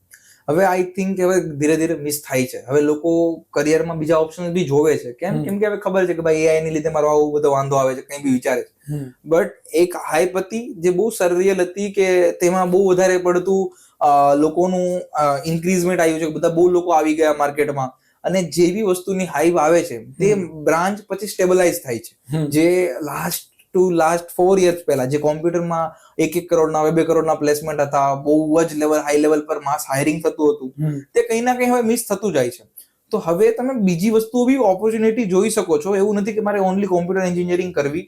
હવે આઈ થિંક હવે ધીરે ધીરે મિસ થાય છે. હવે લોકો કરિયરમાં બીજા ઓપ્શન બી જોવે છે. કેમ કે હવે ખબર છે કે ભાઈ એઆઈ ની લીધે મારો આવું બધો વાંધો આવે છે, કંઈ બી વિચારે છે. બટ એક હાઇપ હતી જે બહુ સરિયલ હતી કે તેમાં બહુ વધારે પડતું લોકોનું ઇન્ક્રીઝમેન્ટ આવ્યું છે, બધા બહુ લોકો આવી ગયા માર્કેટમાં, અને જે બી વસ્તુની હાઇપ આવે છે તે બ્રાન્ચ પછી સ્ટેબલાઇઝ થાય છે. જે લાસ્ટ 4 years પહેલા જે કોમ્પ્યુટરમાં 1 કરોડના 2 કરોડના પ્લેસમેન્ટ હતા, બહુ જ હાઈ લેવલ પર માસ હાયરિંગ થતું હતું, તે કંઈ ના કંઈ હવે મિસ થતું જાય છે. તો હવે તમે બીજી વસ્તુઓ બી ઓપોર્ચ્યુનિટી જોઈ શકો છો. એવું નથી કે મારે ઓનલી કોમ્પ્યુટર એન્જિનિયરિંગ કરવી.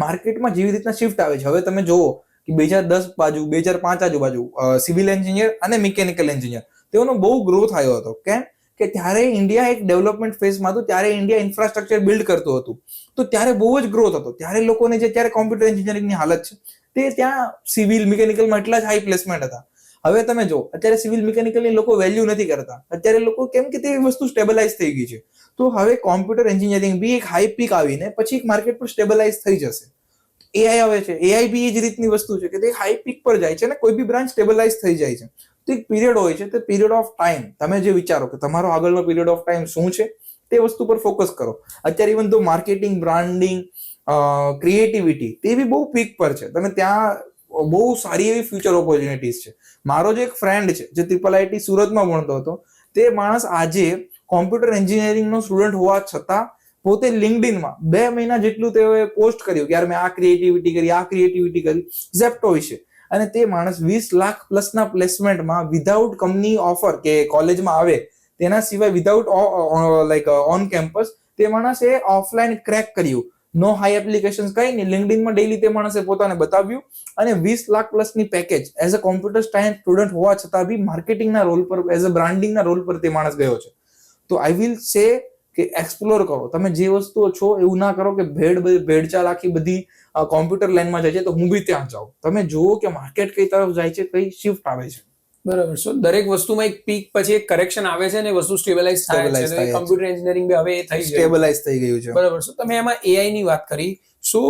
માર્કેટમાં જેવી રીતના શિફ્ટ આવે છે, હવે તમે જુઓ કે 2010 બાજુ 2005 આજુબાજુ સિવિલ એન્જિનિયર અને મિકેનિકલ એન્જિનિયર તેઓનો બહુ ગ્રોથ આવ્યો હતો. કેમ કે ત્યારે ઇન્ડિયા એક ડેવલપમેન્ટ ફેઝમાં હતું, ત્યારે ઇન્ડિયા ઇન્ફ્રાસ્ટ્રક્ચર બિલ્ડ કરતું હતું, તો ત્યારે બહુ જ ગ્રોથ હતો. ત્યારે લોકોને જે ત્યારે કોમ્પ્યુટર એન્જિનિયરિંગની હાલત છે તે ત્યાં સિવિલ મિકેનિકલમાં એટલા જ હાઈ પ્લેસમેન્ટ હતા. હવે તમે જો અત્યારે સિવિલ મિકેનિકલની લોકો વેલ્યુ નથી કરતા. અત્યારે લોકો કેમ કે તે વસ્તુ સ્ટેબલાઇઝ થઈ ગઈ છે. તો હવે કોમ્પ્યુટર એન્જિનિયરિંગ બી એક હાઈ પીક આવીને પછી એક માર્કેટ પર સ્ટેબલાઇઝ થઈ જશે. એઆઈ આવે છે, એઆઈ બી એ જ રીતની વસ્તુ છે કે તે હાઈ પીક પર જાય છે અને કોઈ બી બ્રાન્ચ સ્ટેબલાઇઝ થઈ જાય છે. તો એક પીરિયડ હોય છે, તે પીરિયડ ઓફ ટાઈમ તમે જે વિચારો કે તમારો આગળનો પીરિયડ ઓફ ટાઈમ શું છે તે વસ્તુ પર ફોકસ કરો. અત્યારે ઇવન તો માર્કેટિંગ, બ્રાન્ડિંગ, ક્રિએટિવિટી તે બી બહુ પીક પર છે. તમે ત્યાં બહુ સારી એવી ફ્યુચર ઓપોર્ચ્યુનિટીઝ છે. મારો જે એક ફ્રેન્ડ છે જે IIIT સુરતમાં ભણતો હતો, તે માણસ આજે કોમ્પ્યુટર એન્જિનિયરિંગનો સ્ટુડન્ટ હોવા છતાં પોતે લિંક્ડઇનમાં 2 મહિના જેટલું તેઓએ પોસ્ટ કર્યું કે યાર મેં આ ક્રિએટિવિટી કરી, ઝેપ્ટો વિશે, અને તે માણસ 20 લાખ પ્લસના પ્લેસમેન્ટમાં વિધાઉટ કંપની ઓફર કે કોલેજમાં આવે તેના સિવાય વિધાઉટ ઓન કેમ્પસ તે માણસે ઓફલાઈન ક્રેક કર્યું. નો હાઈ એપ્લિકેશન કંઈ નહીં, લિંક્ડઇનમાં ડેઈલી તે માણસે પોતાને બતાવ્યું, અને 20 લાખ પ્લસની package as a computer science student હોવા છતાં બી માર્કેટિંગના રોલ પર, એઝ અ બ્રાન્ડિંગના રોલ પર તે માણસ ગયો છે. તો આઈ વિલ સે કે એક્સપ્લોર કરો. તમે જે વસ્તુઓ છો એવું ના કરો કે ભેડચાલ આખી બધી કોમ્પ્યુટર લાઈનમાં જાય છે તો હું બી ત્યાં જાઉં. તમે જુઓ કે માર્કેટ કઈ તરફ જાય છે, કઈ શિફ્ટ આવે છે. બરાબર. સો દરેક વસ્તુમાં એક પીક પછી એક કરેક્શન આવે છે અને વસ્તુ સ્ટેબલાઇઝ થાય છે. કમ્પ્યુટર એન્જિનિયરિંગ બી હવે થઈ સ્ટેબલાઇઝ થઈ ગયું છે. બરાબર. સો તમે એમાં એઆઈ ની વાત કરી. સો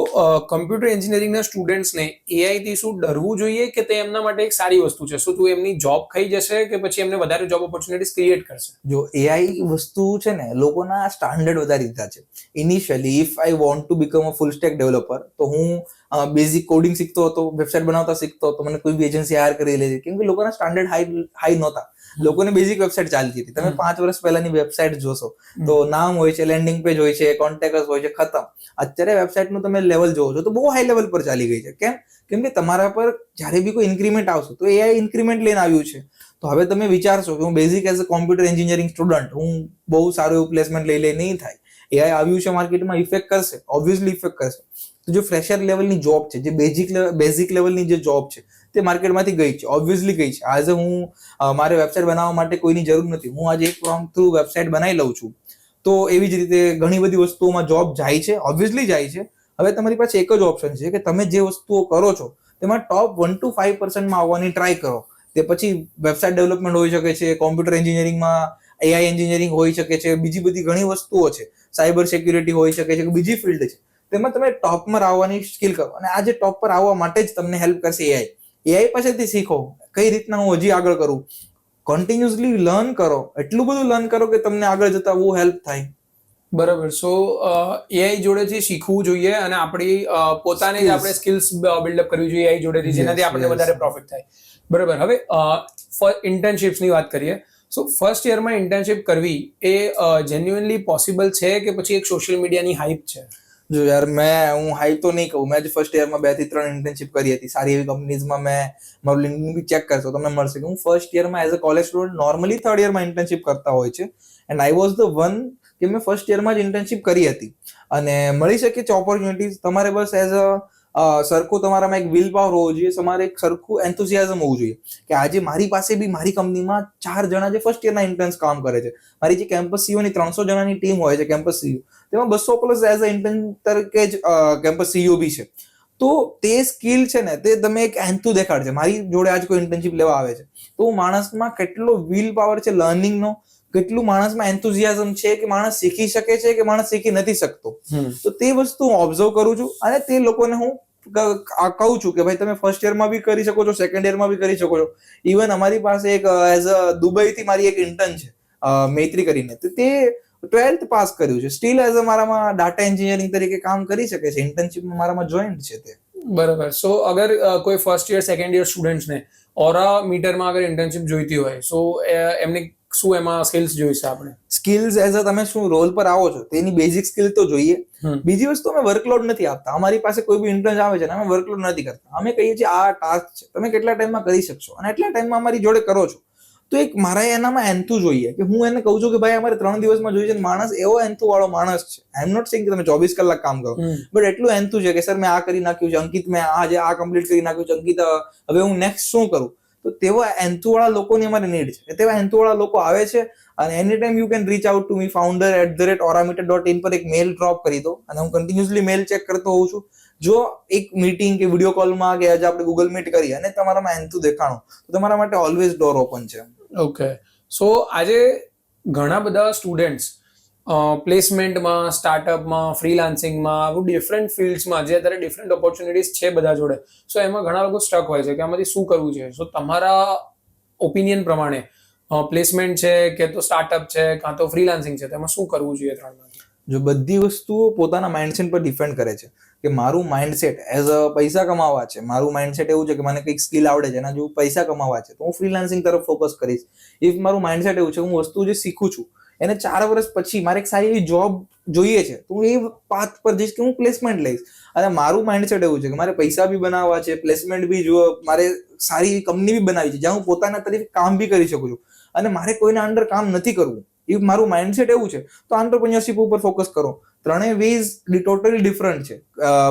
કમ્પ્યુટર એન્જિનિયરિંગના સ્ટુડન્ટ્સને એઆઈ થી શું ડરવું જોઈએ કે તે એમના માટે એક સારી વસ્તુ છે? શું તું એમની જોબ ખાઈ જશે કે પછી એમને વધારે જોબ ઓપોર્ચ્યુનિટીઝ ક્રિએટ કરશે? જો એઆઈ વસ્તુ છે ને, લોકોના સ્ટાન્ડર્ડ વધારી દીધા છે. Initially if I want to become a full stack developer, તો હું બેઝિક કોડિંગ શીખતો હતો, વેબસાઇટ બનાવતા શીખતો હતો, મને કોઈ બી એજન્સી હાયર કરી લેતી, કેમ કે લોકોના સ્ટાન્ડર્ડ હાઈ નહોતા. લોકોને બેઝિક વેબસાઇટ ચાલતી હતી. તમે 5 વર્ષ પહેલાની વેબસાઇટ જોશો તો નામ હોય છે, લેન્ડિંગ પેજ હોય છે, કોન્ટેક્ટ હોય છે, ખતમ. અત્યારે વેબસાઇટનું તમે લેવલ જોવો છો તો બહુ હાઈ લેવલ પર ચાલી ગઈ છે. કેમ કે તમારા પર જ્યારે બી કોઈ ઇન્ક્રીમેન્ટ આવશે તો એઆઈ ઇન્ક્રીમેન્ટ લઈને આવ્યું છે. તો હવે તમે વિચારશો કે હું basic as a computer engineering student, હું બહુ સારું એવું પ્લેસમેન્ટ લઈ નહીં થાય. એઆઈ આવ્યું છે માર્કેટમાં, ઇફેક્ટ કરશે, ઓબ્વિયસલી ઇફેક્ટ કરશે. તો જો ફ્રેશર લેવલની જોબ છે, જે બેઝિક લેવલની જે જોબ છે તે માર્કેટમાંથી ગઈ છે, ઓબ્વિયસલી ગઈ છે. આજે હું મારે વેબસાઇટ બનાવવા માટે કોઈની જરૂર નથી, હું આજે એક પ્રોમ્પ્ટ થ્રુ વેબસાઇટ બનાવી લઉં છું. તો એવી જ રીતે ઘણી બધી વસ્તુઓમાં જોબ જાય છે, ઓબ્વિયસલી જાય છે. હવે તમારી પાસે એક જ ઓપ્શન છે કે તમે જે વસ્તુઓ કરો છો તેમાં ટોપ 1 to 5% આવવાની ટ્રાય કરો. તે પછી વેબસાઇટ ડેવલપમેન્ટ હોઈ શકે છે, કોમ્પ્યુટર એન્જિનિયરિંગમાં એઆઈ એન્જિનિયરિંગ હોઈ શકે છે, બીજી બધી ઘણી વસ્તુઓ છે, સાયબર સિક્યુરિટી હોઈ શકે છે, બીજી ફિલ્ડ છે. તેમાં તમે ટોપમાં આવવાની સ્કિલ કરો, અને આ જે ટોપ પર આવવા માટે જ તમને હેલ્પ કરશે એઆઈ. એઆઈ પાસેથી શીખો કઈ રીતના હું હજી આગળ કરું. કન્ટિન્યુઅસલી લર્ન કરો, એટલું બધું લર્ન કરો કે તમને આગળ જતા બહુ હેલ્પ થાય. બરાબર. સો એઆઈ જોડેથી શીખવું જોઈએ અને આપણી પોતાને જ આપણે સ્કિલ્સ બિલ્ડઅપ કરવી જોઈએ એઆઈ જોડેથી, જેનાથી આપણને વધારે પ્રોફિટ થાય. બરાબર. હવે ઇન્ટર્નશિપ્સની વાત કરીએ. સો ફર્સ્ટ યરમાં ઇન્ટર્નશિપ કરવી એ જેન્યુઅનલી પોસિબલ છે કે પછી એક સોશિયલ મીડિયાની હાઇપ છે? જો યાર, હું હાઈ તો નહીં કહું. મેં ફર્સ્ટ યરમાં 2 થી 3 ઇન્ટર્નશિપ કરી હતી સારી એવી કંપનીઝમાં. મેં મારું લિંક્ડઇન બી ચેક કરશો તમને મળશે કે હું ફર્સ્ટ યરમાં as a college student normally 3rd યરમાં ઇન્ટર્નશિપ કરતા હોય છે. And I was the one કે મેં ફર્સ્ટ યરમાં જ ઇન્ટર્નશિપ કરી હતી. અને મળી શકે છે ઓપોર્ચ્યુનિટીઝ. તમારે બસ એઝ અ સરખું તમારામાં એક વિલ પાવર હોવો જોઈએ, તમારે એક સરખું એન્થુસિયાઝમ હોવું જોઈએ કે આજે મારી પાસે બી મારી કંપનીમાં 4 જણા જે ફર્સ્ટ યરના ઇન્ટર્ન્સ કામ કરે છે. મારી જે કેમ્પસ સીઈઓ ની 300 જણાની ટીમ હોય છે કેમ્પસ સીઈઓ, તેમાં 200 પ્લસ એઝ અ ઇન્ટર્ન તરીકે જ કેમ્પસ સીઈઓ બી છે. તો તે સ્કિલ છે ને, તે તમે એક એન્થુ દેખાડશે. મારી જોડે આજ કોઈ ઇન્ટર્નશિપ લેવા આવે છે તો માણસમાં કેટલો વિલ પાવર છે લર્નિંગનો, કેટલું માણસમાં એન્થુઝિયાઝમ છે કે માણસ શીખી શકે છે કે માણસ શીખી નથી શકતો. તો તે વસ્તુ હું ઓબ્ઝર્વ કરું છું અને તે લોકોને હું કહું છું કે ભાઈ તમે ફર્સ્ટ યરમાં બી કરી શકો છો, સેકન્ડ યરમાં બી કરી શકો છો. ઇવન અમારી પાસે એક એઝ અ દુબઈથી મારી એક ઇન્ટર્ન છે મૈત્રી કરીને, તો તે 12th પાસ કર્યું છે, સ્ટીલ એઝ અ મારામાં ડાટા એન્જિનિયરિંગ તરીકે કામ કરી શકે છે, ઇન્ટર્નશિપમાં મારામાં જોઈન્ટ છે તે. બરાબર. સો અગર કોઈ ફર્સ્ટ યર સેકન્ડ યર સ્ટુડન્ટ્સને ઓરા મીટરમાં અગર ઇન્ટર્નશિપ જોઈતી હોય, સો એમને શું એમાં સ્કિલ્સ જોઈશે આપણે? સ્કિલ્સ એઝ અ તમે શું રોલ પર આવો છો તેની બેઝિક સ્કિલ તો જોઈએ. બીજી વસ્તુ અમે વર્કલોડ નથી આપતા. અમારી પાસે કોઈ બી ઇન્ટર્ન આવે છે ને અમે વર્કલોડ નથી કરતા. અમે કહીએ છીએ આ ટાસ્ક છે, તમે કેટલા ટાઈમમાં કરી શકશો અને એટલા ટાઈમમાં અમારી જોડે કરો છો. તો એક મારા એનામાં એન્થુ જોઈએ કે હું એને કહું છું કે ભાઈ અમારે 3 દિવસમાં જોઈએ છે. માણસ એવો એન્થુ વાળો માણસ છે. આઈ એમ નોટ સેઇંગ કે તમે 24 કલાક કામ કરો, બટ એટલું એન્થુ છે કે સર મેં આ કરી નાખ્યું છે, અંકિત મેં આજે આ કમ્પ્લીટ કરી નાખ્યું છે, અંકિત હવે હું નેક્સ્ટ શું કરું. તો તેવા એન્થુ વાળા લોકોની અમારે નીડ છે. તેવા એન્થુ વાળા લોકો આવે છે અને any time you can reach out to me founder@orameter.in પર એક મેલ ડ્રોપ કરી દો અને હું કન્ટિન્યુઅસલી મેલ ચેક કરતો હોઉં છું. જો એક મીટિંગ કે વિડીયો કોલમાં કે આજે આપણે ગૂગલ મીટ કરી અને તમારામાં એન્થુ દેખાણો તો તમારા માટે ઓલવેઝ ડોર ઓપન છે. ઓકે. સો આજે ઘણા બધા સ્ટુડન્ટ્સ પ્લેસમેન્ટમાં, સ્ટાર્ટઅપમાં, ફ્રીલાન્સિંગમાં, આવું ડિફરન્ટ ફિલ્ડ્સમાં જે અત્યારે ડિફરન્ટ ઓપોર્ચ્યુનિટીઝ છે બધા જોડે, સો એમાં ઘણા લોકો સ્ટક હોય છે કે આમાંથી શું કરવું છે. સો તમારા ઓપિનિયન પ્રમાણે પ્લેસમેન્ટ છે કે તો સ્ટાર્ટઅપ છે કાં તો ફ્રીલાન્સિંગ છે, તેમાં શું કરવું જોઈએ ત્રણમાંથી? જો બધી વસ્તુઓ પોતાના માઇન્ડસેટ પર ડિપેન્ડ કરે છે કે મારું માઇન્ડસેટ એઝ અ પૈસા કમાવા છે, મારું માઇન્ડસેટ એવું છે કે મને કંઈક સ્કિલ આવડે છે એના જો પૈસા કમાવા છે તો હું ફ્રીલાન્સિંગ તરફ ફોકસ કરીશ. ઇફ મારું માઇન્ડસેટ એવું છે હું વસ્તુ જે શીખું છું એને 4 વર્ષ પછી મારે એક સારી એવી જોબ જોઈએ છે તો હું એ પાથ પર જઈશ કે હું પ્લેસમેન્ટ લઈશ. અને મારું માઇન્ડસેટ એવું છે કે મારે પૈસા બી બનાવવા છે, પ્લેસમેન્ટ બી જો મારે સારી એવી કંપની બી બનાવી છે જ્યાં હું પોતાના તરીકે કામ બી કરી શકું છું અને મારે કોઈના અંડર કામ નથી કરવું. ઇફ મારું માઇન્ડસેટ એવું છે તો એન્ટરપ્રેન્યોરશિપ ઉપર ફોકસ કરો. ત્રણેય વેઝ ટોટલી ડિફરન્ટ છે.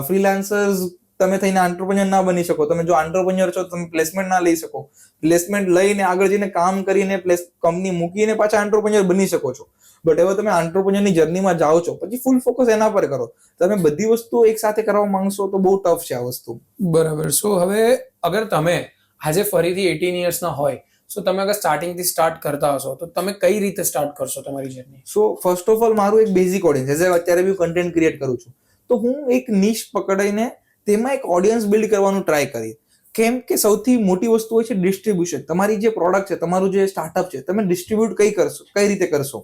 ફ્રીલાન્સર્સ તમે થઈને એન્ટરપ્રેન્યોર ના બની શકો. તમે જો એન્ટરપ્રેન્યોર છો તમે પ્લેસમેન્ટ ના લઈ શકો. પ્લેસમેન્ટ લઈને આગળ જઈને કામ કરીને કંપની મૂકીને પાછા એન્ટરપ્રેન્યોર બની શકો છો. બટ હવે તમે એન્ટરપ્રેન્યોરની જર્નીમાં જાઓ છો પછી ફૂલ ફોકસ એના પર કરો. તમે બધી વસ્તુ એક સાથે કરવા માંગશો તો બહુ ટફ છે આ વસ્તુ. બરાબર. સો હવે અગર તમે આજે ફરીથી 18 યર્સના હોય, સો તમે અગર સ્ટાર્ટિંગથી સ્ટાર્ટ કરતા હશો તો તમે કઈ રીતે સ્ટાર્ટ કરશો તમારી journey? So first of all મારું એક બેઝિક ઓડિયન્સ છે. અત્યારે બી કન્ટેન્ટ ક્રિએટ કરું છું તો હું એક નિશ પકડીને તેમાં એક ઓડિયન્સ બિલ્ડ કરવાનું ટ્રાય કરી. કેમ કે સૌથી મોટી વસ્તુ હોય છે ડિસ્ટ્રીબ્યુશન. તમારી જે પ્રોડક્ટ છે, તમારું જે સ્ટાર્ટઅપ છે, તમે ડિસ્ટ્રીબ્યુટ કઈ રીતે કરશો.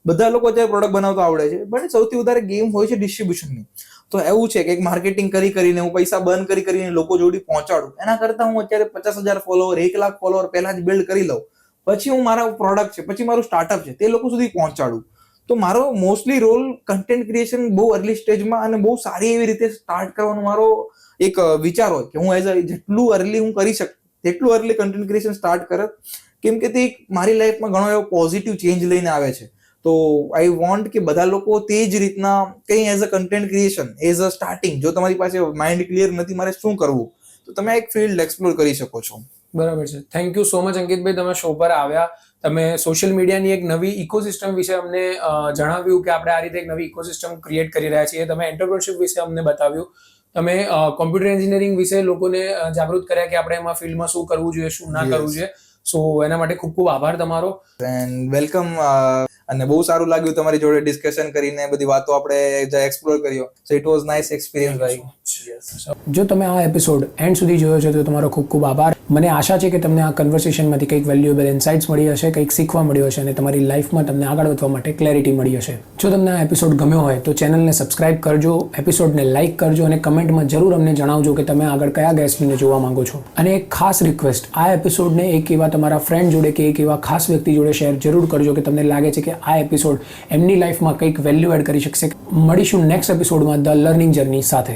બધા લોકો અત્યારે પ્રોડક્ટ બનાવતા આવડે છે બટ સૌથી વધારે ગેમ હોય છે ડિસ્ટ્રીબ્યુશનની. તો એવું છે કે એક માર્કેટિંગ કરીને હું પૈસા બર્ન કરીને લોકો જોડે પહોંચાડું એના કરતા હું અત્યારે 50,000 ફોલોવર, 1 લાખ ફોલોવર પહેલા જ બિલ્ડ કરી લઉં, પછી હું મારા પ્રોડક્ટ છે, પછી મારું સ્ટાર્ટઅપ છે તે લોકો સુધી પહોંચાડું. તો મારો મોસ્ટલી રોલ કન્ટેન્ટ ક્રિએશન બહુ અર્લી સ્ટેજમાં અને બહુ સારી એવી રીતે સ્ટાર્ટ કરવાનો મારો એક વિચાર હોય કે હું એઝ અ જેટલું અર્લી હું કરી શકું તેટલું અર્લી કન્ટેન્ટ ક્રિએશન સ્ટાર્ટ કરત. કેમ કે તે મારી લાઈફમાં ઘણો એવો પોઝિટિવ ચેન્જ લઈને આવે છે. તો આઈ વોન્ટ કે બધા લોકો તે જ રીતના કંઈ as a content creation as a starting, જો તમારી પાસે માઇન્ડ ક્લિયર નથી મારે શું કરવું, તો તમે એક ફિલ્ડ એક્સપ્લોર કરી શકો છો. બરાબર છે. થેન્ક યુ સો મચ અંકિતભાઈ, તમે શો પર આવ્યા. તમે સોશિયલ મીડિયાની એક નવી ઇકોસિસ્ટમ વિશે અમને જણાવ્યું કે આપણે આ રીતે એક નવી ઇકોસિસ્ટમ ક્રિએટ કરી રહ્યા છીએ. તમે એન્ટરપ્રેન્યોરશિપ વિશે અમને બતાવ્યું. તમે કોમ્પ્યુટર એન્જિનિયરિંગ વિશે લોકોને જાગૃત કર્યા કે આપણે એમાં ફિલ્ડમાં શું કરવું જોઈએ, શું ના કરવું જોઈએ. સો એના માટે ખૂબ ખૂબ આભાર તમારો. And welcome. અને બહુ સારું લાગ્યું તમારી જોડે ડિસ્કશન કરીને, બધી વાતો આપણે એક્સપ્લોર કર્યો. So it was nice experience ભાઈ. જો તમે આ એપિસોડ એન્ડ સુધી જોયો છે તો તમારો ખૂબ ખૂબ આભાર. મને આશા છે કે તમને આ કન્વર્સેશનમાંથી કંઈક વેલ્યુએબલ ઇન્સાઇટ્સ મળી હશે, કંઈક શીખવા મળ્યું હશે અને તમારી લાઈફમાં તમને આગળ વધવા માટે ક્લેરિટી મળી હશે. જો તમને આ એપિસોડ ગમ્યો હોય તો ચેનલને સબસ્ક્રાઇબ કરજો, એપિસોડને લાઇક કરજો અને કમેન્ટમાં જરૂર અમને જણાવજો કે તમે આગળ કયા ગેસ્ટને જોવા માંગો છો. અને એક ખાસ રિક્વેસ્ટ, આ એપિસોડને એક એવા તમારા ફ્રેન્ડ જોડે કે એક એવા ખાસ વ્યક્તિ જોડે શેર જરૂર કરજો કે તમને લાગે છે કે આ એપિસોડ એમની લાઈફમાં કંઈક વેલ્યુ એડ કરી શકશે. મળીશું નેક્સ્ટ એપિસોડમાં ધ લર્નિંગ જર્ની સાથે.